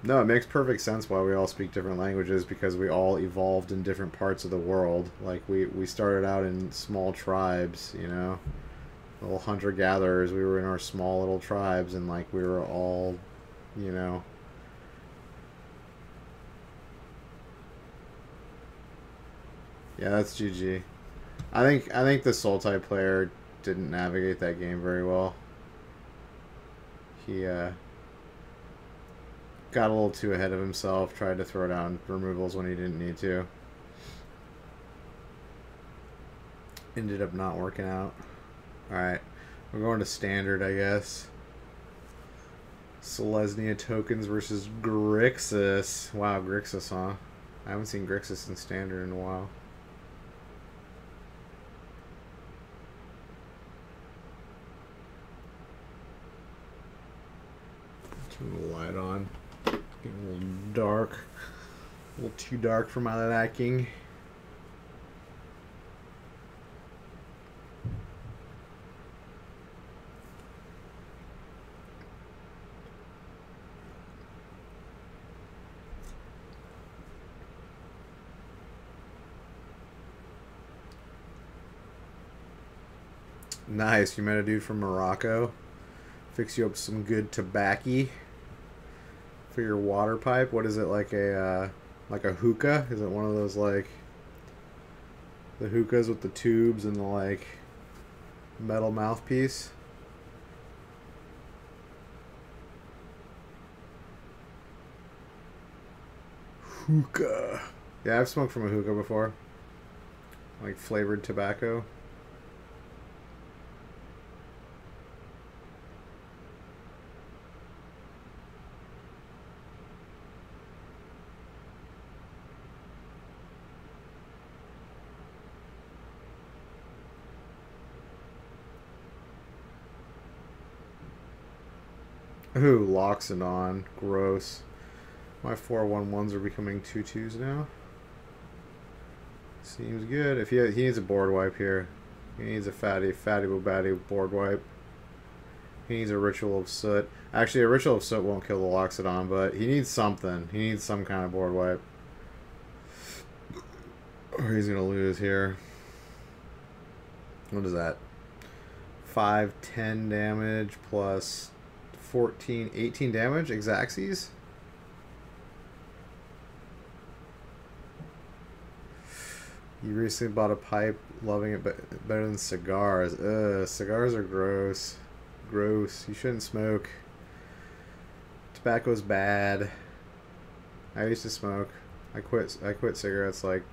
No, it makes perfect sense why we all speak different languages, because we all evolved in different parts of the world. Like, we started out in small tribes, you know? Little hunter-gatherers. We were in our small little tribes, and, like, we were all, you know... Yeah, that's GG. I think the Sultai player didn't navigate that game very well. He, got a little too ahead of himself, tried to throw down removals when he didn't need to. Ended up not working out. Alright, we're going to standard, I guess. Selesnya tokens versus Grixis. Wow, Grixis, huh? I haven't seen Grixis in standard in a while. Turn the light on. Getting a little dark. A little too dark for my liking. Nice, you met a dude from Morocco. Fix you up some good tobacco for your water pipe. What is it, like a hookah? Is it one of those, like, the hookahs with the tubes and the, like, metal mouthpiece? Hookah. Yeah, I've smoked from a hookah before. Like flavored tobacco. Ooh, locks it on. Gross. My 4/11s are becoming 2/2s now. Seems good. If he needs a board wipe here. He needs a fatty boobatty board wipe. He needs a Ritual of Soot. Actually, a Ritual of Soot won't kill the Loxodon, but he needs something. He needs some kind of board wipe. Or he's going to lose here. What is that? 5/10 damage plus 14, 18 damage. Exacxies. You recently bought a pipe, loving it better than cigars. Ugh, cigars are gross. Gross. You shouldn't smoke. Tobacco's bad. I used to smoke. I quit cigarettes like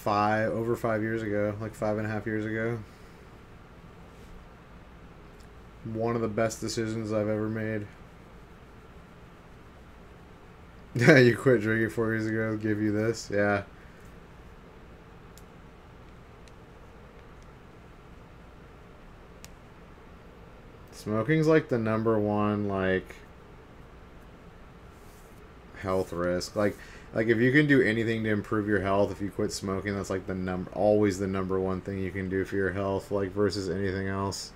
over 5 years ago, like 5.5 years ago. One of the best decisions I've ever made. Yeah, you quit drinking 4 years ago, give you this? Yeah. Smoking's like the #1 like health risk. Like if you can do anything to improve your health, if you quit smoking, that's like always the #1 thing you can do for your health, like versus anything else.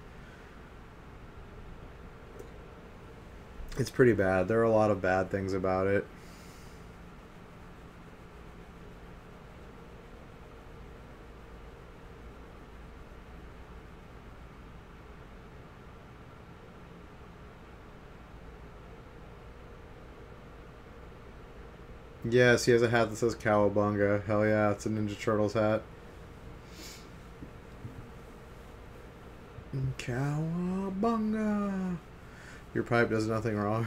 It's pretty bad. There are a lot of bad things about it. Yes, he has a hat that says Cowabunga. Hell yeah, it's a Ninja Turtles hat. Cowabunga. Your pipe does nothing wrong.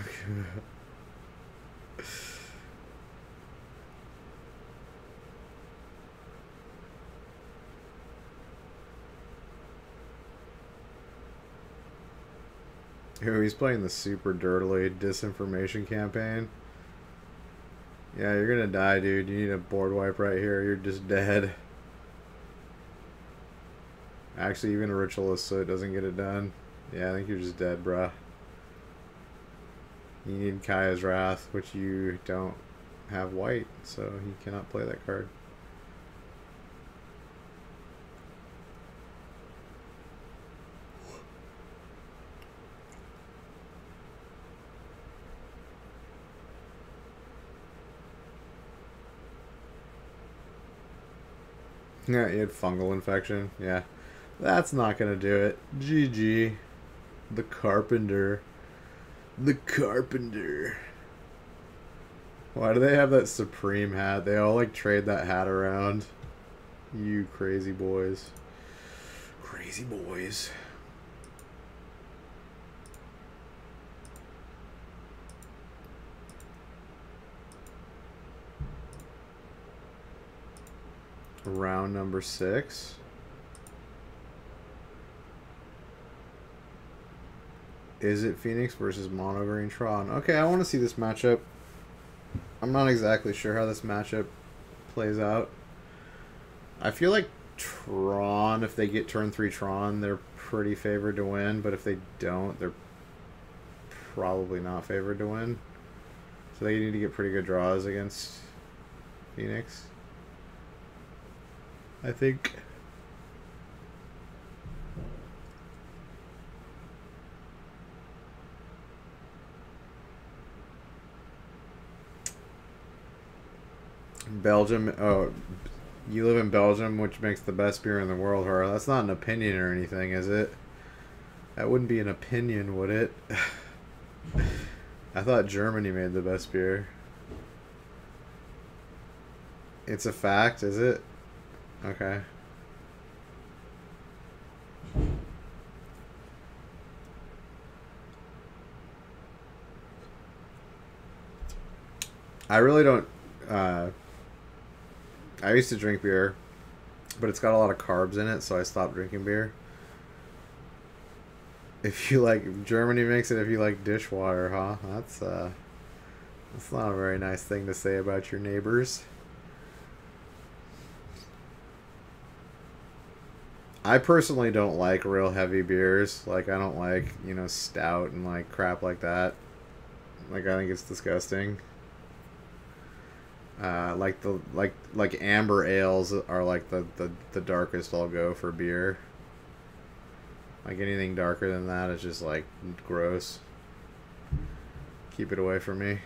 Ooh, he's playing the super dirtily disinformation campaign. Yeah, you're gonna die, dude. You need a board wipe right here. You're just dead. Actually, even a ritualist, so it doesn't get it done. Yeah, I think you're just dead, bruh. You need Kaya's Wrath, which you don't have white, so you cannot play that card. Yeah, he had fungal infection. Yeah. That's not going to do it. GG. The Carpenter. The Carpenter. Why do they have that Supreme hat? They all like trade that hat around. You crazy boys. Crazy boys. Round number 6. Is it Phoenix versus Mono Green Tron? Okay, I want to see this matchup. I'm not exactly sure how this matchup plays out. I feel like Tron, if they get turn 3 Tron, they're pretty favored to win. But if they don't, they're probably not favored to win. So they need to get pretty good draws against Phoenix, I think. Belgium. Oh, you live in Belgium, which makes the best beer in the world, Hara. That's not an opinion or anything, is it? That wouldn't be an opinion, would it? I thought Germany made the best beer. It's a fact, is it? Okay. I really don't... I used to drink beer, but it's got a lot of carbs in it, so I stopped drinking beer. If you like... Germany makes it if you like dishwater, huh? That's not a very nice thing to say about your neighbors. I personally don't like real heavy beers. Like, I don't like, you know, stout and, like, crap like that. Like, I think it's disgusting. Like amber ales are like the darkest I'll go for beer. Like anything darker than that is just like gross. Keep it away from me.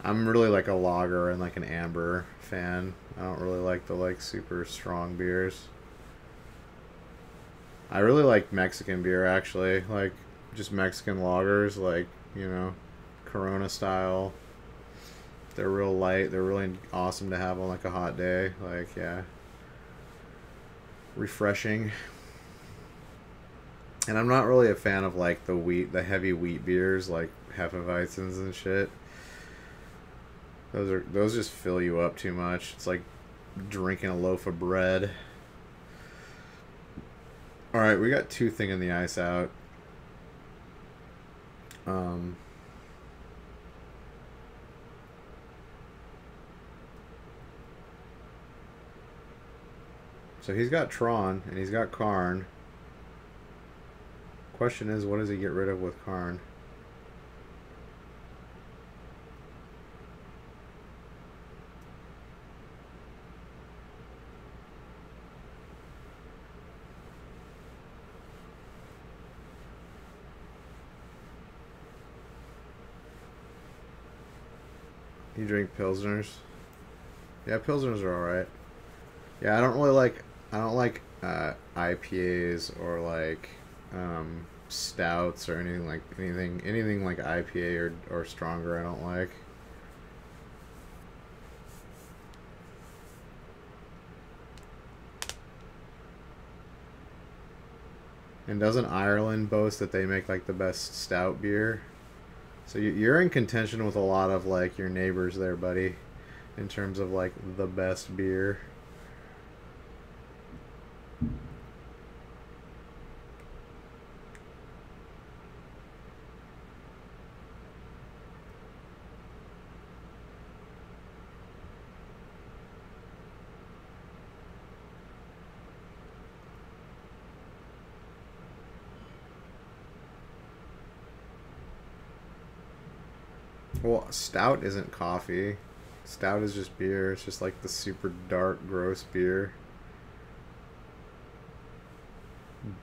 I'm really like a lager and like an amber fan. I don't really like the like super strong beers. I really like Mexican beer, actually. Like, just Mexican lagers, like, you know, Corona style. They're real light. They're really awesome to have on, like, a hot day. Like, yeah. Refreshing. And I'm not really a fan of, like, the heavy wheat beers, like Hefeweizens and shit. Those just fill you up too much. It's like drinking a loaf of bread. All right, we got two thing in the ice out. So he's got Tron and he's got Karn. Question is, what does he get rid of with Karn? You drink Pilsners? Yeah, Pilsners are alright. Yeah, I don't like IPAs or like stouts or anything like IPA or stronger. I don't like. And doesn't Ireland boast that they make like the best stout beer? So you're in contention with a lot of like your neighbors there, buddy, in terms of like the best beer. Well, stout isn't coffee. Stout is just beer. It's just like the super dark, gross beer.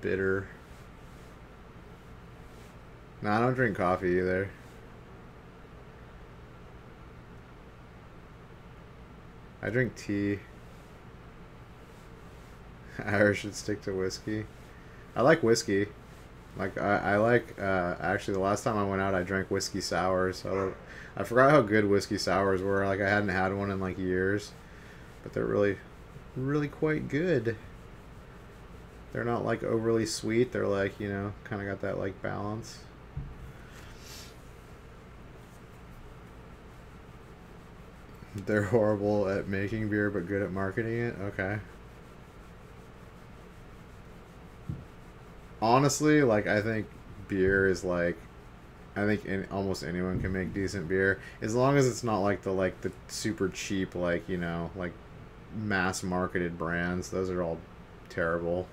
Bitter. No, I don't drink coffee either. I drink tea. Irish should stick to whiskey. I like whiskey. Like I like actually the last time I went out I drank whiskey sours. I forgot how good whiskey sours were. Like I hadn't had one in like years, but they're really quite good. They're not like overly sweet. They're like, you know, kind of got that like balance. They're horrible at making beer but good at marketing it. Okay. Honestly, like I think beer is like I think almost anyone can make decent beer as long as it's not like the super cheap like, you know, like mass marketed brands. Those are all terrible.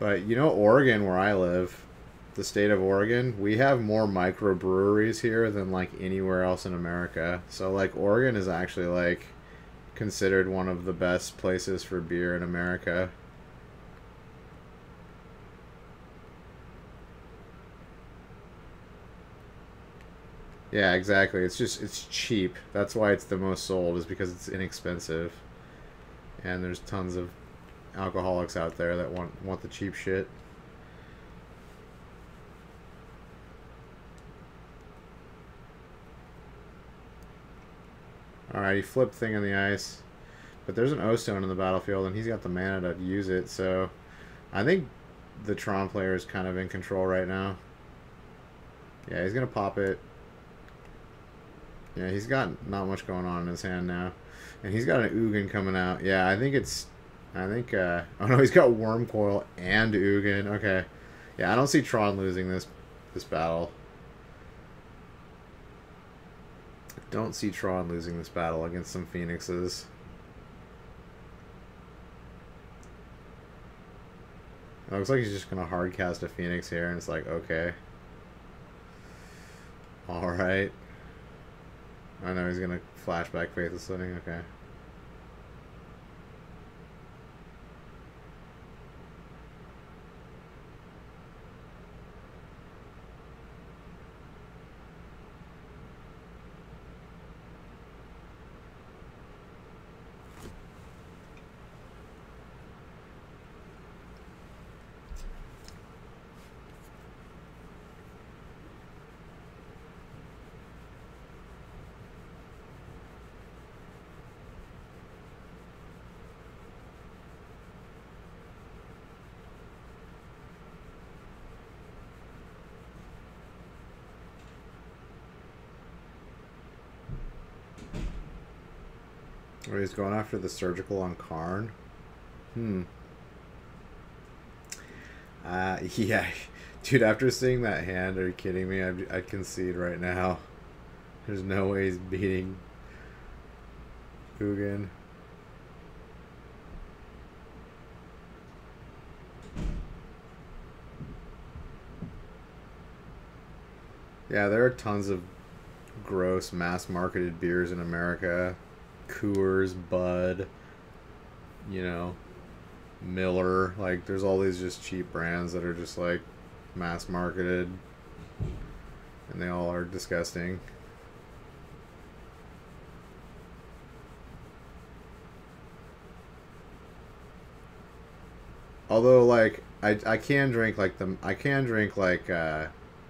But you know, Oregon, where I live, the state of Oregon, we have more microbreweries here than like anywhere else in America. So like Oregon is actually like considered one of the best places for beer in America. Yeah, exactly. It's cheap. That's why it's the most sold, is because it's inexpensive. And there's tons of alcoholics out there that want the cheap shit. Alright, he flipped thing on the ice. But there's an O-Stone in the battlefield, and he's got the mana to use it, so I think the Tron player is kind of in control right now. Yeah, he's going to pop it. Yeah, he's got not much going on in his hand now. And he's got an Ugin coming out. Yeah, I think, oh no, he's got Worm Coil and Ugin. Okay. Yeah, I don't see Tron losing this battle. Don't see Tron losing this battle against some Phoenixes. It looks like he's just going to hardcast a Phoenix here, and it's like, okay. Alright. I know he's going to flashback Faithless Living, okay. Oh, he's going after the surgical on Karn. Yeah. Dude, after seeing that hand, are you kidding me? I'd concede right now. There's no way he's beating Ugin. Yeah, there are tons of gross mass-marketed beers in America. Coors, Bud, you know, Miller. Like, there's all these just cheap brands that are just, like, mass-marketed. And they all are disgusting. Although, like, I can drink, like,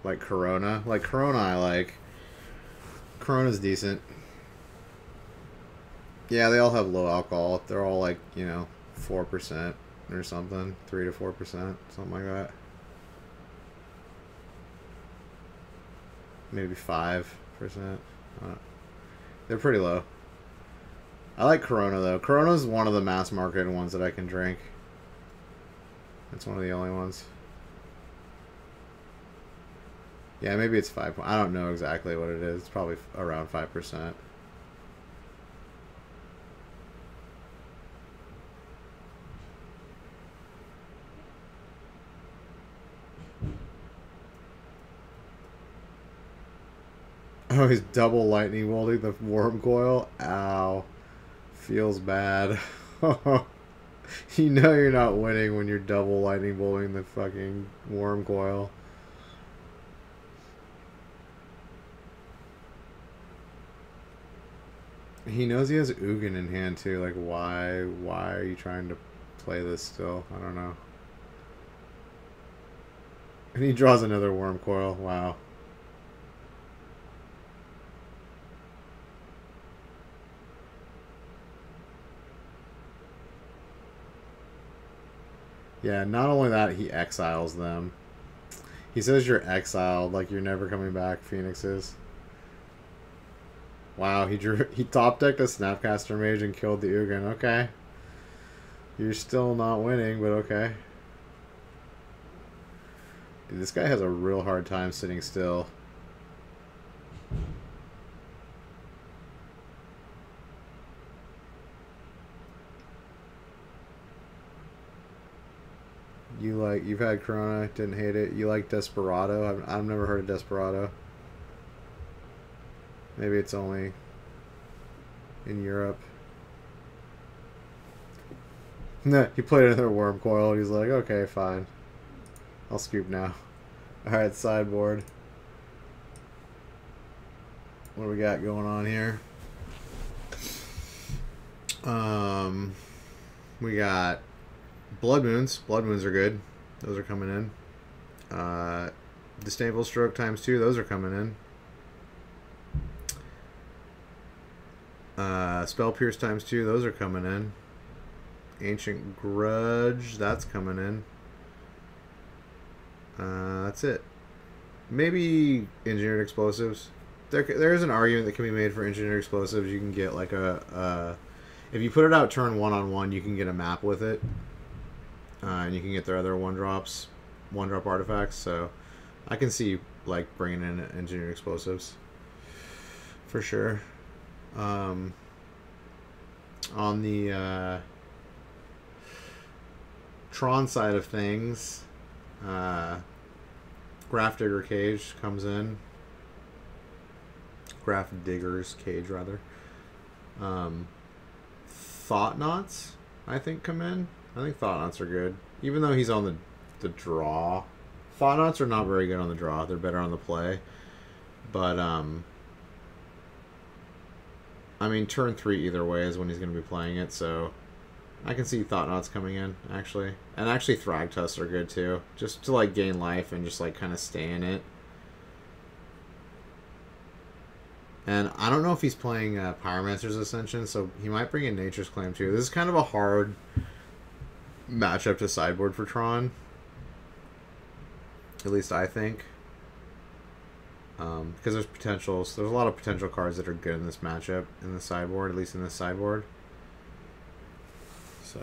like Corona. Like, Corona I like. Corona's decent. Yeah, they all have low alcohol. They're all like, 4% or something. 3 to 4%, something like that. Maybe 5%. They're pretty low. I like Corona, though. Corona's one of the mass marketed ones that I can drink. It's one of the only ones. Yeah, maybe it's 5. I don't know exactly what it is. It's probably around 5%. Oh, he's double lightning bolting the worm coil. Ow. Feels bad. You know you're not winning when you're double lightning bolting the fucking worm coil. He knows he has Ugin in hand too. Like, why are you trying to play this still? I don't know. And he draws another worm coil. Wow. Yeah, not only that, he exiles them. He says you're exiled, like you're never coming back, Phoenixes. Wow, he top decked a Snapcaster Mage and killed the Ugin. Okay. You're still not winning, but okay. Dude, this guy has a real hard time sitting still. You've had Corona, didn't hate it. You like Desperado? I've never heard of Desperado. Maybe it's only in Europe. No, he played another worm coil. He's like, okay, fine. I'll scoop now. Alright, sideboard. What do we got going on here? We got Blood Moons. Blood Moons are good. Those are coming in. Disdainful Stroke ×2. Those are coming in. Spell Pierce ×2. Those are coming in. Ancient Grudge. That's coming in. That's it. Maybe Engineered Explosives. There is an argument that can be made for Engineered Explosives. You can get like if you put it out turn 1/1, you can get a map with it. And you can get their other 1-drop artifacts. So I can see like bringing in Engineered Explosives for sure. On the Tron side of things, Grafdigger Cage comes in. Grafdigger's Cage, rather. Thought Knots, I think, come in. I think Thought Knots are good. Even though he's on the draw. Thought Knots are not very good on the draw. They're better on the play. But, I mean, turn 3 either way is when he's going to be playing it, so I can see Thought Knots coming in, actually. And actually Thragtusts are good, too. Just to, like, gain life and just, like, kind of stay in it. And I don't know if he's playing Pyromancer's Ascension, so he might bring in Nature's Claim, too. This is kind of a hard matchup to sideboard for Tron. At least I think. Because there's a lot of potential cards that are good in this matchup, in the sideboard, at least in this sideboard. So.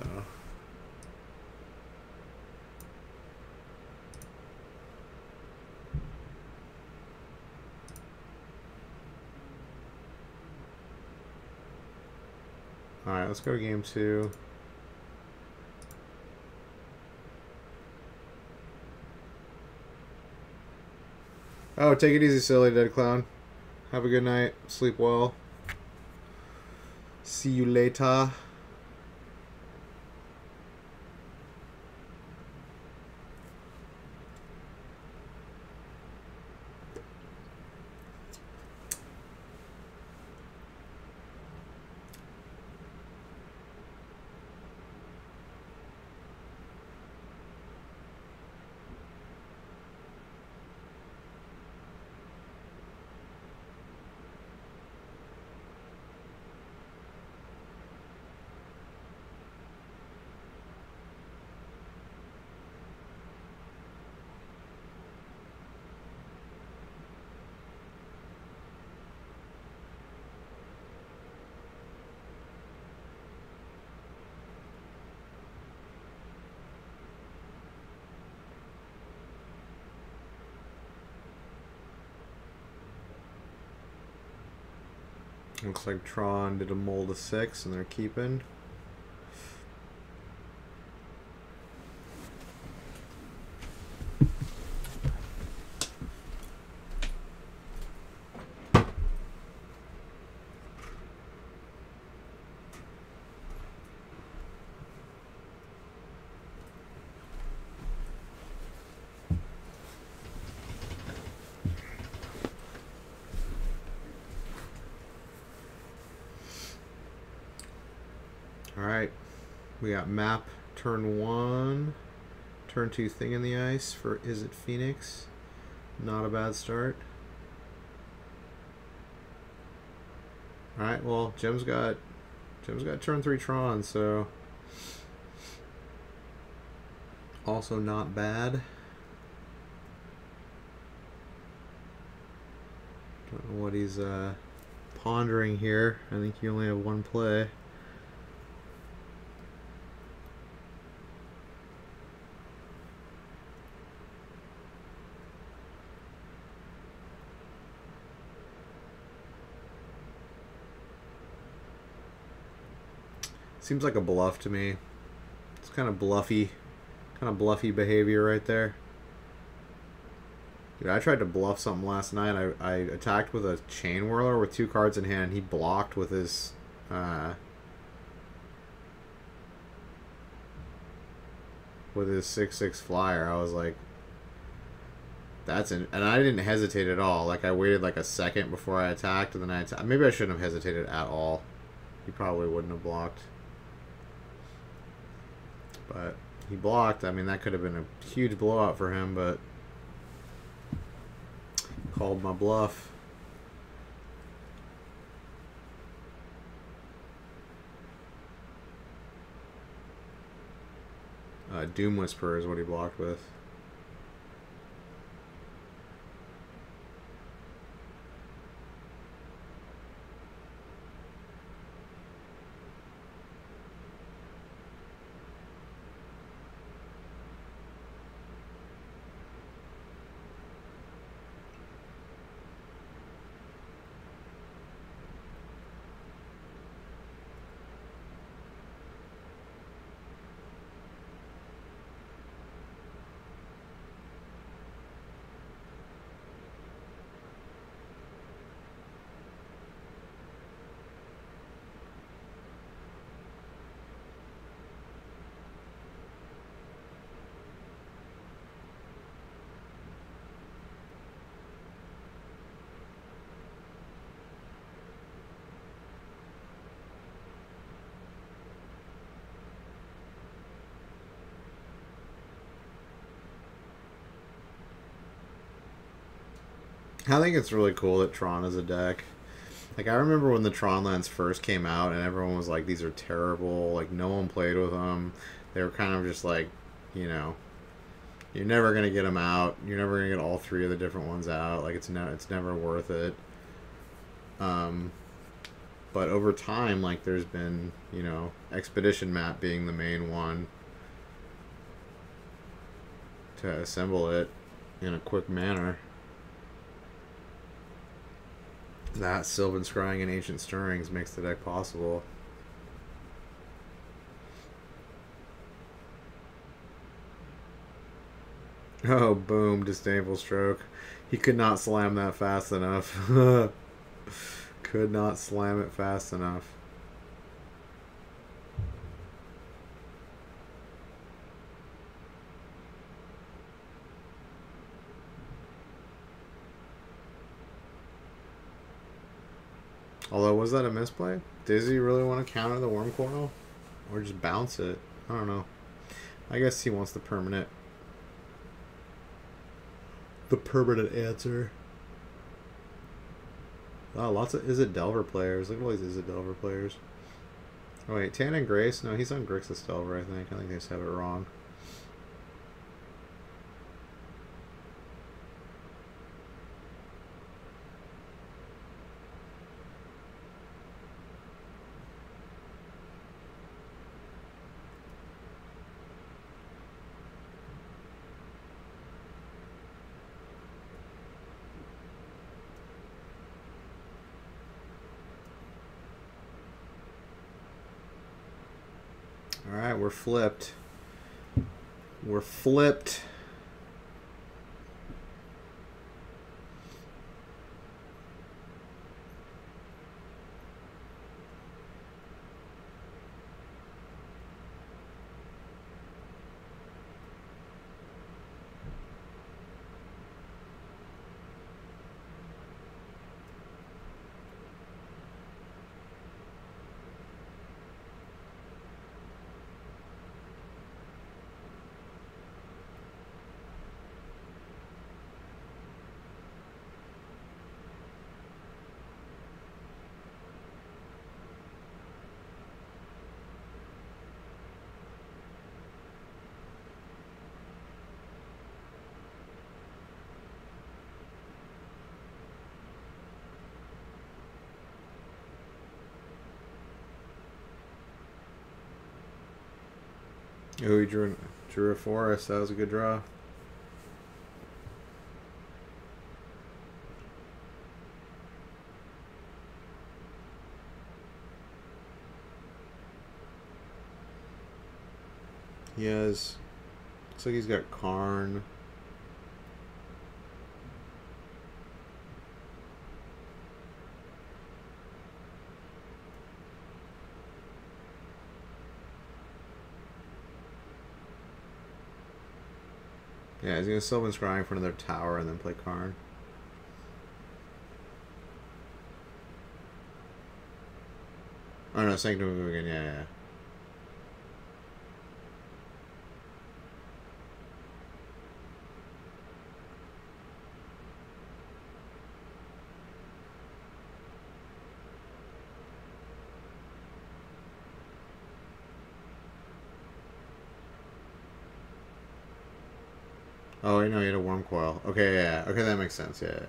Alright, let's go to game 2. Oh, take it easy, silly dead clown. Have a good night. Sleep well. See you later. Looks like Tron did a mold of 6 and they're keeping. Alright, we got map turn 1, turn 2 thing in the ice for Is It Phoenix? Not a bad start. Alright, well, Jim's got turn 3 Tron, so also not bad. Don't know what he's pondering here. I think you only have one play. Seems like a bluff to me. It's kind of bluffy behavior right there. Dude, I tried to bluff something last night. I attacked with a chain whirler with 2 cards in hand. He blocked with his with his 6/6 flyer. I was like, that's an, and I didn't hesitate at all. Like I waited like a second before I attacked, and then I maybe I shouldn't have hesitated at all. He probably wouldn't have blocked. But he blocked. I mean, that could have been a huge blowout for him, but called my bluff. Doom Whisperer is what he blocked with. I think it's really cool that Tron is a deck. Like, I remember when the Tron lands first came out and everyone was like, these are terrible, like, no one played with them. They were kind of just like, you know, you're never going to get them out. You're never going to get all 3 of the different ones out. Like, it's never worth it. But But over time, like, there's been, expedition map being the main one to assemble it in a quick manner. That Sylvan Scrying and Ancient Stirrings makes the deck possible. Oh, boom, Disdainful Stroke. He could not slam that fast enough. Could not slam it fast enough. Although, was that a misplay? Does he really want to counter the Worm Coil? Or just bounce it? I don't know. I guess he wants the permanent. The permanent answer. Oh, lots of Izzet Delver players. Look at all these Izzet Delver players. Oh wait, Tan and Grace? No, he's on Grixis Delver, I think. I think they just have it wrong. Alright, we're flipped. We're flipped. Oh, he drew a forest. That was a good draw. He has... Looks like he's got Karn. Yeah, he's going to Sylvan Scrying for another tower and then play Karn. Oh no, Sanctum of Ugin, yeah. Oh, I know, he had a Worm Coil. Okay, yeah. Okay, that makes sense. Yeah.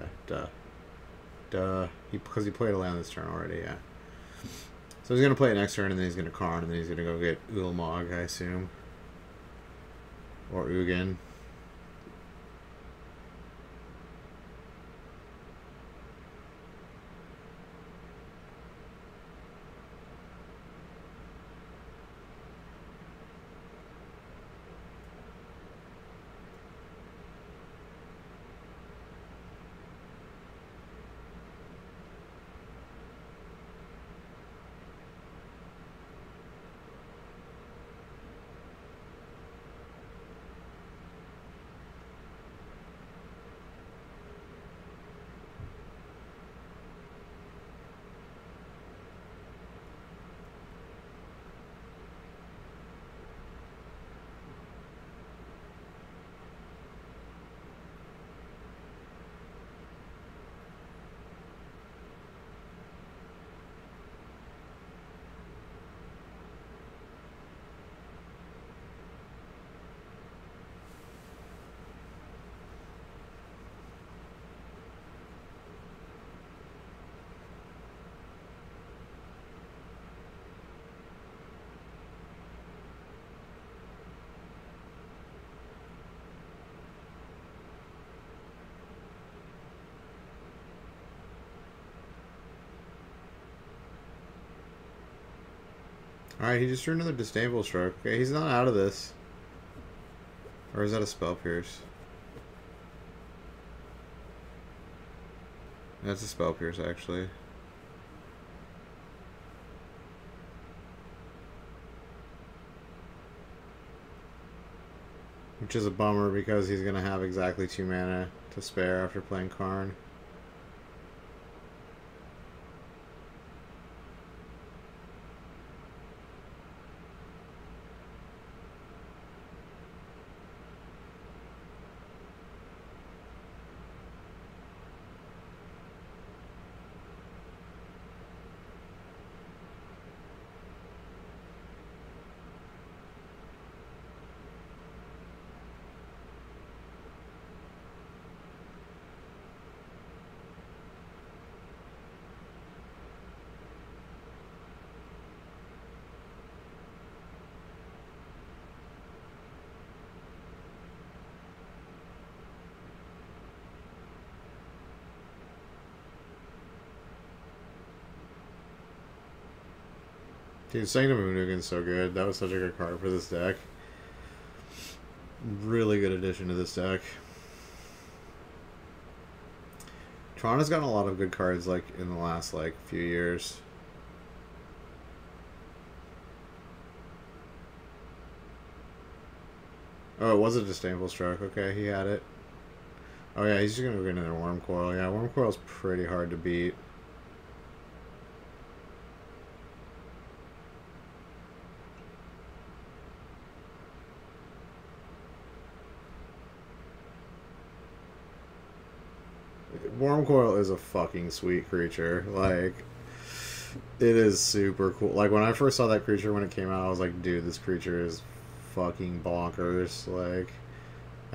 Duh. Because he played a land this turn already, yeah. So he's going to play it next turn, and then he's going to Karn, and then he's going to go get Ulamog, I assume. Or Ugin. Alright, he just drew another disdainful stroke. Okay, he's not out of this. Or is that a spell pierce? That's a spell pierce, actually. Which is a bummer because he's going to have exactly 2 mana to spare after playing Karn. Dude, Sanctum of Nugan's so good. That was such a good card for this deck. Really good addition to this deck. Toronto's gotten a lot of good cards like in the last few years. Oh, it was a disdainful stroke. Okay, he had it. Oh yeah, he's just gonna get another Worm Coil. Yeah, Worm Coil's pretty hard to beat. Worm Coil is a fucking sweet creature. Like, it is super cool. Like, when I first saw that creature when it came out, I was like, dude, this creature is fucking bonkers. Like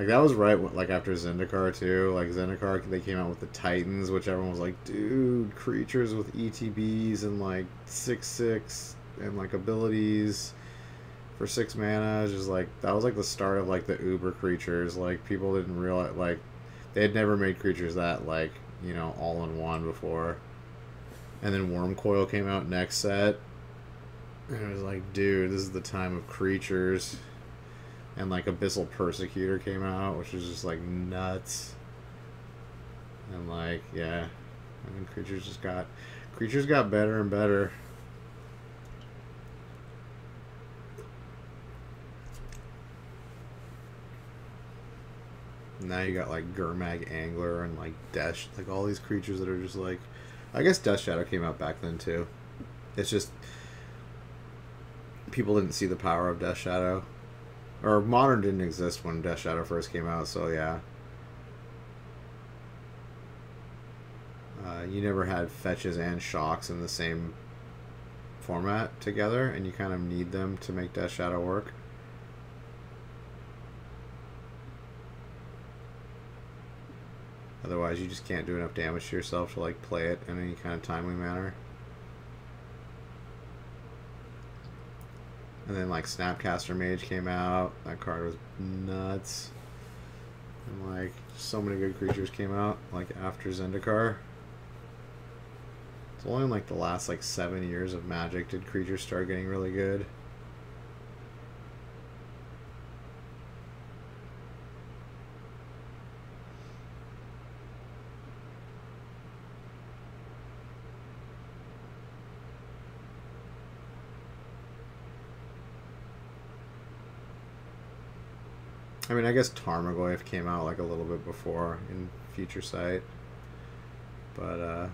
that was right, like, after Zendikar, too. Like, Zendikar, they came out with the Titans, which everyone was like, dude, creatures with ETBs and, like, 6/6 and, like, abilities for 6 mana. Just, like, that was, like, the start of, like, the uber creatures. Like, people didn't realize, like, they had never made creatures that, like, you know, all in one before. And then Worm Coil came out next set. And it was like, dude, this is the time of creatures. And, like, Abyssal Persecutor came out, which was just, like, nuts. And, like, yeah. I mean, creatures got better and better. Now you got, like, Gurmag Angler and, like, Death, like, all these creatures that are just, like, I guess Death Shadow came out back then, too. It's just, people didn't see the power of Death Shadow. Or Modern didn't exist when Death Shadow first came out, so yeah. You never had fetches and shocks in the same format together, and you kind of need them to make Death Shadow work. Otherwise, you just can't do enough damage to yourself to, like, play it in any kind of timely manner. And then, like, Snapcaster Mage came out. That card was nuts. And, like, so many good creatures came out, like, after Zendikar. It's only in, like, the last, like, 7 years of Magic did creatures start getting really good. I mean, I guess Tarmogoyf came out, like, a little bit before in Future Sight. But,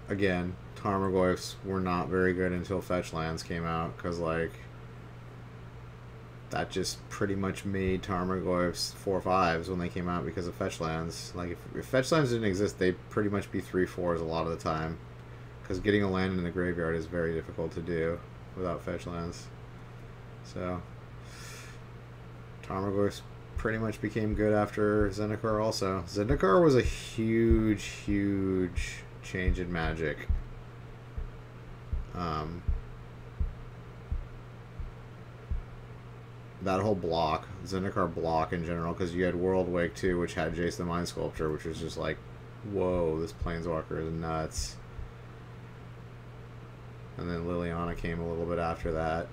again, Tarmogoyfs were not very good until Fetch Lands came out, because, like, that just pretty much made Tarmogoyfs 4/5s when they came out because of Fetch Lands. Like, if Fetch Lands didn't exist, they'd pretty much be 3/4s a lot of the time. Because getting a land in the graveyard is very difficult to do without Fetch Lands. So, Tarmogoyfs pretty much became good after Zendikar also. Zendikar was a huge, huge change in Magic. That whole block, Zendikar block in general, because you had World Wake 2, which had Jace the Mind Sculptor, which was just like, whoa, this Planeswalker is nuts. And then Liliana came a little bit after that.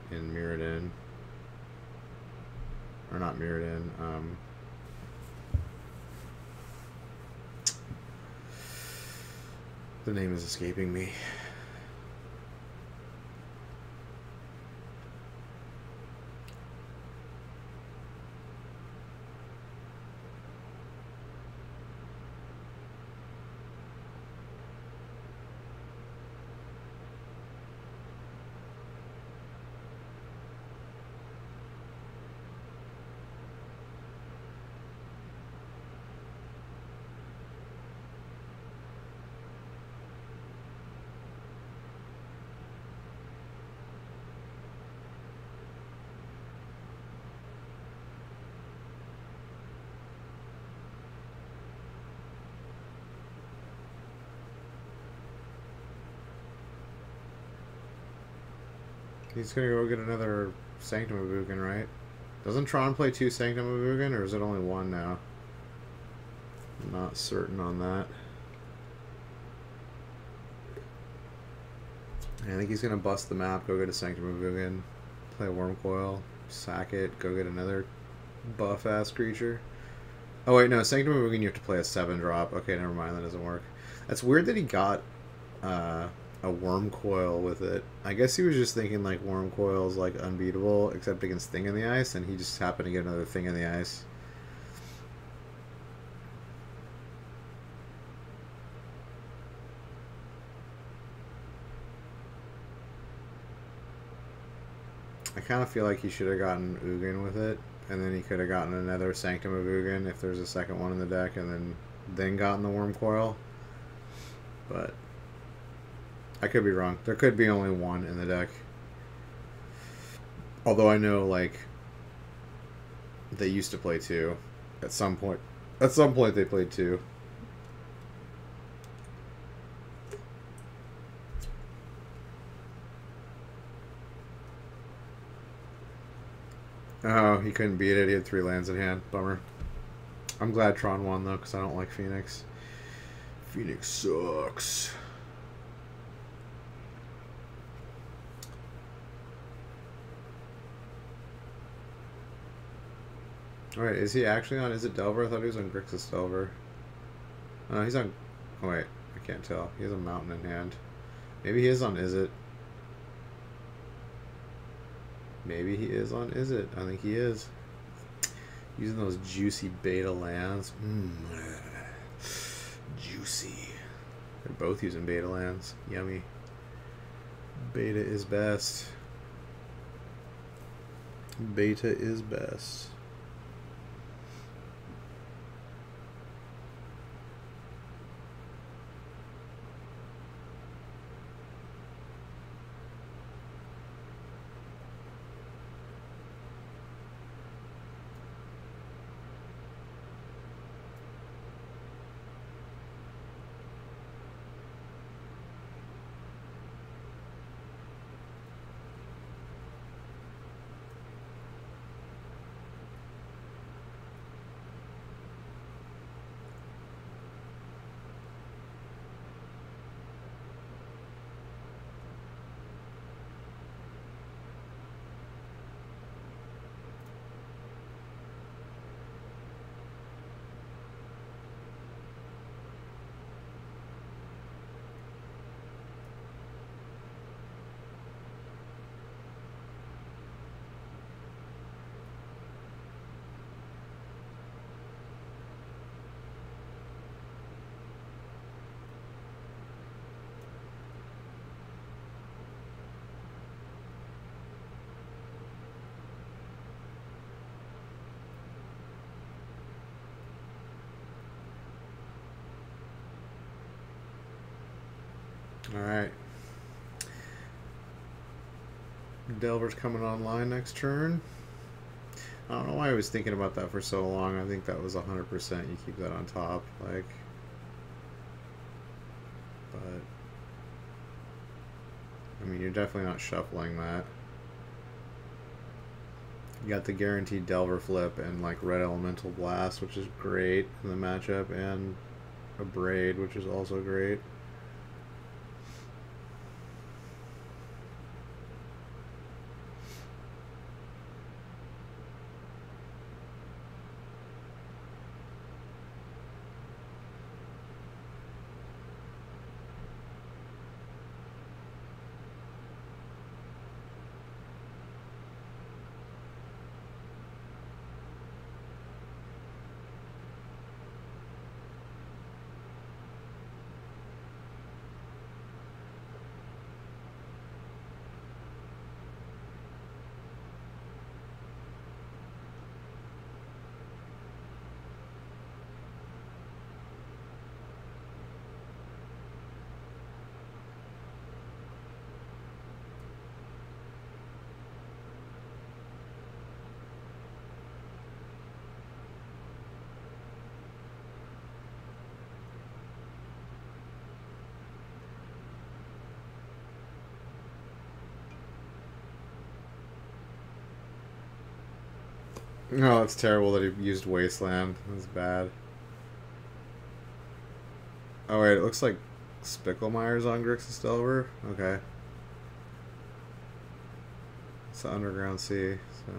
In Mirrodin. Or not Mirrodin. The name is escaping me. He's gonna go get another Sanctum of Ugin, right? Doesn't Tron play 2 Sanctum of Ugin, or is it only 1 now? I'm not certain on that. I think he's gonna bust the map, go get a Sanctum of Ugin, play a Wormcoil, sack it, go get another buff-ass creature. Oh wait, no, Sanctum of Ugin you have to play a 7-drop. Okay, never mind, that doesn't work. That's weird that he got a Wormcoil with it. I guess he was just thinking like Wormcoil's like unbeatable except against Thing in the Ice, and he just happened to get another Thing in the Ice. I kind of feel like he should have gotten Ugin with it, and then he could have gotten another Sanctum of Ugin if there's a second one in the deck, and then gotten the Wormcoil. But I could be wrong. There could be only 1 in the deck. Although I know, like, they used to play 2 at some point. At some point they played 2. Oh, he couldn't beat it. He had 3 lands in hand. Bummer. I'm glad Tron won, though, because I don't like Phoenix. Phoenix sucks. Alright, is he actually on Is It Delver? I thought he was on Grixis Delver. Oh, he's on... Oh, wait. I can't tell. He has a Mountain in hand. Maybe he is on Is It. Maybe he is on Is It. I think he is. Using those juicy beta lands. Juicy. They're both using beta lands. Yummy. Beta is best. Beta is best. Alright. Delver's coming online next turn. I don't know why I was thinking about that for so long. I think that was 100%. You keep that on top, like. But I mean, you're definitely not shuffling that. You got the guaranteed Delver flip and like Red Elemental Blast, which is great in the matchup, and a Braid, which is also great. Oh, it's terrible that he used Wasteland. That's bad. Oh wait, it looks like Spicklemeyer's on Grixis Delver. Okay. It's the Underground Sea, so...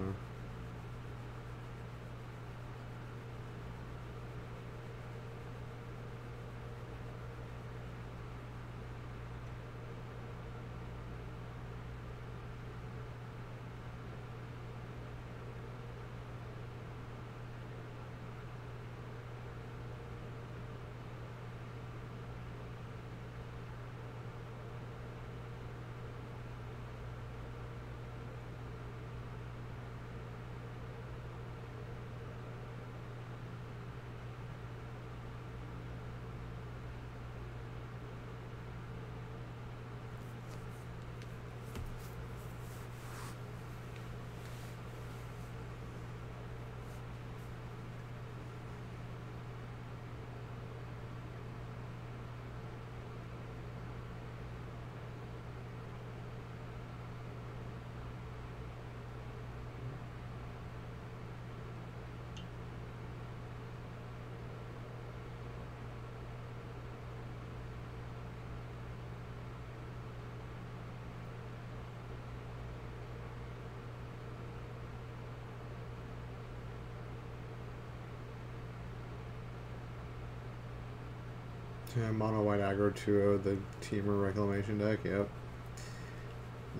Yeah, mono white aggro 2-0, the Teamer Reclamation deck, yep.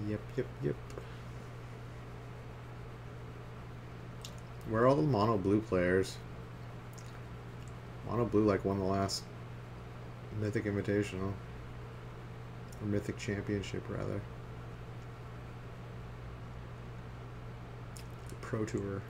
Yep. Where are all the mono blue players? Mono blue like won the last Mythic Invitational. Or Mythic Championship, rather. Pro Tour.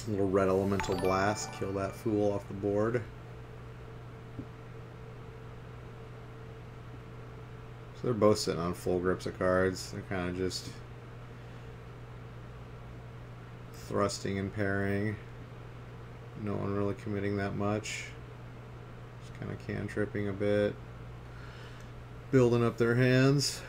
Little red elemental blast, kill that fool off the board. So they're both sitting on full grips of cards. They're kind of just thrusting and parrying. No one really committing that much. Just kind of cantripping a bit. Building up their hands.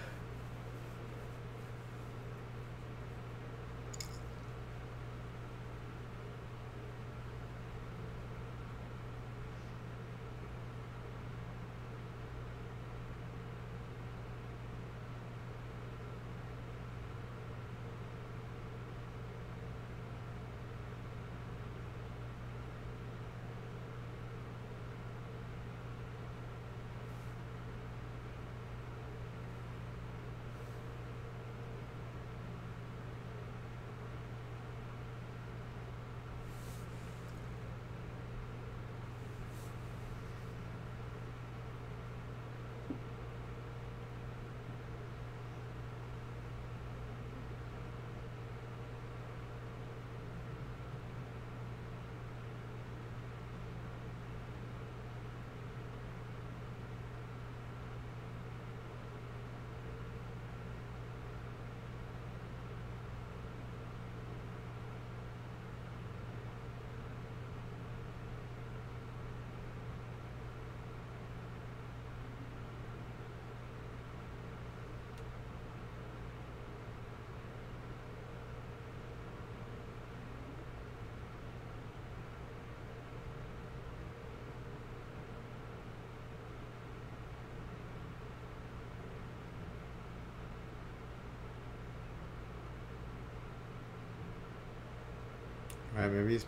Alright, maybe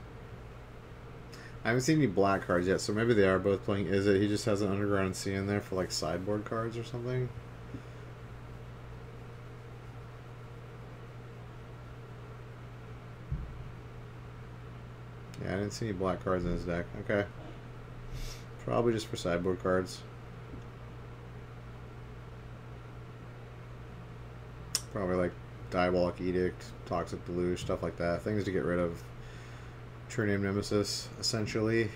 I haven't seen any black cards yet, so maybe they are both playing. Is it? He just has an Underground Sea in there for like sideboard cards or something. Yeah, I didn't see any black cards in his deck. Okay. Probably just for sideboard cards. Probably like Diabolic Edict, Toxic Deluge, stuff like that. Things to get rid of True Name Nemesis, essentially.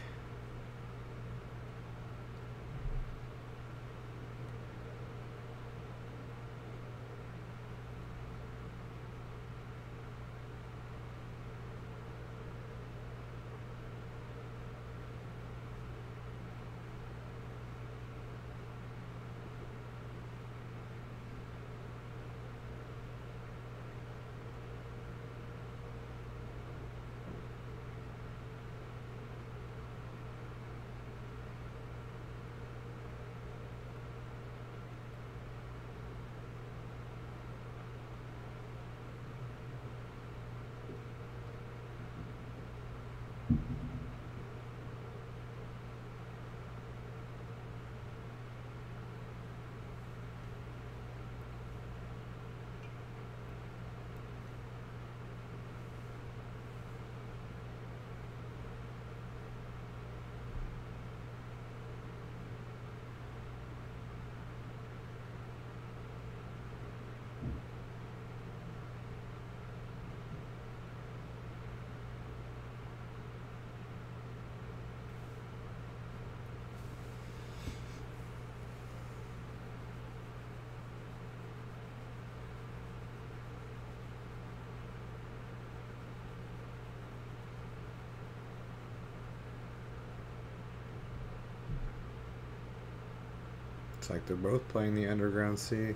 Looks like they're both playing the Underground Sea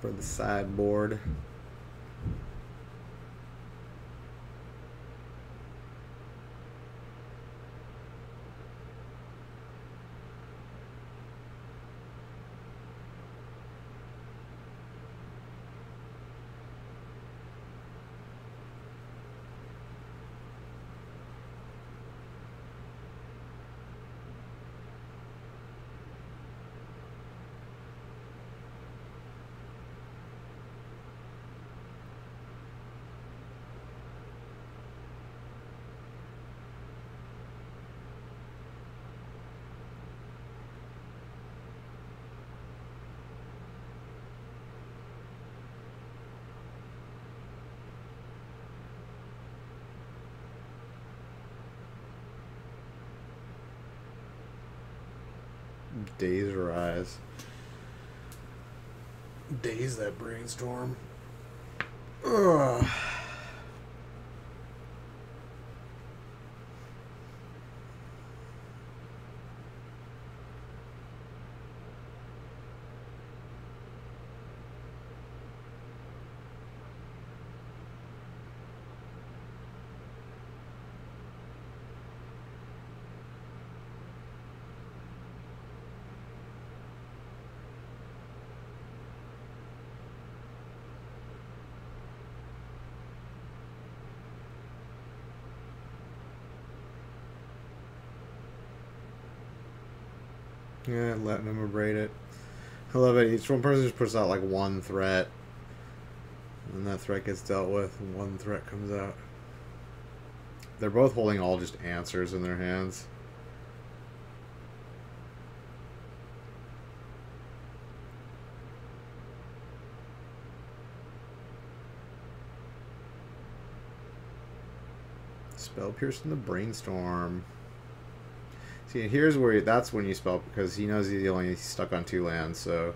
for the sideboard. Days Rise. Days that brainstorm. Ugh. Yeah, letting them abrade it. I love it. Each one person just puts out like one threat, and that threat gets dealt with, and one threat comes out. They're both holding all just answers in their hands. Spell Piercing the Brainstorm. See, here's where that's when you spell, because he knows he's only stuck on 2 lands, so.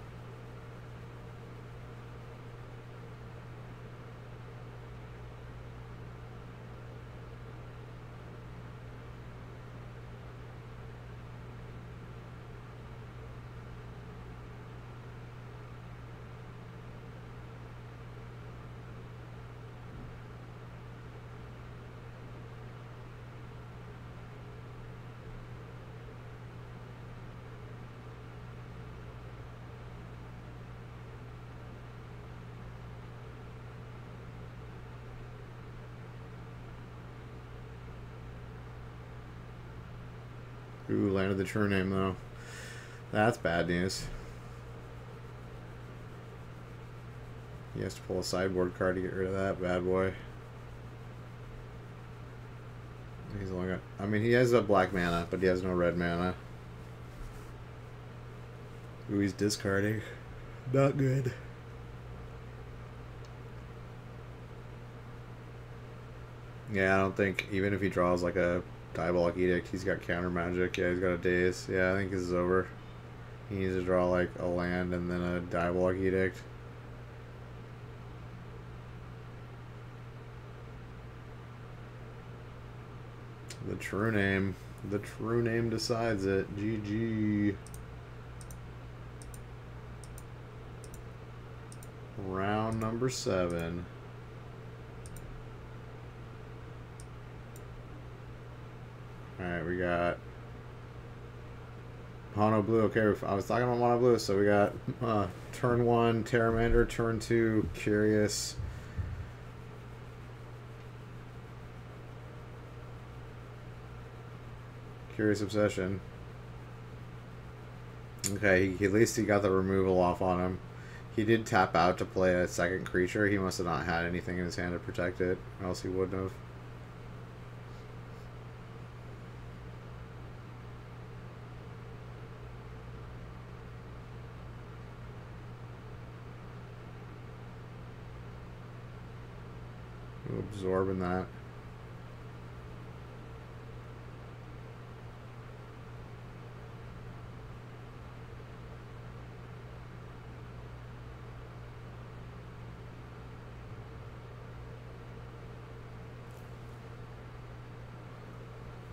Ooh, landed the true name though. That's bad news. He has to pull a sideboard card to get rid of that bad boy. He's only got, I mean, he has a black mana, but he has no red mana. Ooh, he's discarding. Not good. Yeah, I don't think, even if he draws like a Diabolic Edict, he's got counter magic. Yeah, he's got a Daze. Yeah, I think this is over. He needs to draw like a land and then a Diabolic Edict. The true name. The true name decides it. GG. Round number 7. Alright, we got mono blue. Okay, I was talking about mono blue, so we got turn 1 Terramander, turn 2 Curious. Curious Obsession. Okay, at least he got the removal off on him. He did tap out to play a second creature. He must have not had anything in his hand to protect it, or else he wouldn't have. Absorbing that.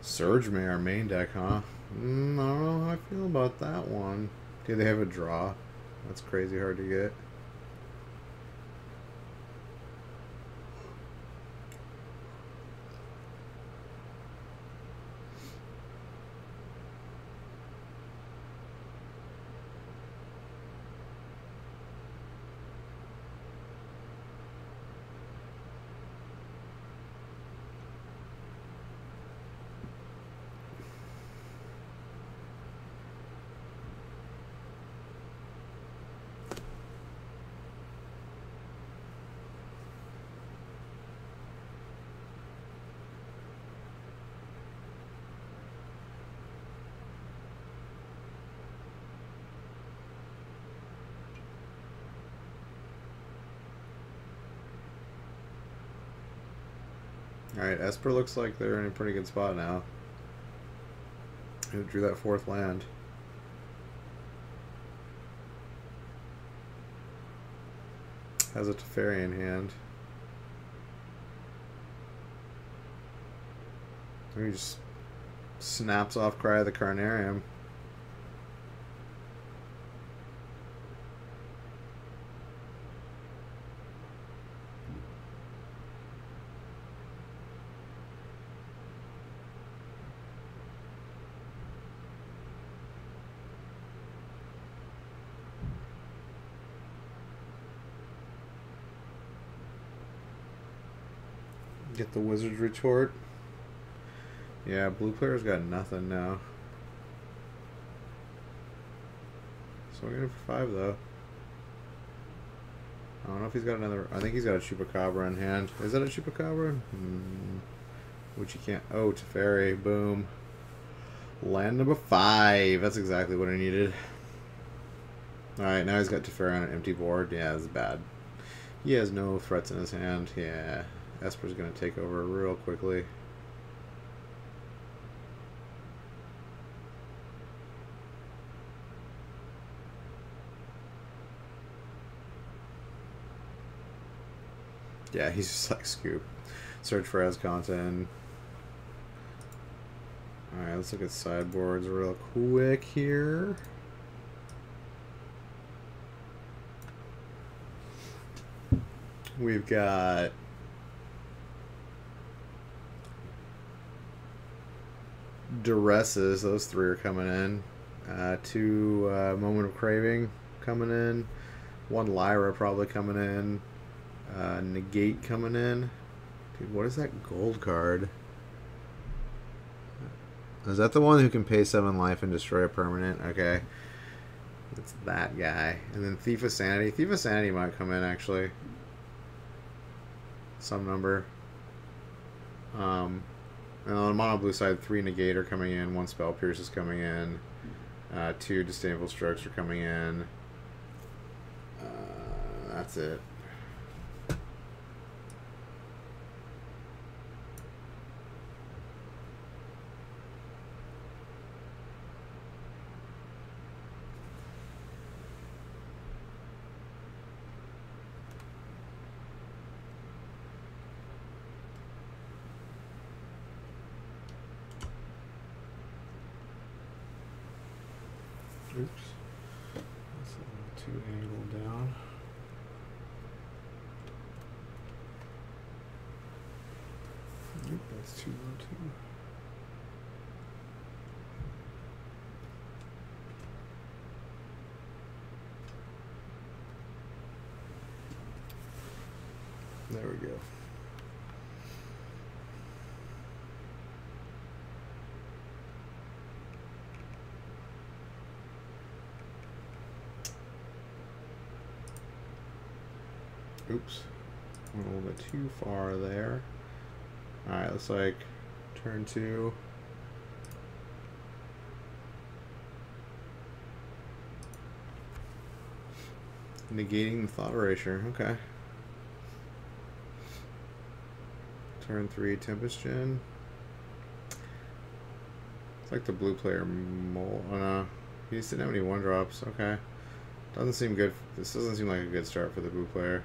Surge Mare main deck, huh? I don't know how I feel about that one. Do they have a draw? That's crazy hard to get. Alright, Esper looks like they're in a pretty good spot now. Who drew that 4th land? Has a Teferi in hand. He just snaps off Cry of the Carnarium. Get the Wizard's Retort. Yeah, blue player's got nothing now. Swinging for 5 though. I don't know if he's got another. I think he's got a Chupacabra in hand. Is that a Chupacabra? Which you can't. Oh, Teferi. Boom. Land number 5. That's exactly what I needed. Alright, now he's got Teferi on an empty board. Yeah, that's bad. He has no threats in his hand. Yeah. Esper's going to take over real quickly. Yeah, he's just like Scoop. Search for Azcontin. Alright, let's look at sideboards real quick here. We've got Duresses, those 3 are coming in. 2 Moment of Craving coming in. 1 Lyra probably coming in. Negate coming in. Dude, what is that gold card? Is that the one who can pay 7 life and destroy a permanent? Okay. It's that guy. And then Thief of Sanity. Thief of Sanity might come in, actually. Some number. And on the mono blue side, 3 Negate are coming in, 1 Spell Pierce is coming in, 2 Disdainful Strokes are coming in. That's it. Oops. That's a little too angled down. Nope, that's too low too. There we go. Oops, went a little bit too far there. Alright, looks like turn 2. Negating the Thought Erasure, okay. Turn 3, Tempest Gen. It's like the blue player mole. Oh no, he just didn't have any 1-drops, okay. Doesn't seem good. This doesn't seem like a good start for the blue player.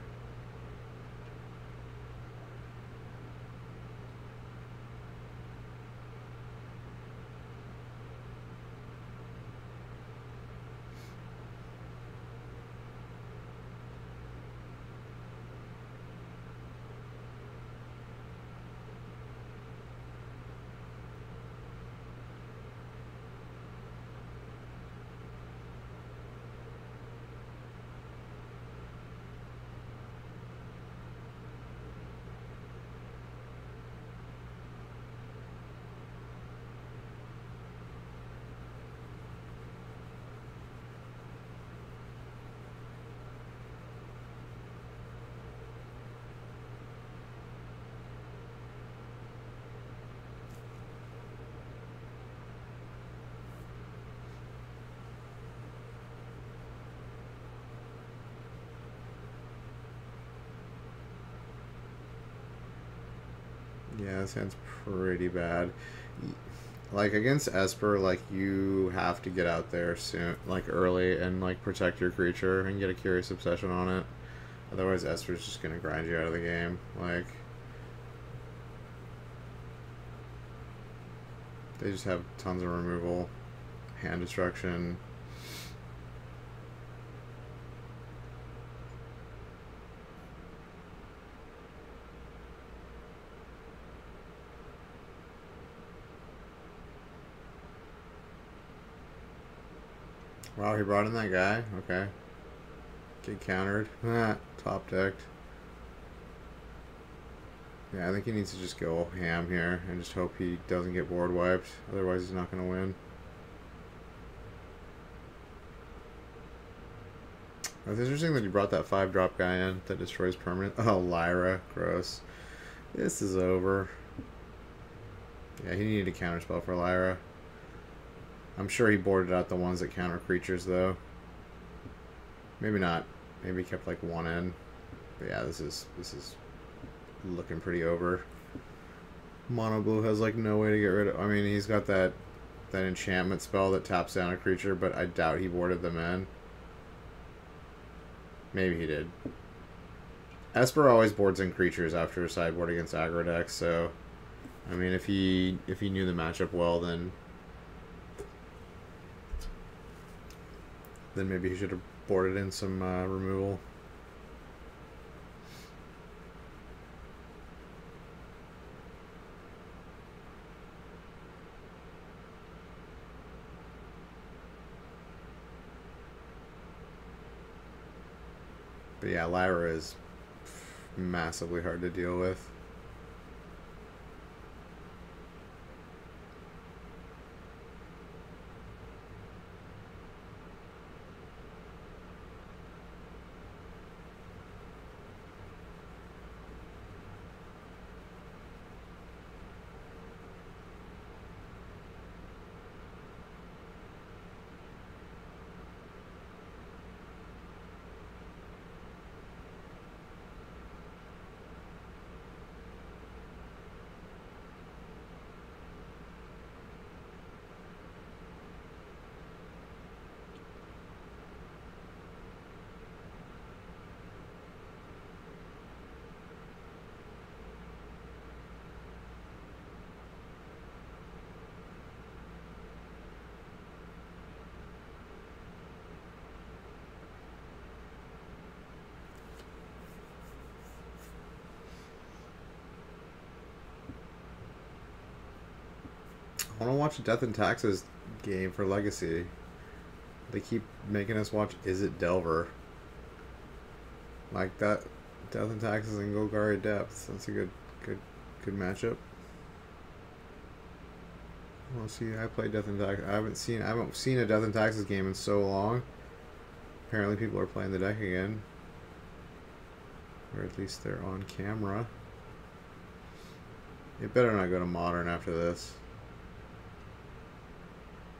Yeah, that sounds pretty bad. Like, against Esper, like, you have to get out there soon, like, early, and, like, protect your creature and get a Curious Obsession on it. Otherwise, Esper's just gonna grind you out of the game. Like, they just have tons of removal, hand destruction. Wow, he brought in that guy? Okay. Get countered. Top decked. Yeah, I think he needs to just go ham here and just hope he doesn't get board wiped. Otherwise, he's not going to win. It's interesting that he brought that 5-drop guy in that destroys permanent. Oh, Lyra. Gross. This is over. Yeah, he needed a counterspell for Lyra. I'm sure he boarded out the ones that counter creatures, though. Maybe not. Maybe he kept like 1 in. But yeah, this is looking pretty over. Mono blue has like no way to get rid of. I mean, he's got that enchantment spell that taps down a creature, but I doubt he boarded them in. Maybe he did. Esper always boards in creatures after a sideboard against aggro decks, so I mean, if he knew the matchup well, then maybe he should have boarded in some removal. But yeah, Lyra is massively hard to deal with. I want to watch a Death and Taxes game for Legacy. They keep making us watch Is It Delver. Like that, Death and Taxes and Golgari Depths. That's a good matchup. Well, see, I play Death and Taxes. I haven't seen a Death and Taxes game in so long. Apparently, people are playing the deck again, or at least they're on camera. It better not go to Modern after this.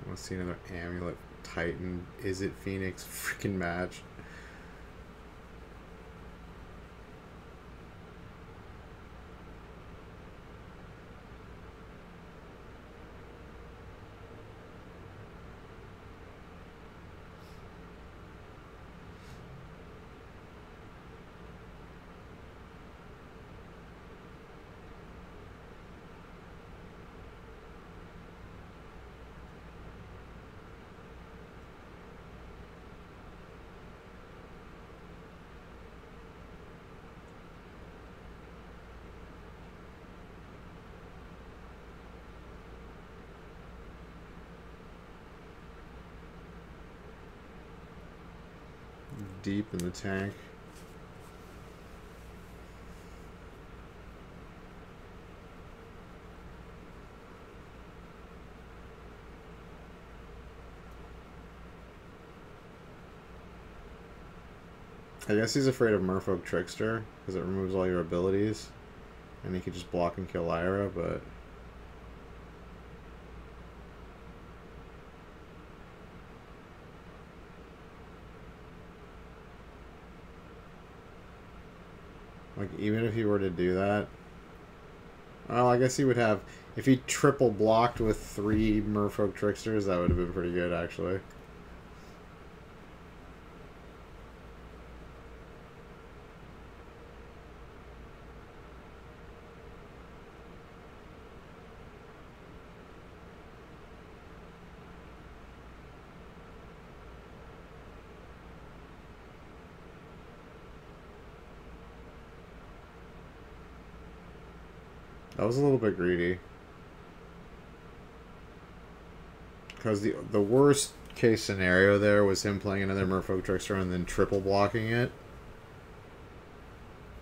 I want to see another Amulet Titan. Is it Phoenix freaking match? Deep in the tank. I guess he's afraid of Merfolk Trickster because it removes all your abilities and he could just block and kill Lyra, but like, even if he were to do that, well, I guess he would have, if he triple blocked with 3 Merfolk Tricksters, that would have been pretty good, actually. That was a little bit greedy. Because the worst case scenario there was him playing another Merfolk Trickster and then triple blocking it.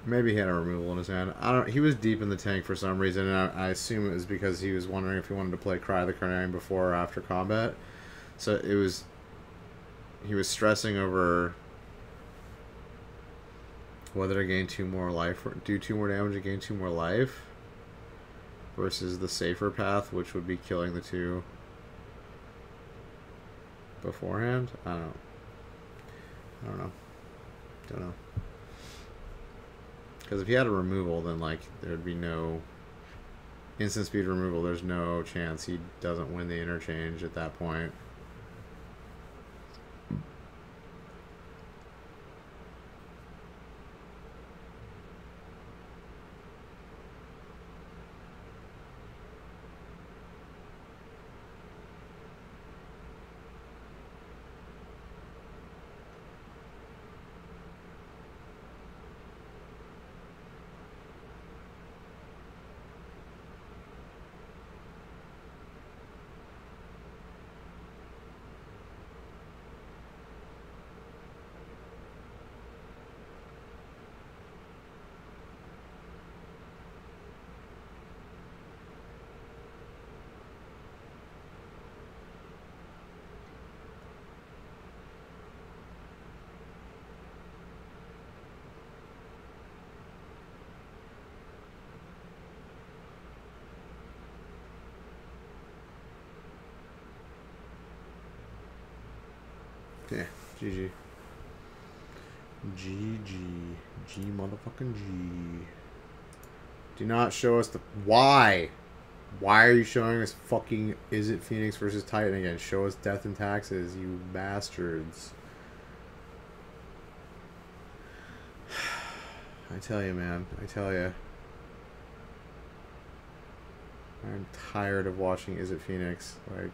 Maybe he had a removal in his hand. He was deep in the tank for some reason, and I assume it was because he was wondering if he wanted to play Cry the Carnarian before or after combat. So it was... He was stressing over whether to gain 2 more life, or do 2 more damage and gain 2 more life, versus the safer path, which would be killing the 2 beforehand. I don't know. Because if he had a removal, then like there'd be no instant speed removal. There's no chance he doesn't win the interchange at that point. Yeah, GG. GG. G motherfucking G. Do not show us the... Why? Why are you showing us fucking Is It Phoenix versus Titan again? Show us Death and Taxes, you bastards. I tell you, man. I tell you. I'm tired of watching Is It Phoenix. Like...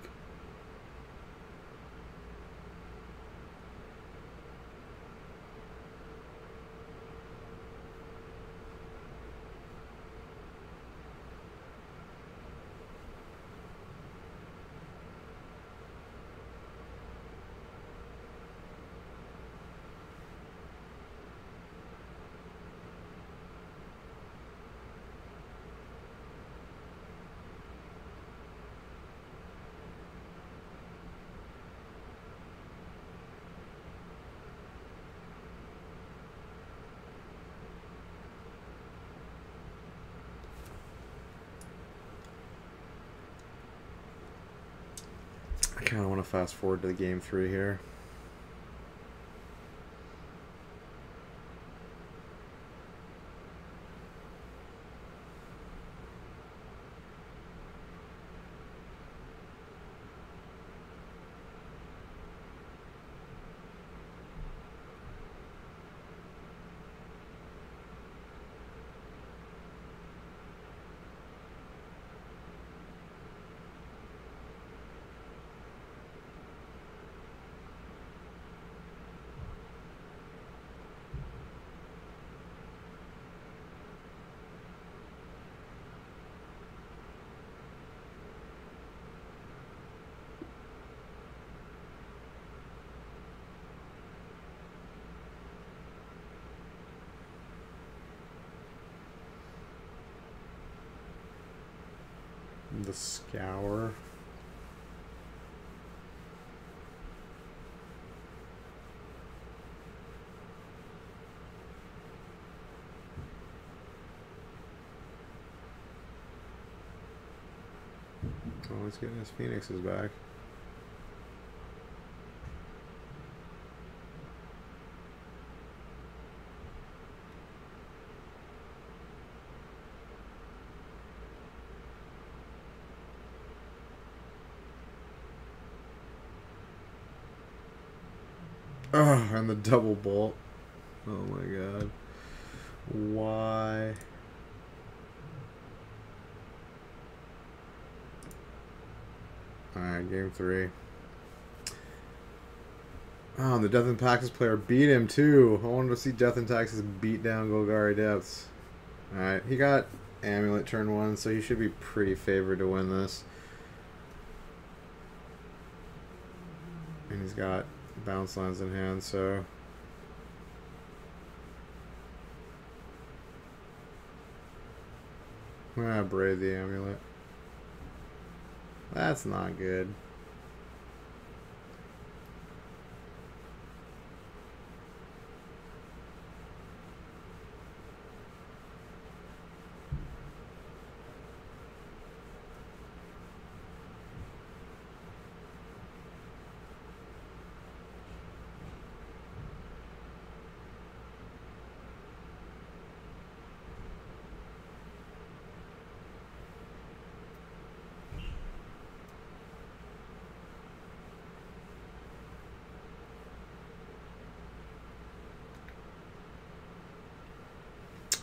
I kind of want to fast forward to the game 3 here. The Scour. Oh, he's getting his Phoenixes back. Oh, and the double bolt. Oh my god. Why? Alright, game 3. Oh, the Death and Taxes player beat him too. I wanted to see Death and Taxes beat down Golgari Depths. Alright, he got Amulet turn 1, so he should be pretty favored to win this. And he's got bounce lines in hand, so I'm gonna braid the Amulet. That's not good.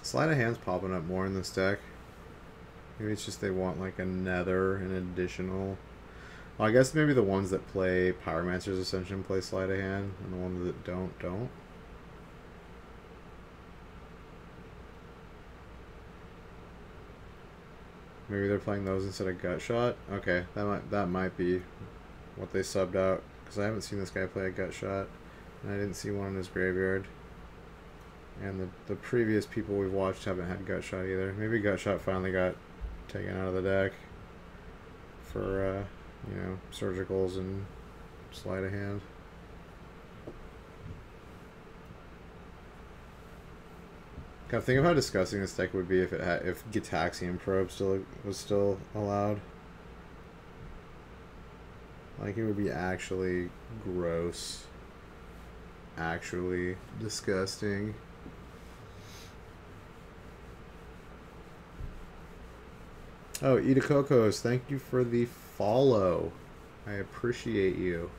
Sleight of Hand's popping up more in this deck. Maybe it's just they want like another, an additional. Well, I guess maybe the ones that play Pyromancer's Ascension play Sleight of Hand, and the ones that don't. Maybe they're playing those instead of Gut Shot. Okay, that might be what they subbed out, because I haven't seen this guy play a Gut Shot, and I didn't see one in his graveyard. And the previous people we've watched haven't had Gut Shot either. Maybe Gut Shot finally got taken out of the deck for, you know, surgicals and sleight of hand. God, think of how disgusting this deck would be if it had, if Gitaxian Probe was still allowed. Like, it would be actually gross. Actually disgusting. Oh, Ida Cocos, thank you for the follow. I appreciate you.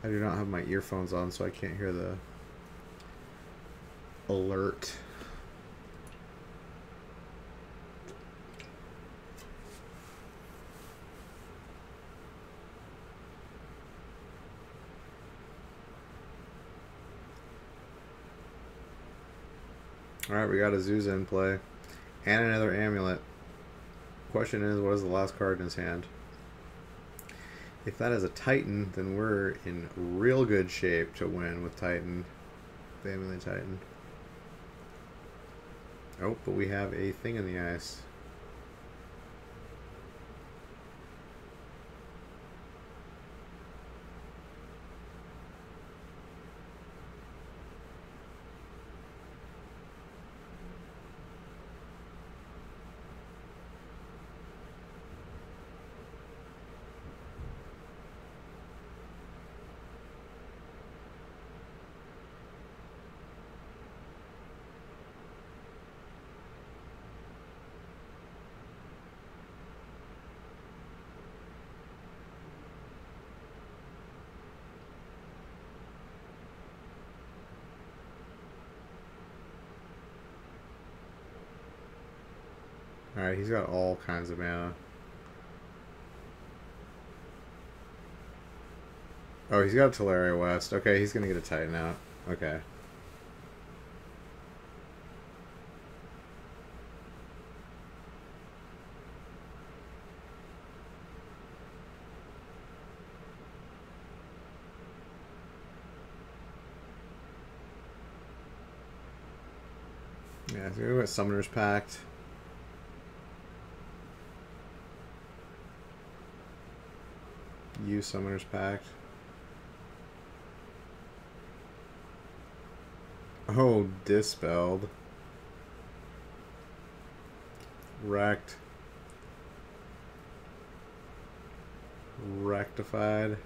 I do not have my earphones on, so I can't hear the alert. Alright, we got a Zuza in play. And another Amulet. Question is, what is the last card in his hand? If that is a Titan, then we're in real good shape to win with Titan. The Amulet Titan. Oh, but we have a thing in the ice. Alright, he's got all kinds of mana. Oh, he's got a Teleria West. Okay, he's gonna get a Titan out. Okay. Yeah, so we got Summoners Pact. Use Summoners Pact. Oh, Dispelled. Wrecked. Rectified.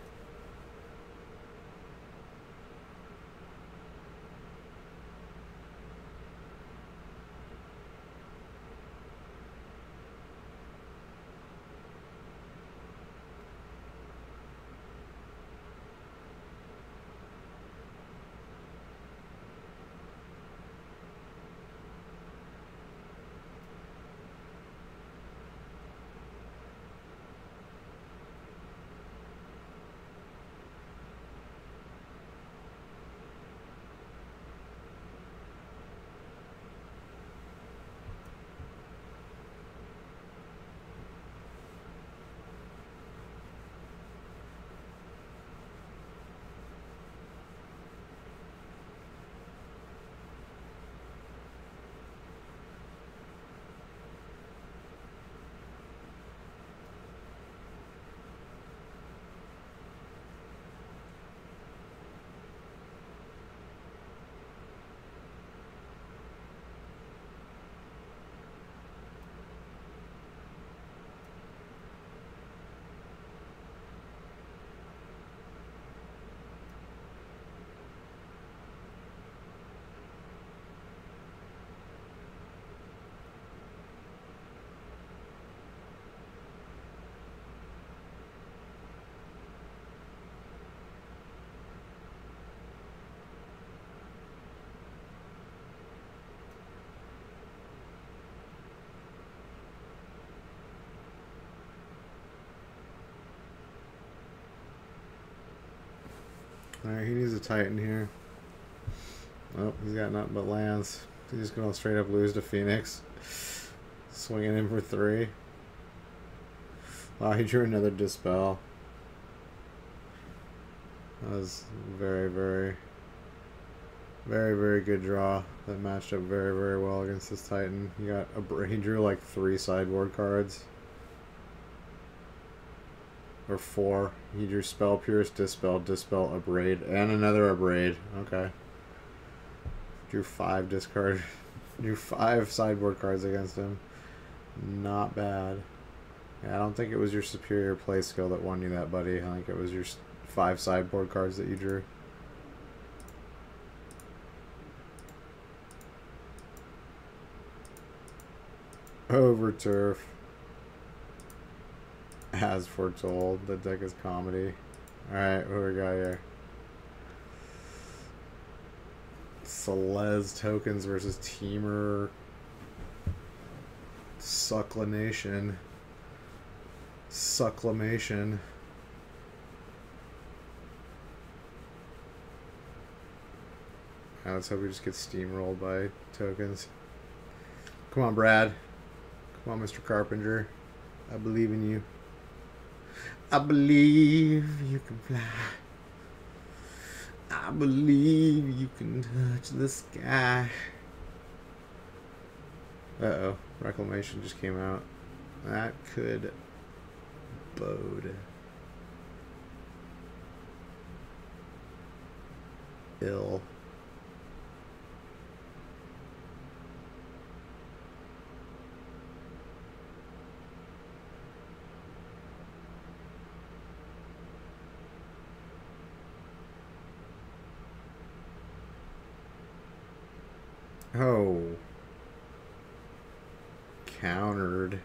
Alright, he needs a Titan here. Oh, he's got nothing but lands. He's just gonna straight up lose to Phoenix. Swinging in for 3. Wow, he drew another Dispel. That was very, very, very, very good draw. That matched up very, very well against this Titan. He drew like 3 sideboard cards. Or 4. He drew Spell Pierce, Dispel, Dispel, Abrade, and another Abrade. Okay. Drew 5 discard. Drew 5 sideboard cards against him. Not bad. Yeah, I don't think it was your superior play skill that won you that, buddy. I think it was your 5 sideboard cards that you drew. Over turf. As foretold, the deck is comedy. Alright, what do we got here? Celeste tokens versus Teamer. Sucklination. Sucklamation. Let's hope we just get steamrolled by tokens. Come on, Brad. Come on, Mr. Carpenter. I believe in you. I believe you can fly. I believe you can touch the sky. Uh-oh. Reclamation just came out. That could bode ill. Oh. Countered.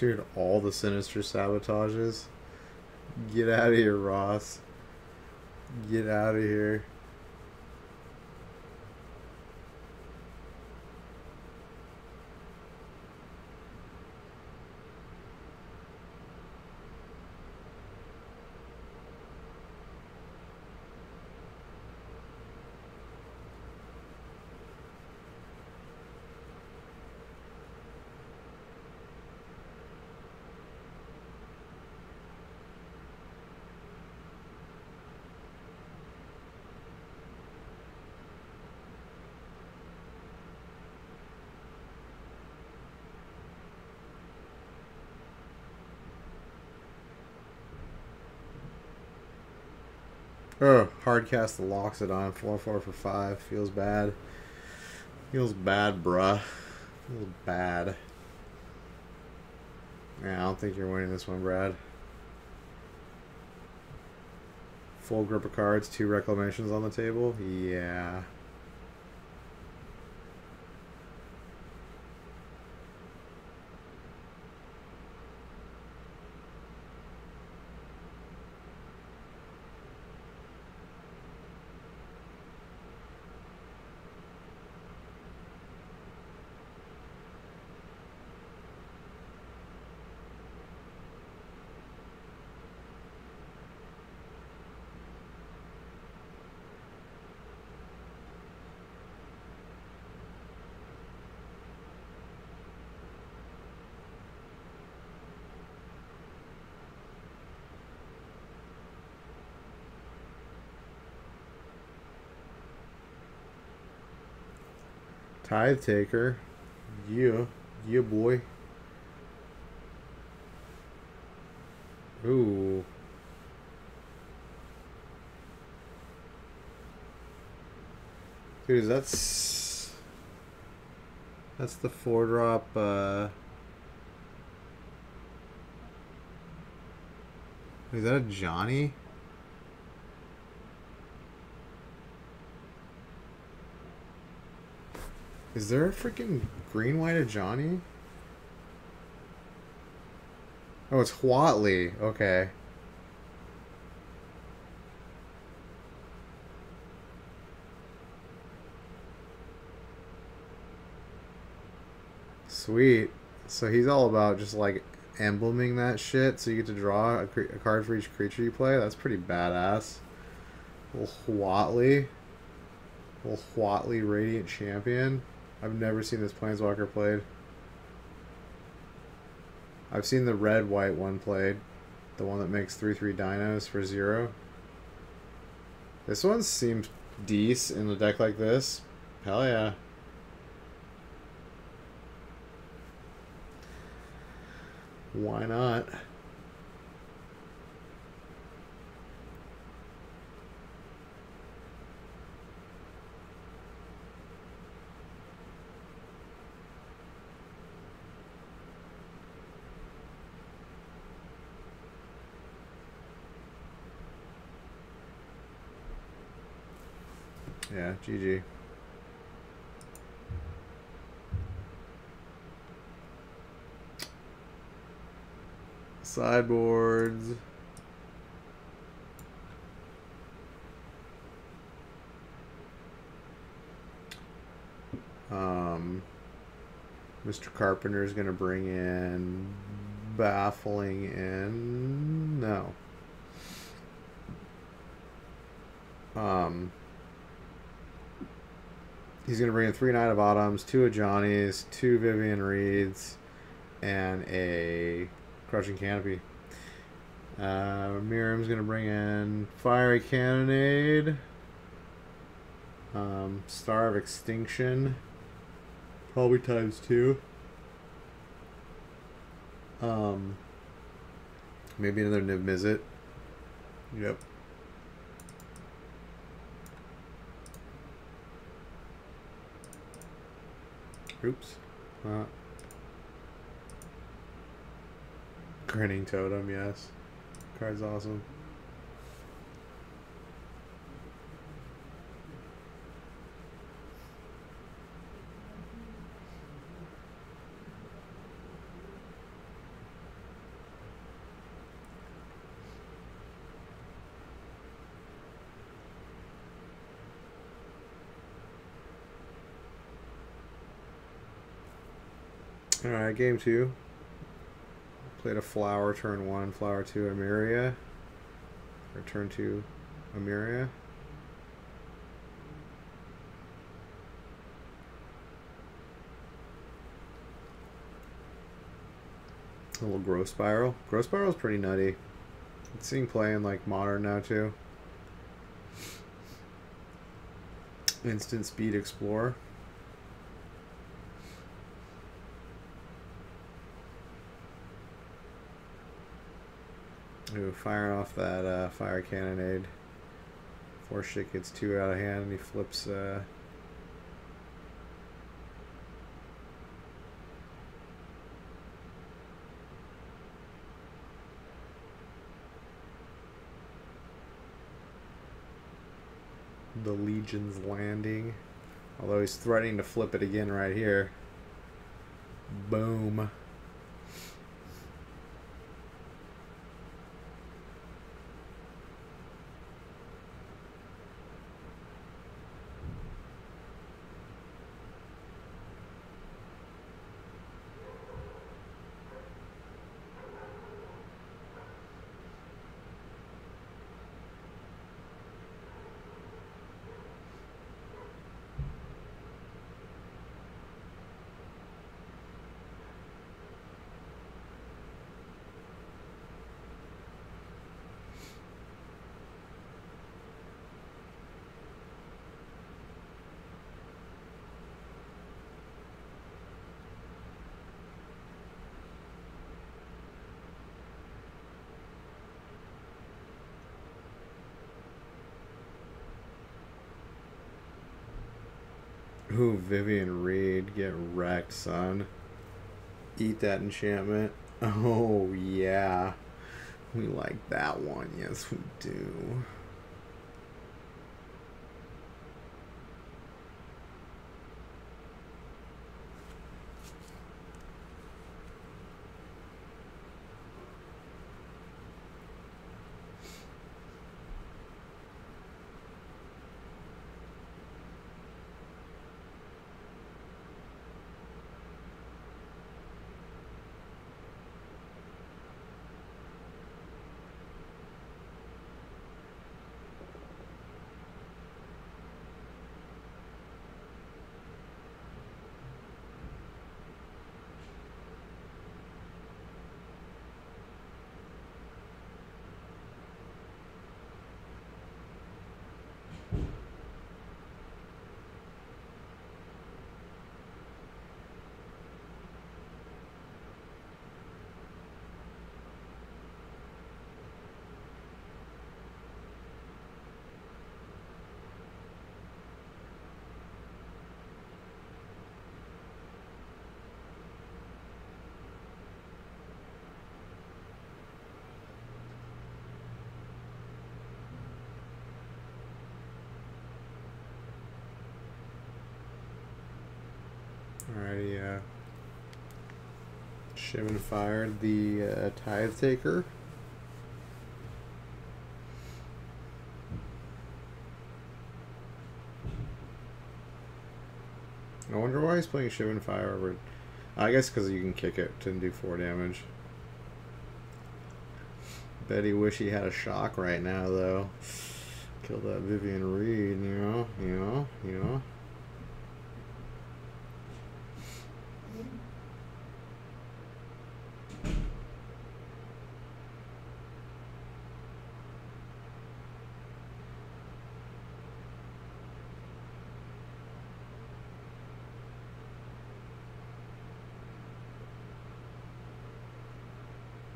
Dude, all the Sinister Sabotages. Get out of here, Ross. Get out of here. Oh, hard cast the locks it on. 4-4 for 5. Feels bad. Feels bad, bruh. Feels bad. Yeah, I don't think you're winning this one, Brad. Full grip of cards, 2 reclamations on the table. Yeah. Tithe Taker. Yeah. Yeah, boy. Ooh. Dude, that's the 4-drop, is that a Johnny? Is there a freaking green white of Johnny? Oh, it's Whatley. Okay. Sweet. So he's all about just like embleming that shit so you get to draw a card for each creature you play. That's pretty badass. Little Whatley. Little Whatley Radiant Champion. I've never seen this Planeswalker played. I've seen the red-white one played. The one that makes 3/3 dinos for 0. This one seems decent in a deck like this. Hell yeah. Why not? Yeah, GG. Sideboards. Mr. Carpenter's gonna bring in Baffling in. No. He's gonna bring in 3 Knight of Autumns, 2 of Johnny's, 2 Vivian Reeds, and a Crushing Canopy. Miriam's gonna bring in Fiery Cannonade, Star of Extinction, probably ×2. Maybe another Niv Mizzet. Yep. Oops. Grinning Totem, yes. Card's awesome. Alright, game 2. Played a flower turn 1, flower 2, Emiria. Or turn 2, Emiria. A little Growth Spiral. Growth Spiral is pretty nutty. It's seeing play in like Modern now too. Instant Speed Explorer. Ooh, firing off that fire cannonade. Before shit gets too out of hand and he flips the Legion's Landing. Although he's threatening to flip it again right here. Boom. Ooh, Vivian Reed, get wrecked, son. Eat that enchantment. Oh, yeah. We like that one. Yes, we do. Alrighty, Shivan fired the Tithe Taker. I wonder why he's playing Shivan Fire over... I guess because you can kick it to do 4 damage. Bet he wish he had a shock right now, though. Kill that Vivian Reed, you know.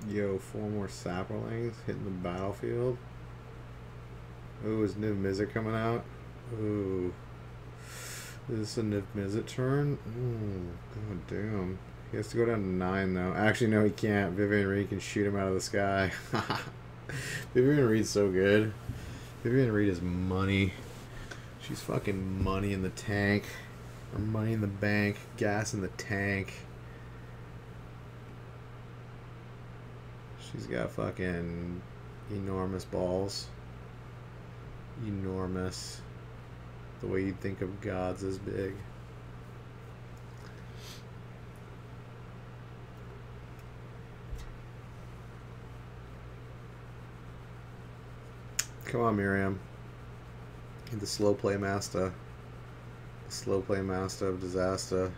Yo, 4 more Saplings hitting the battlefield. Ooh, is Niv Mizzet coming out? Ooh. Is this a Niv Mizzet turn? Ooh, god damn. He has to go down to 9 though. Actually, no, he can't. Vivian Reed can shoot him out of the sky. Vivian Reed's so good. Vivian Reed is money. She's fucking money in the tank. Or money in the bank. Gas in the tank. She's got fucking enormous balls. Enormous. The way you'd think of gods as big. Come on, Miriam. Get the slow play master. The slow play master of disaster.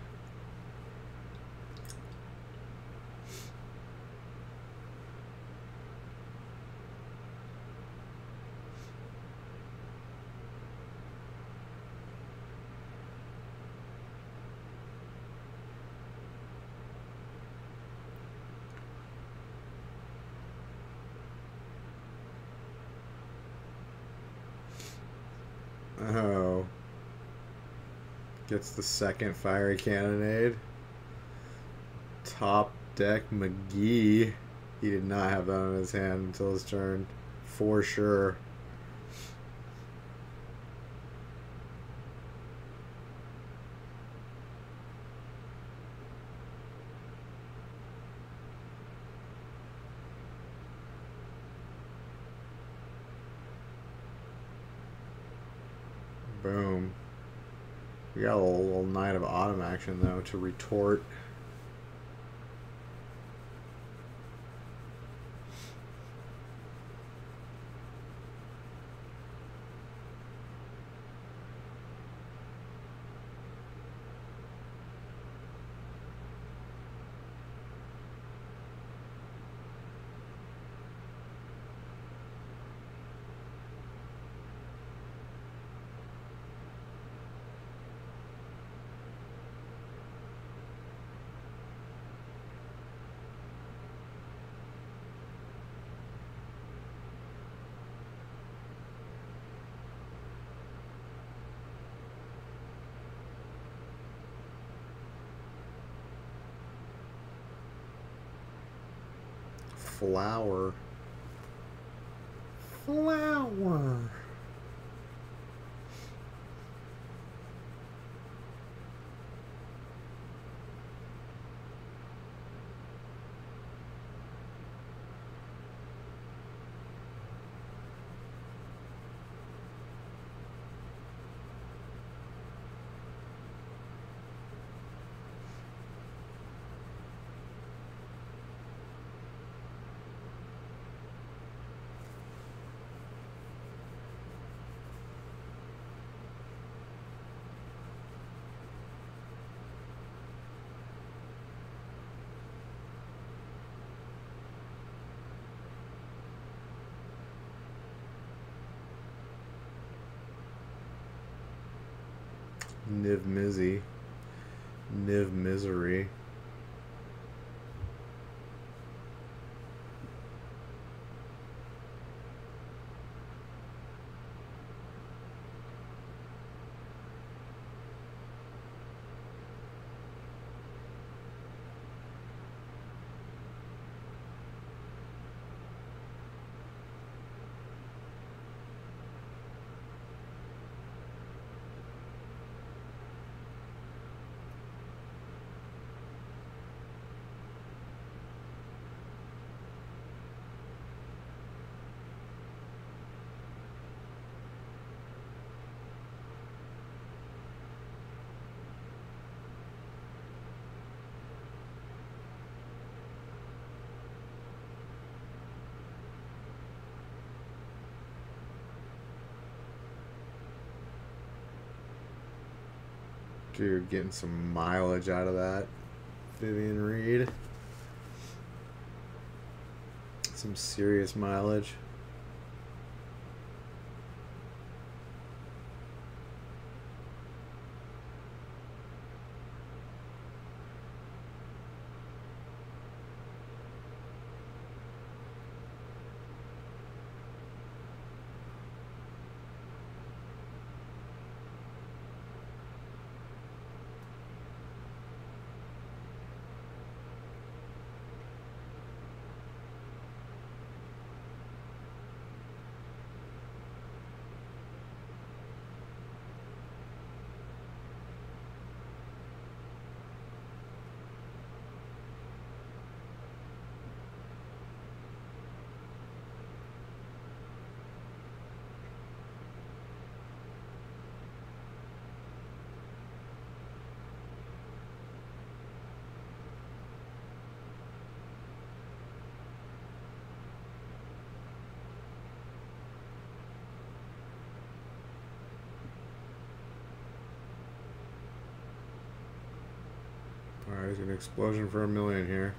Oh. Gets the second fiery cannonade. Top deck McGee. He did not have that on his hand until his turn. For sure. Boom. We got a little Knight of Autumn action, though, to retort. Flower. Flower. Niv Mizzy. Niv Misery. Dude, getting some mileage out of that. Vivian Reed. Some serious mileage. Alright, he's an explosion for $1 million here.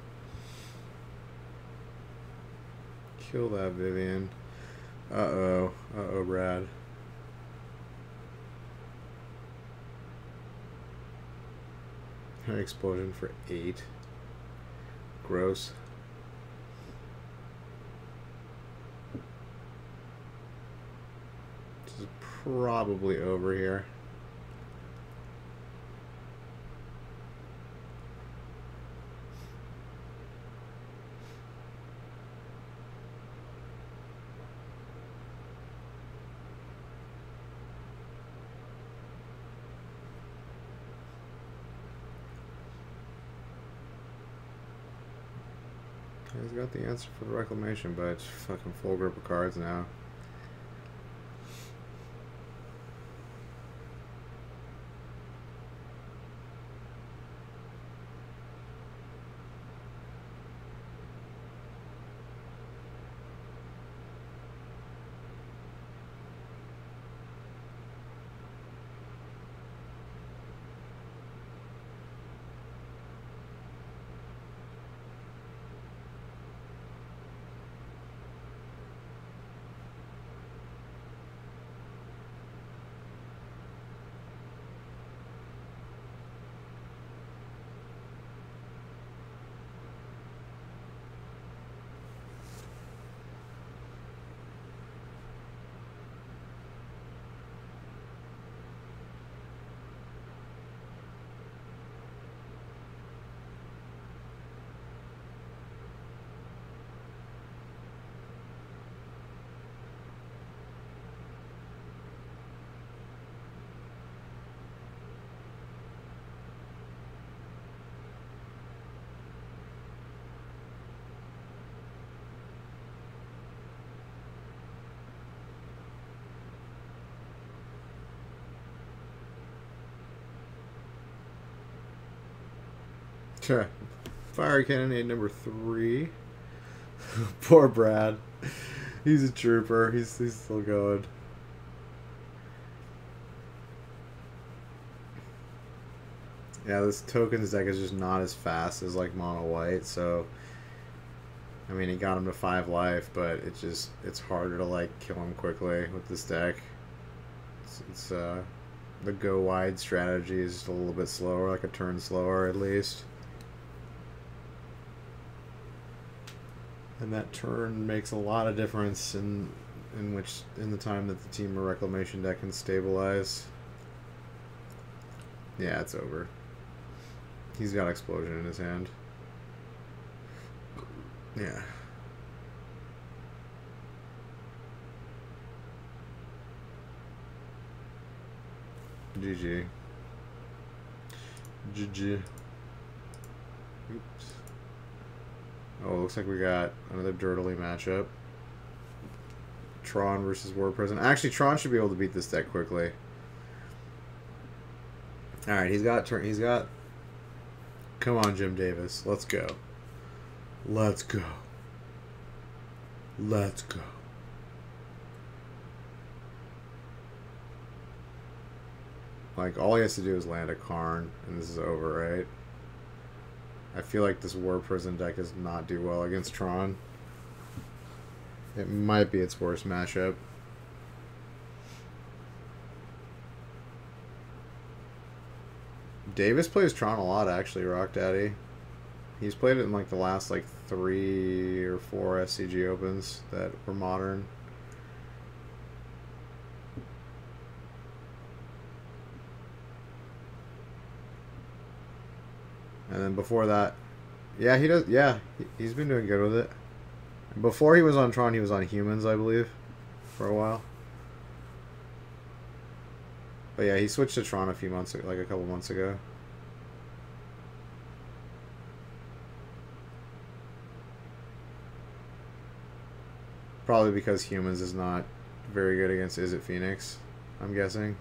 Kill that Vivian. Uh-oh. Uh-oh, Brad. An explosion for 8. Gross. This is probably over here. He's got the answer for the reclamation, but it's fucking full grip of cards now. Fire cannonade number 3. Poor Brad. He's a trooper. He's still going. Yeah, this tokens deck is just not as fast as like mono white, so I mean he got him to 5 life, but it's harder to like kill him quickly with this deck. It's the go wide strategy is just a little bit slower, like a turn slower at least. And that turn makes a lot of difference in the time that the team or reclamation deck can stabilize. Yeah, it's over. He's got explosion in his hand. Yeah. GG. GG. Oops. Oh, looks like we got another dirtily matchup. Tron versus War Prison. Actually, Tron should be able to beat this deck quickly. Alright, he's got... Come on, Jim Davis. Let's go. Let's go. Let's go. Like, all he has to do is land a Karn, and this is over, right? I feel like this War Prison deck does not do well against Tron. It might be its worst matchup. Davis plays Tron a lot, actually, Rock Daddy. He's played it in like the last like 3 or 4 SCG opens that were modern. And then before that, yeah, he does. Yeah, he's been doing good with it. Before he was on Tron, he was on Humans, I believe, for a while. But yeah, he switched to Tron a few months, like a couple months ago. Probably because Humans is not very good against Is It Phoenix, I'm guessing.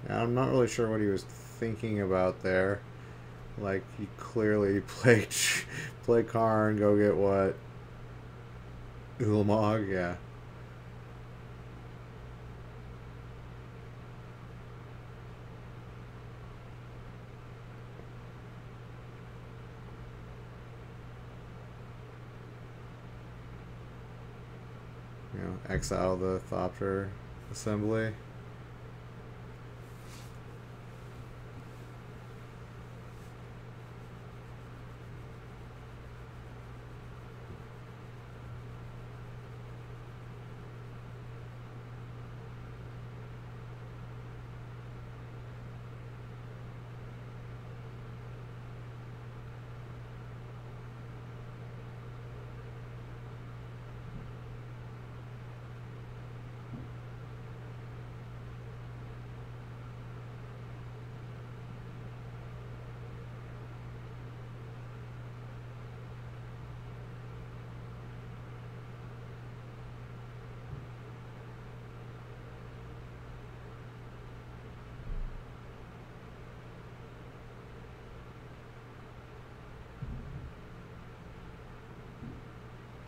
And I'm not really sure what he was thinking about there. Like, he clearly play Karn, go get what? Ulamog, yeah. You know, exile the Thopter assembly.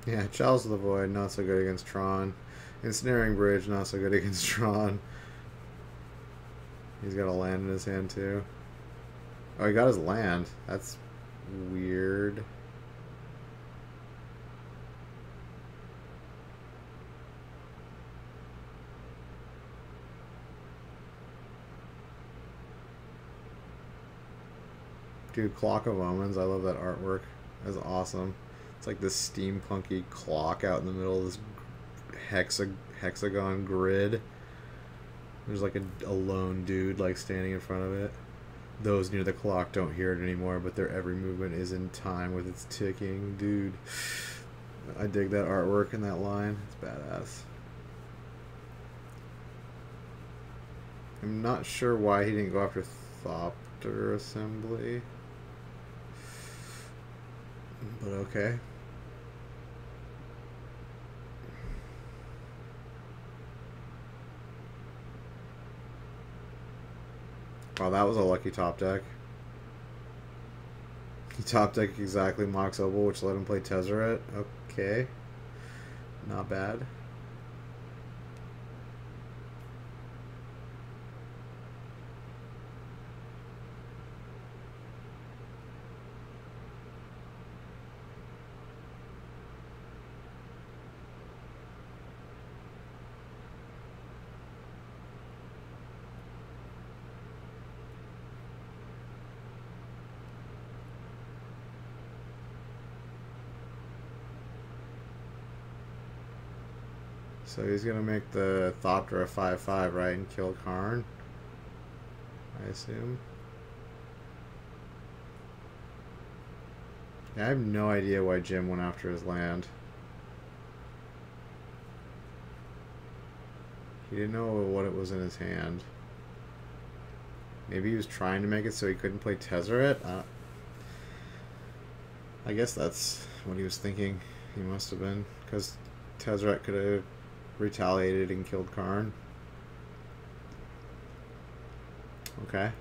Yeah, Chalice of the Void, not so good against Tron. Ensnaring Bridge, not so good against Tron. He's got a land in his hand, too. Oh, he got his land. That's weird. Dude, Clock of Omens, I love that artwork. That's awesome. It's like this steampunky clock out in the middle of this hexagon grid. There's like a lone dude like standing in front of it. Those near the clock don't hear it anymore, but their every movement is in time with its ticking. Dude, I dig that artwork and that line. It's badass. I'm not sure why he didn't go after Thopter assembly. But okay. Wow, that was a lucky top deck. He top decked exactly Mox Opal, which let him play Tezzeret. Okay. Not bad. So he's gonna make the Thopter a 5/5, right, and kill Karn, I assume. Yeah, I have no idea why Jim went after his land. He didn't know what it was in his hand. Maybe he was trying to make it so he couldn't play Tezzeret? I guess that's what he was thinking. He must have been, because Tezzeret could have retaliated and killed Karn. Okay.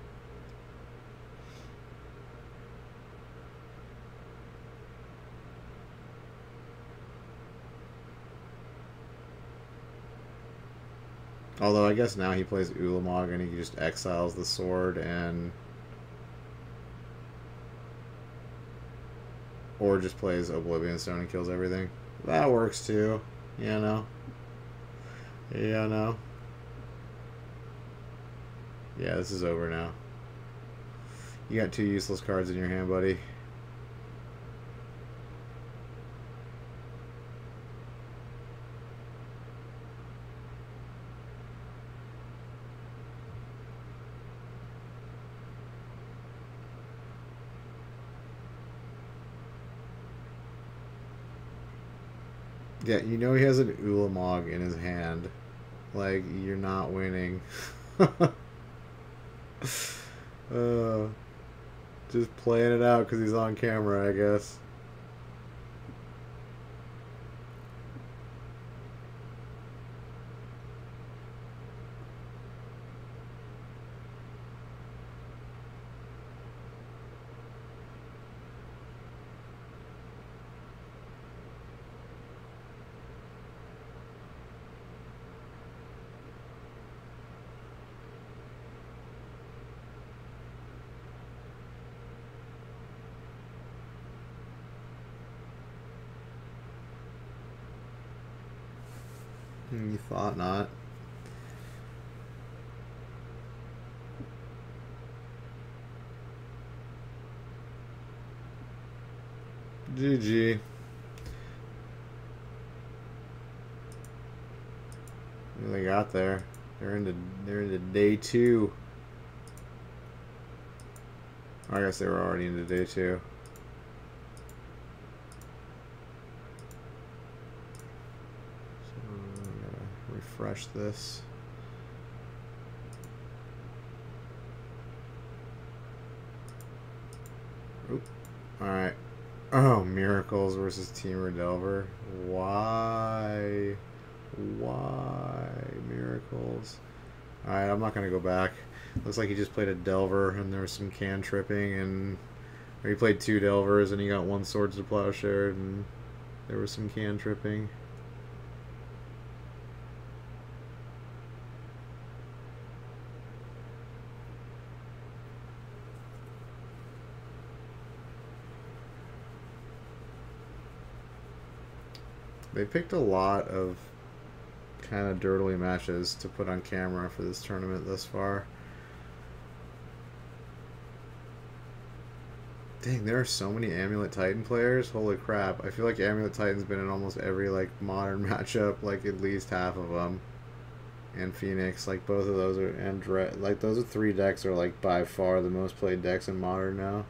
Although I guess now he plays Ulamog and he just exiles the sword and... Or just plays Oblivion Stone and kills everything. That works too. You know. Yeah, no. Yeah, this is over now. You got 2 useless cards in your hand, buddy. Yeah, you know he has an Ulamog in his hand. Like, you're not winning. Just playing it out because he's on camera, I guess. You thought not. GG. What do they got there? They're into day 2. I guess they were already into day 2. So I'm gonna refresh this. Oop. Alright. Oh, Miracles versus Teamer Delver. Why? Why Miracles? Alright, I'm not going to go back. Looks like he just played a Delver and there was some can tripping, and or he played 2 Delvers and he got 1 Swords to Plowshare and there was some can tripping. They picked a lot of kind of dirtily matches to put on camera for this tournament thus far. Dang, there are so many Amulet Titan players. Holy crap. I feel like Amulet Titan's been in almost every like modern matchup, like at least half of them. And Phoenix, like both of those are, and like those are 3 decks are like by far the most played decks in modern now.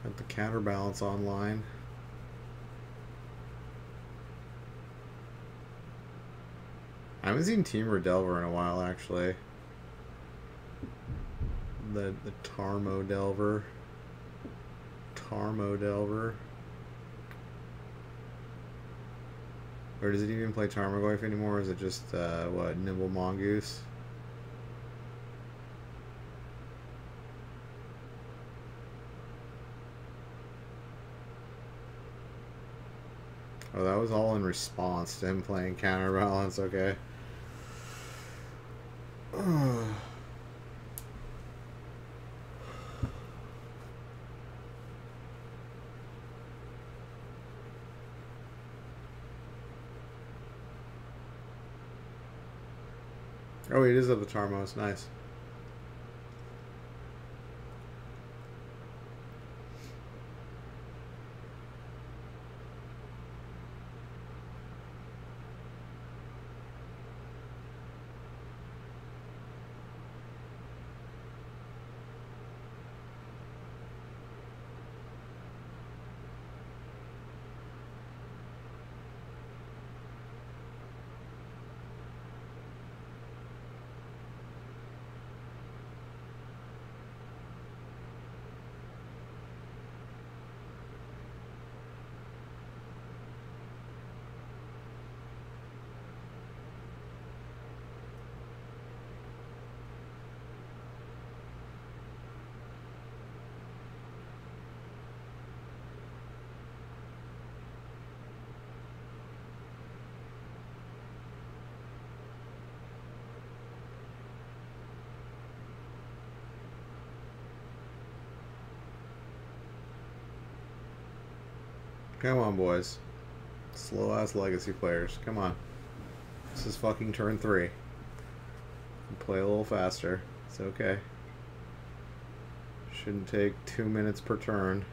Got the Counterbalance online. I haven't seen Teamer Delver in a while, actually. The Tarmo Delver. Tarmo Delver. Or does it even play Tarmogoyf anymore, or is it just, what, Nimble Mongoose? Oh, that was all in response to him playing Counterbalance, okay. Oh, it is of the Tarmos, nice. Come on, boys. Slow-ass Legacy players. Come on. This is fucking turn 3. Play a little faster. It's okay. Shouldn't take 2 minutes per turn.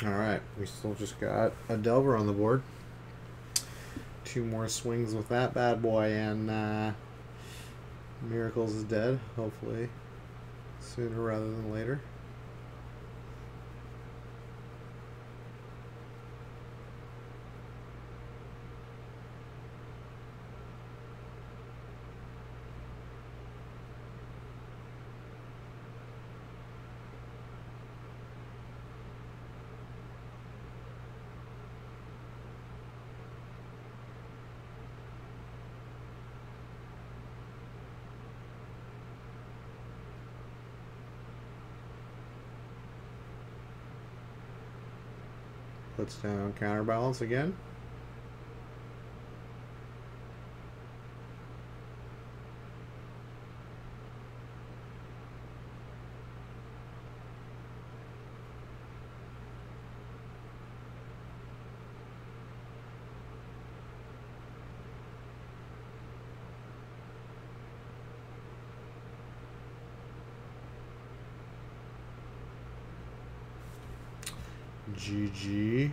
Alright, we still just got a Delver on the board. 2 more swings with that bad boy, and Miracles is dead, hopefully sooner rather than later. Puts down Counterbalance again. GG.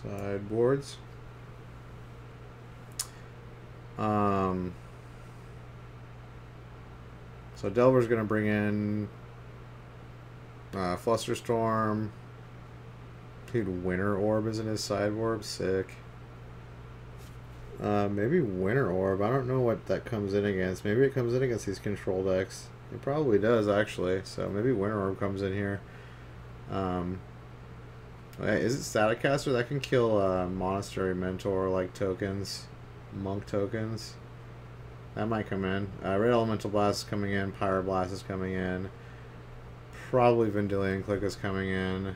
Sideboards. So Delver's going to bring in Flusterstorm. Dude, Winter Orb is in his sideboard. Sick. Maybe Winter Orb. I don't know what that comes in against. Maybe it comes in against these control decks. It probably does, actually. So maybe Winter Orb comes in here. Is it Staticaster? That can kill Monastery Mentor-like tokens. Monk tokens. That might come in. Red Elemental Blast is coming in. Pyroblast is coming in. Probably Vendilion Click is coming in.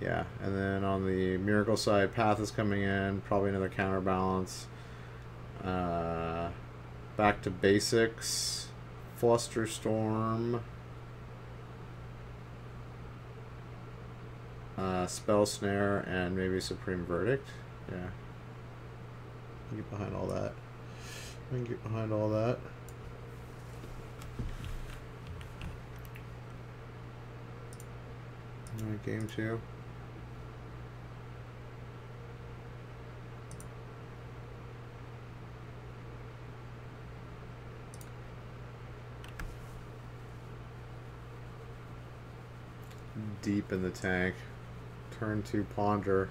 Yeah, and then on the Miracle side, Path is coming in. Probably another Counterbalance. Back to basics. Flusterstorm. Spell Snare, and maybe Supreme Verdict. Yeah. I can get behind all that. I can get behind all that. Alright, game 2. Deep in the tank. Turn 2 Ponder.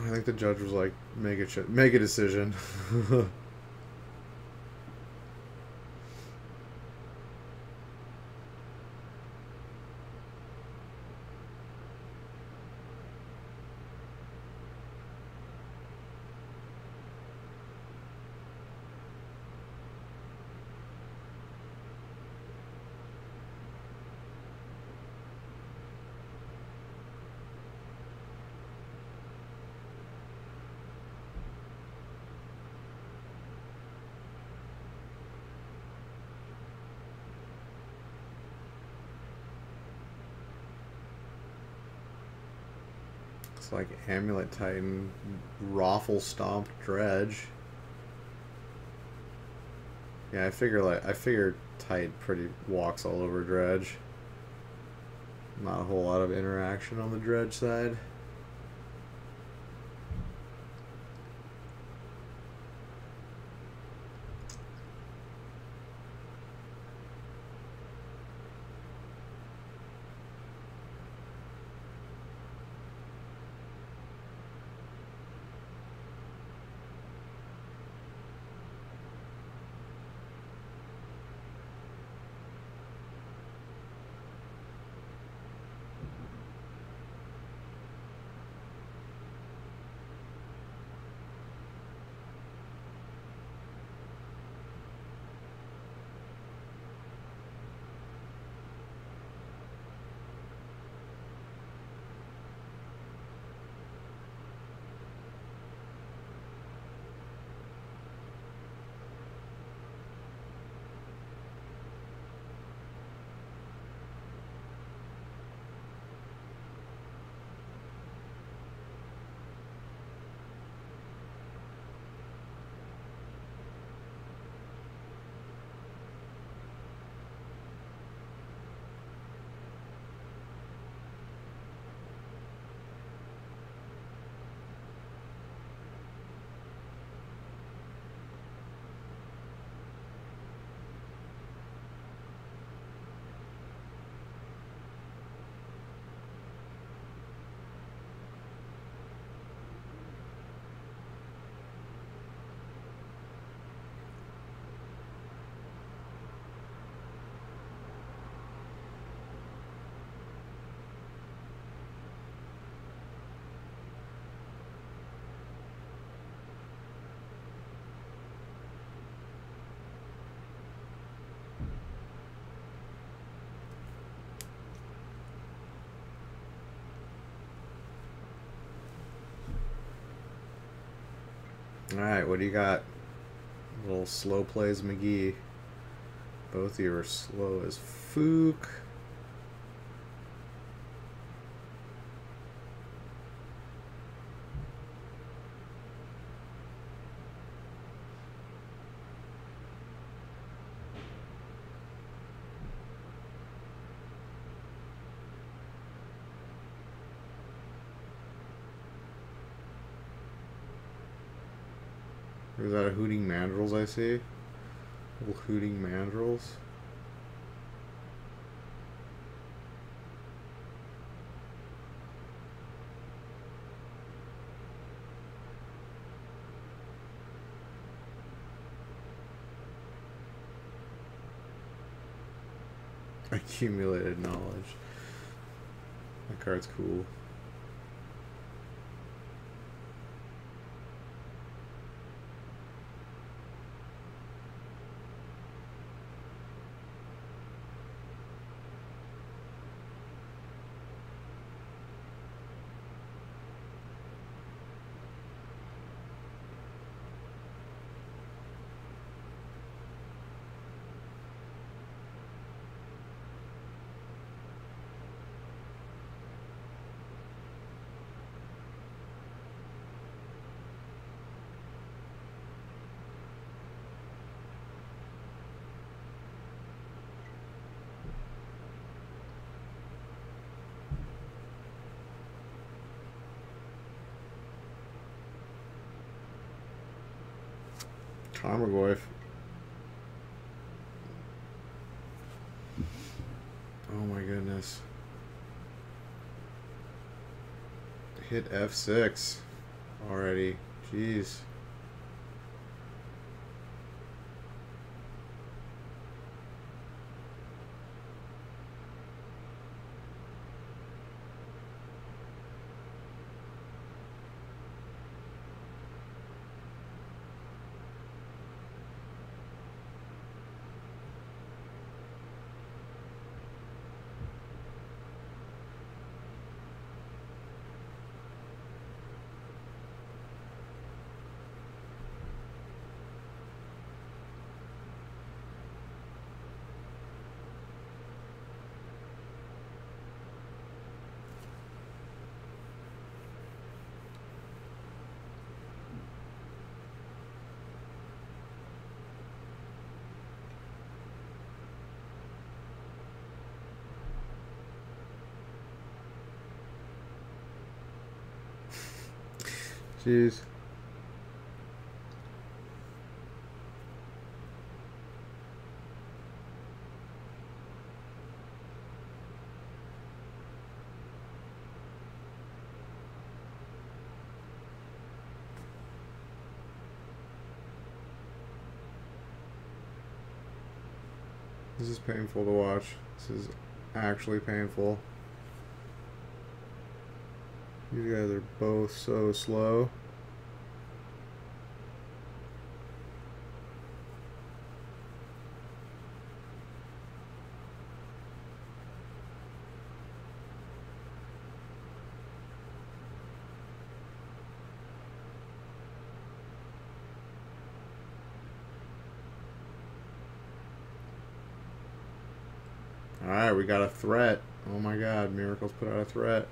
I think the judge was like, make a decision. Looks like Amulet Titan, Raffle Stomped Dredge. Yeah, I figure Titan pretty walks all over Dredge. Not a whole lot of interaction on the Dredge side. Alright, what do you got? A little slow plays McGee. Both of you are slow as fook. Is that a Hooting Mandrills I see? Little Hooting Mandrills. Accumulated knowledge. That card's cool. Tarmogoyf. Oh my goodness. Hit F6 already. Jeez. Jeez. This is painful to watch. This is actually painful. You guys are both so slow. Alright, we got a threat. Oh my god, Miracles put out a threat.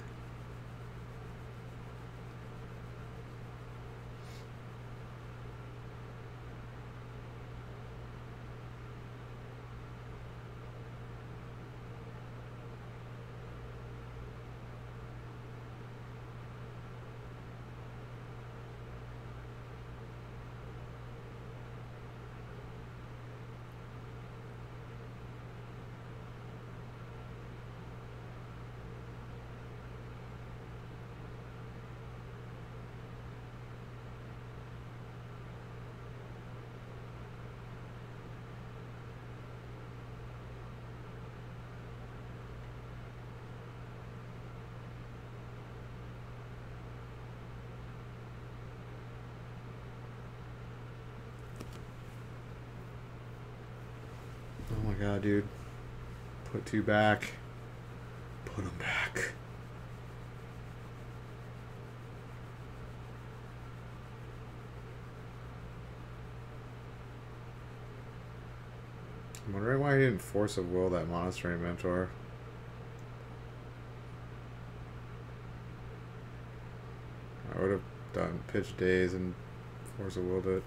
Oh my god, dude. Put 2 back. Put them back. I'm wondering why he didn't force of will that Monastery Mentor. I would have done pitch days and force of willed it.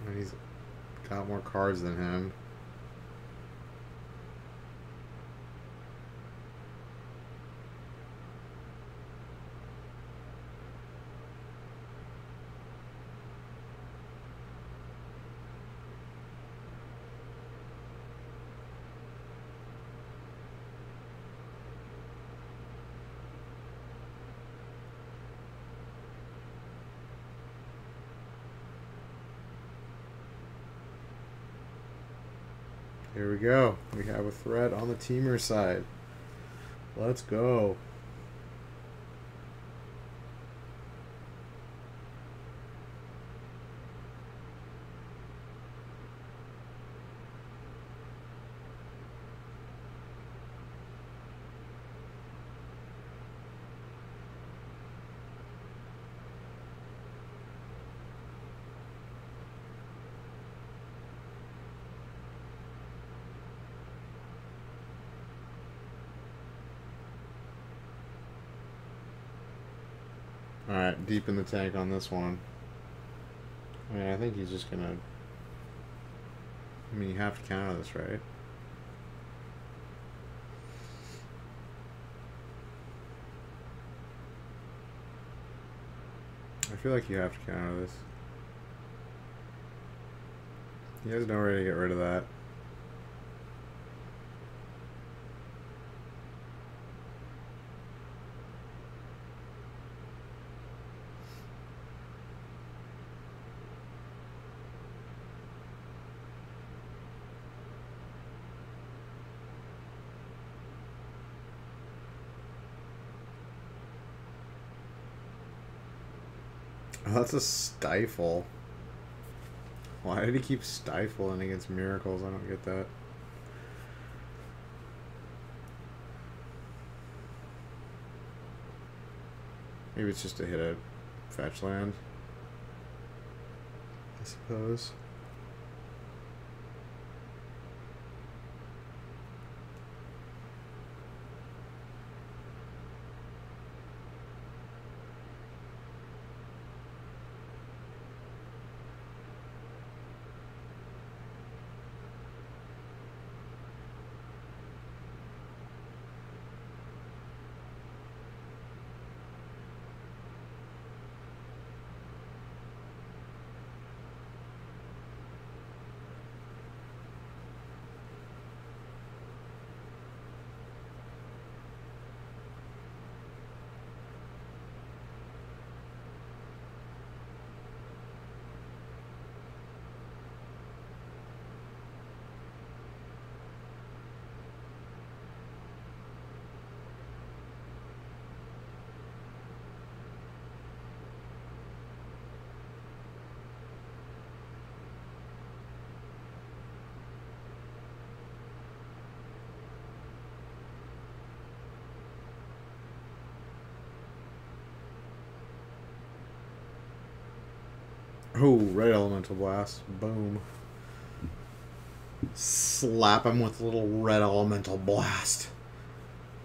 And he's got more cards than him. Here we go. We have a threat on the teamer side. Let's go. Alright, deep in the tank on this one. I mean, I think he's just gonna... I mean, you have to counter this, right? I feel like you have to counter this. He has no way to get rid of that. Oh, that's a stifle. Why did he keep stifling against Miracles? I don't get that. Maybe it's just to hit a fetch land, I suppose. Oh, red elemental blast. Boom. Slap him with a little red elemental blast.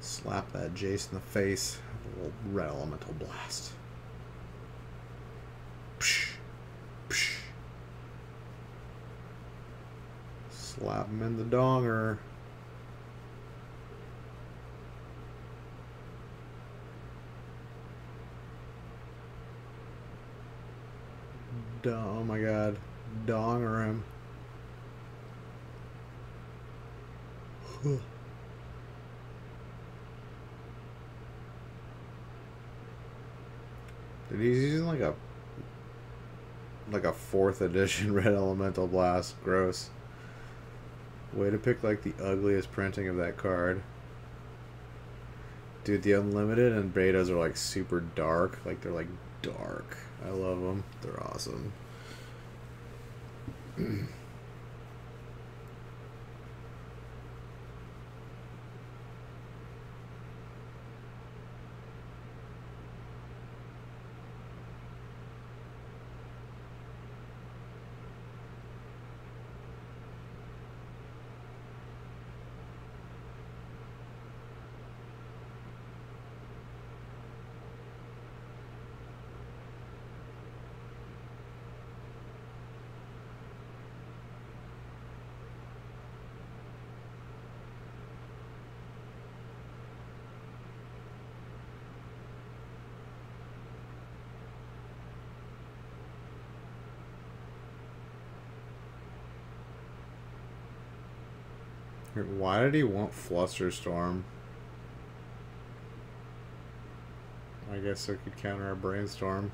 Slap that Jace in the face with a little red elemental blast. Psh, psh. Slap him in the donger. Oh my god. Donger him. Dude, he's using like a 4th edition red elemental blast. Gross. Way to pick like the ugliest printing of that card. Dude, the unlimited and betas are like super dark. Like they're like dark. I love them. They're awesome. Why did he want Flusterstorm? I guess it could counter a Brainstorm.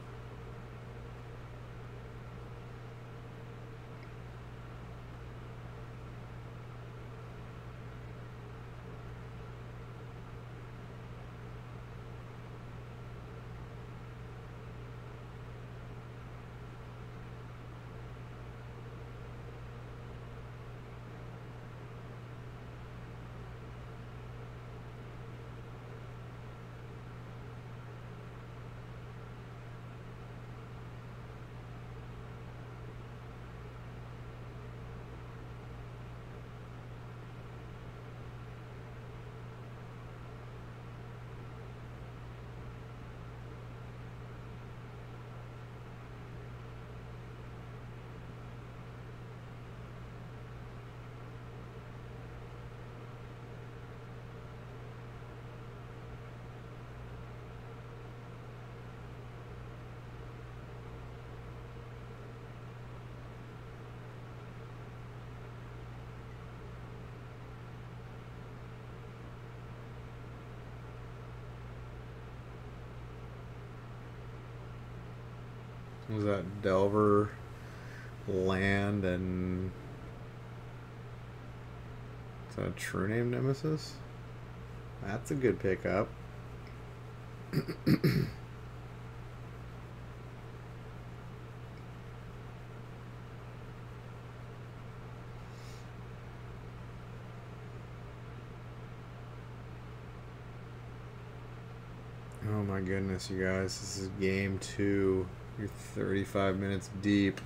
Was that Delver, Land, and... Is that a true name Nemesis? That's a good pickup. Oh my goodness, you guys. This is game 2. You're 35 minutes deep.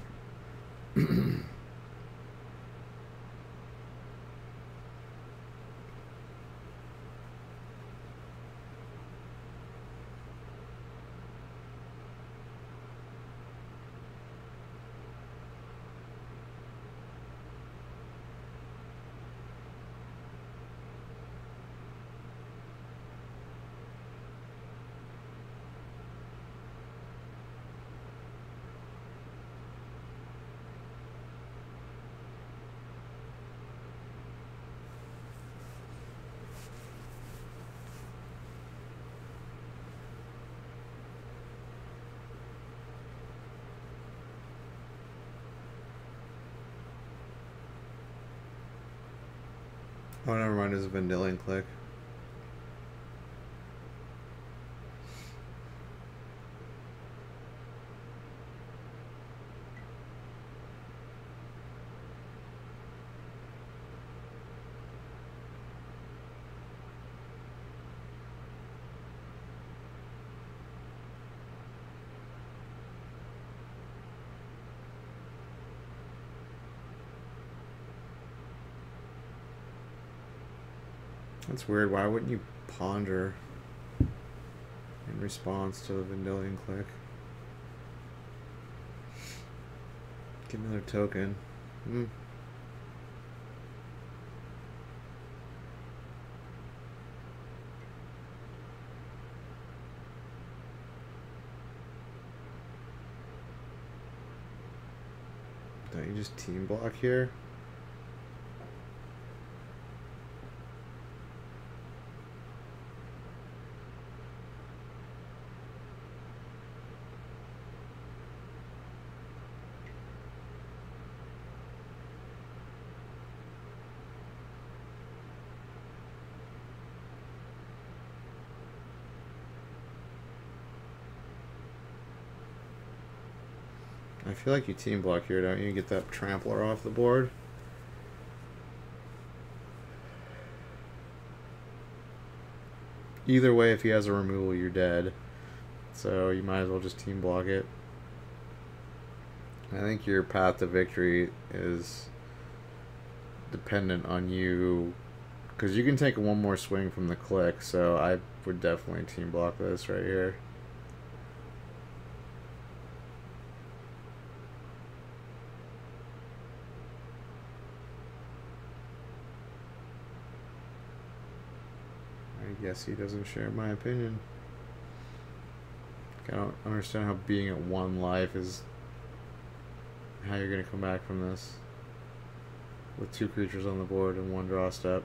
Oh, never mind. It's a Vendilion Click. That's weird. Why wouldn't you ponder in response to the Vendilion click? Get another token. Don't you just team block here? I feel like you team block here, don't you? Get that trampler off the board. Either way, if he has a removal, you're dead. So you might as well just team block it. I think your path to victory is dependent on you, because you can take one more swing from the click, so I would definitely team block this right here. I guess he doesn't share my opinion. I don't understand how being at 1 life is how you're going to come back from this with 2 creatures on the board and 1 draw step.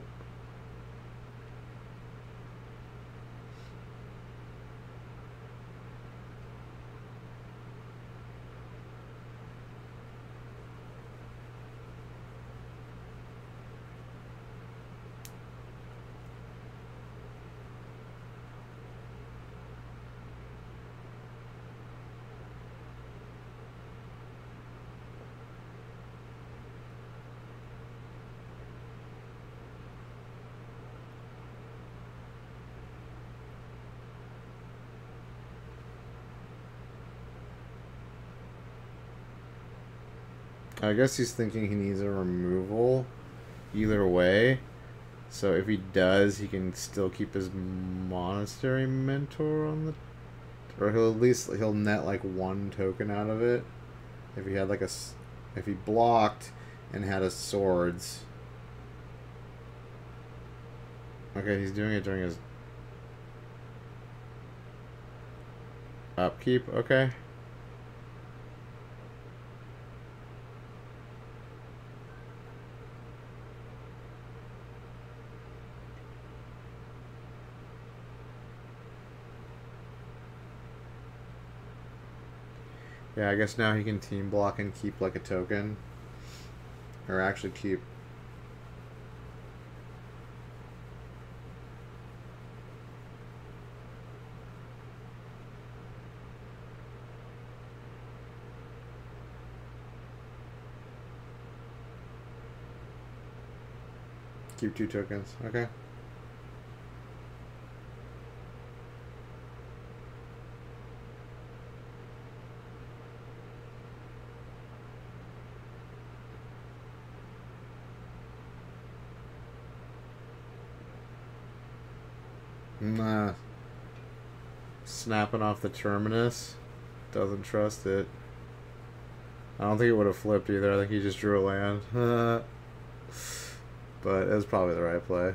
I guess he's thinking he needs a removal either way. So if he does, he can still keep his Monastery Mentor on the... Or he'll net like 1 token out of it. If he had like if he blocked and had a Swords. Okay, he's doing it during his upkeep. Okay. Yeah, I guess now he can team block and keep like a token. Or actually keep... Keep 2 tokens. Okay. Nah. Snapping off the Terminus. Doesn't trust it. I don't think it would have flipped either. I think he just drew a land. But it was probably the right play.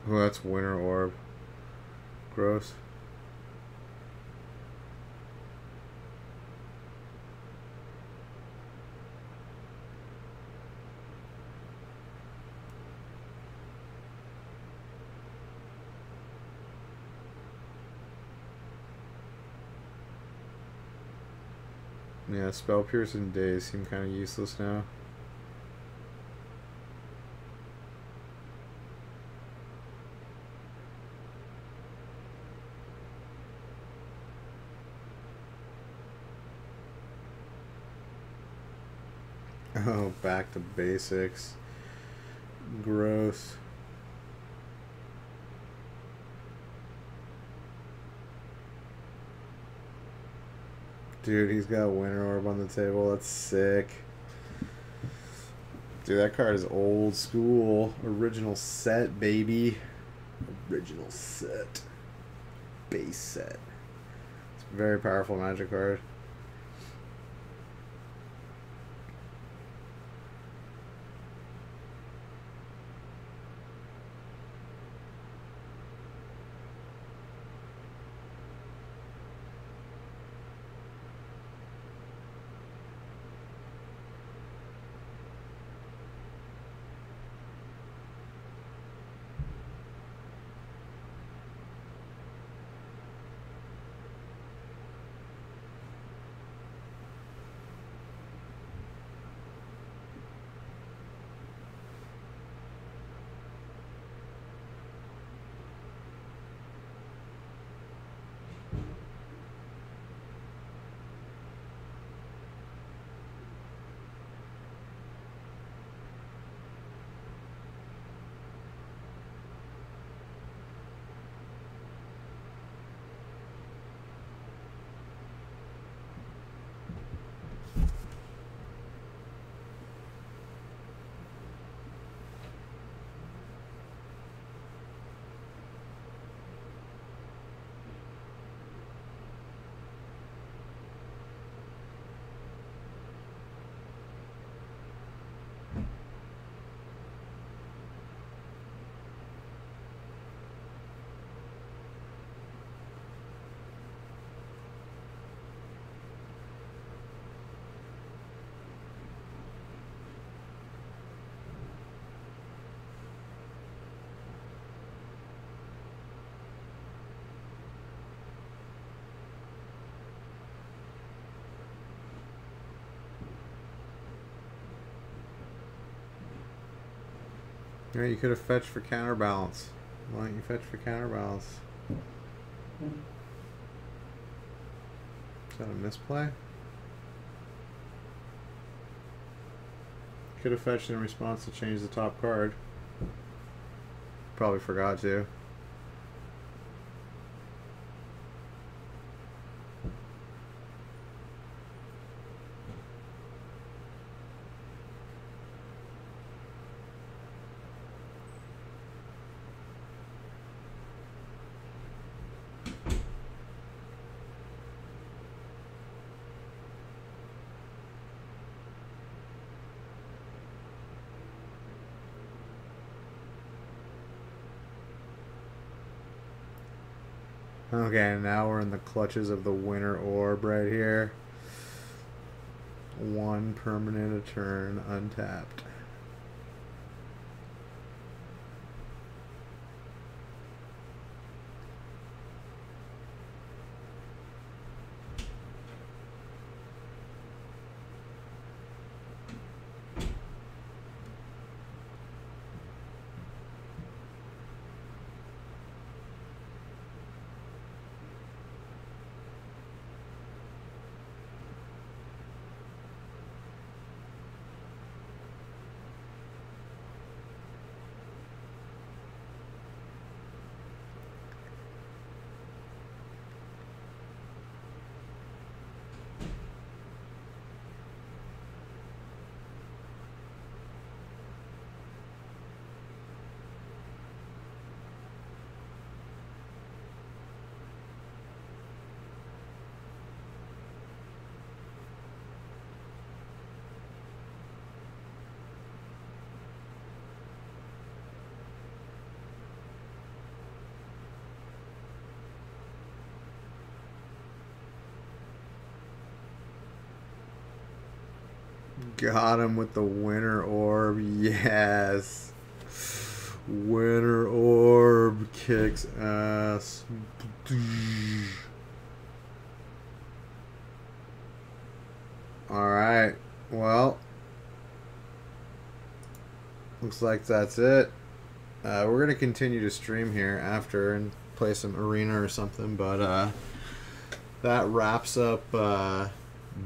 Oh, that's Winter Orb. Gross. Yeah, Spell Pierce and Daze seem kind of useless now. Oh, back to basics. Gross. Dude, he's got a winter orb on the table. That's sick. Dude, that card is old school. Original set, baby. Original set. Base set. It's a very powerful Magic card. Yeah, you could have fetched for counterbalance. Why don't you fetch for counterbalance? Is that a misplay? Could have fetched in response to change the top card. Probably forgot to. Okay, now we're in the clutches of the winter orb right here. One permanent a turn, untapped. Got him with the winter orb. Yes. Winter orb kicks ass. Alright. Well. Looks like that's it. We're going to continue to stream here after and play some arena or something. But that wraps up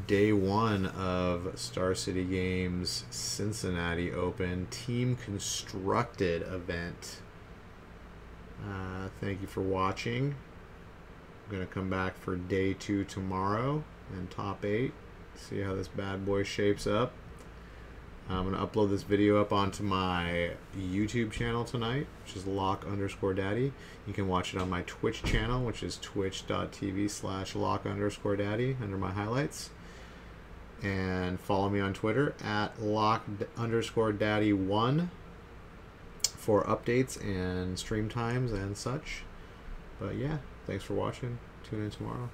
day one of Star City Games Cincinnati Open Team Constructed event. Thank you for watching. I'm going to come back for day 2 tomorrow and top 8. See how this bad boy shapes up. I'm going to upload this video up onto my YouTube channel tonight, which is lock_daddy. You can watch it on my Twitch channel, which is twitch.tv/lock_daddy under my highlights. And follow me on Twitter at lock_daddy1 for updates and stream times and such. But yeah, thanks for watching. Tune in tomorrow.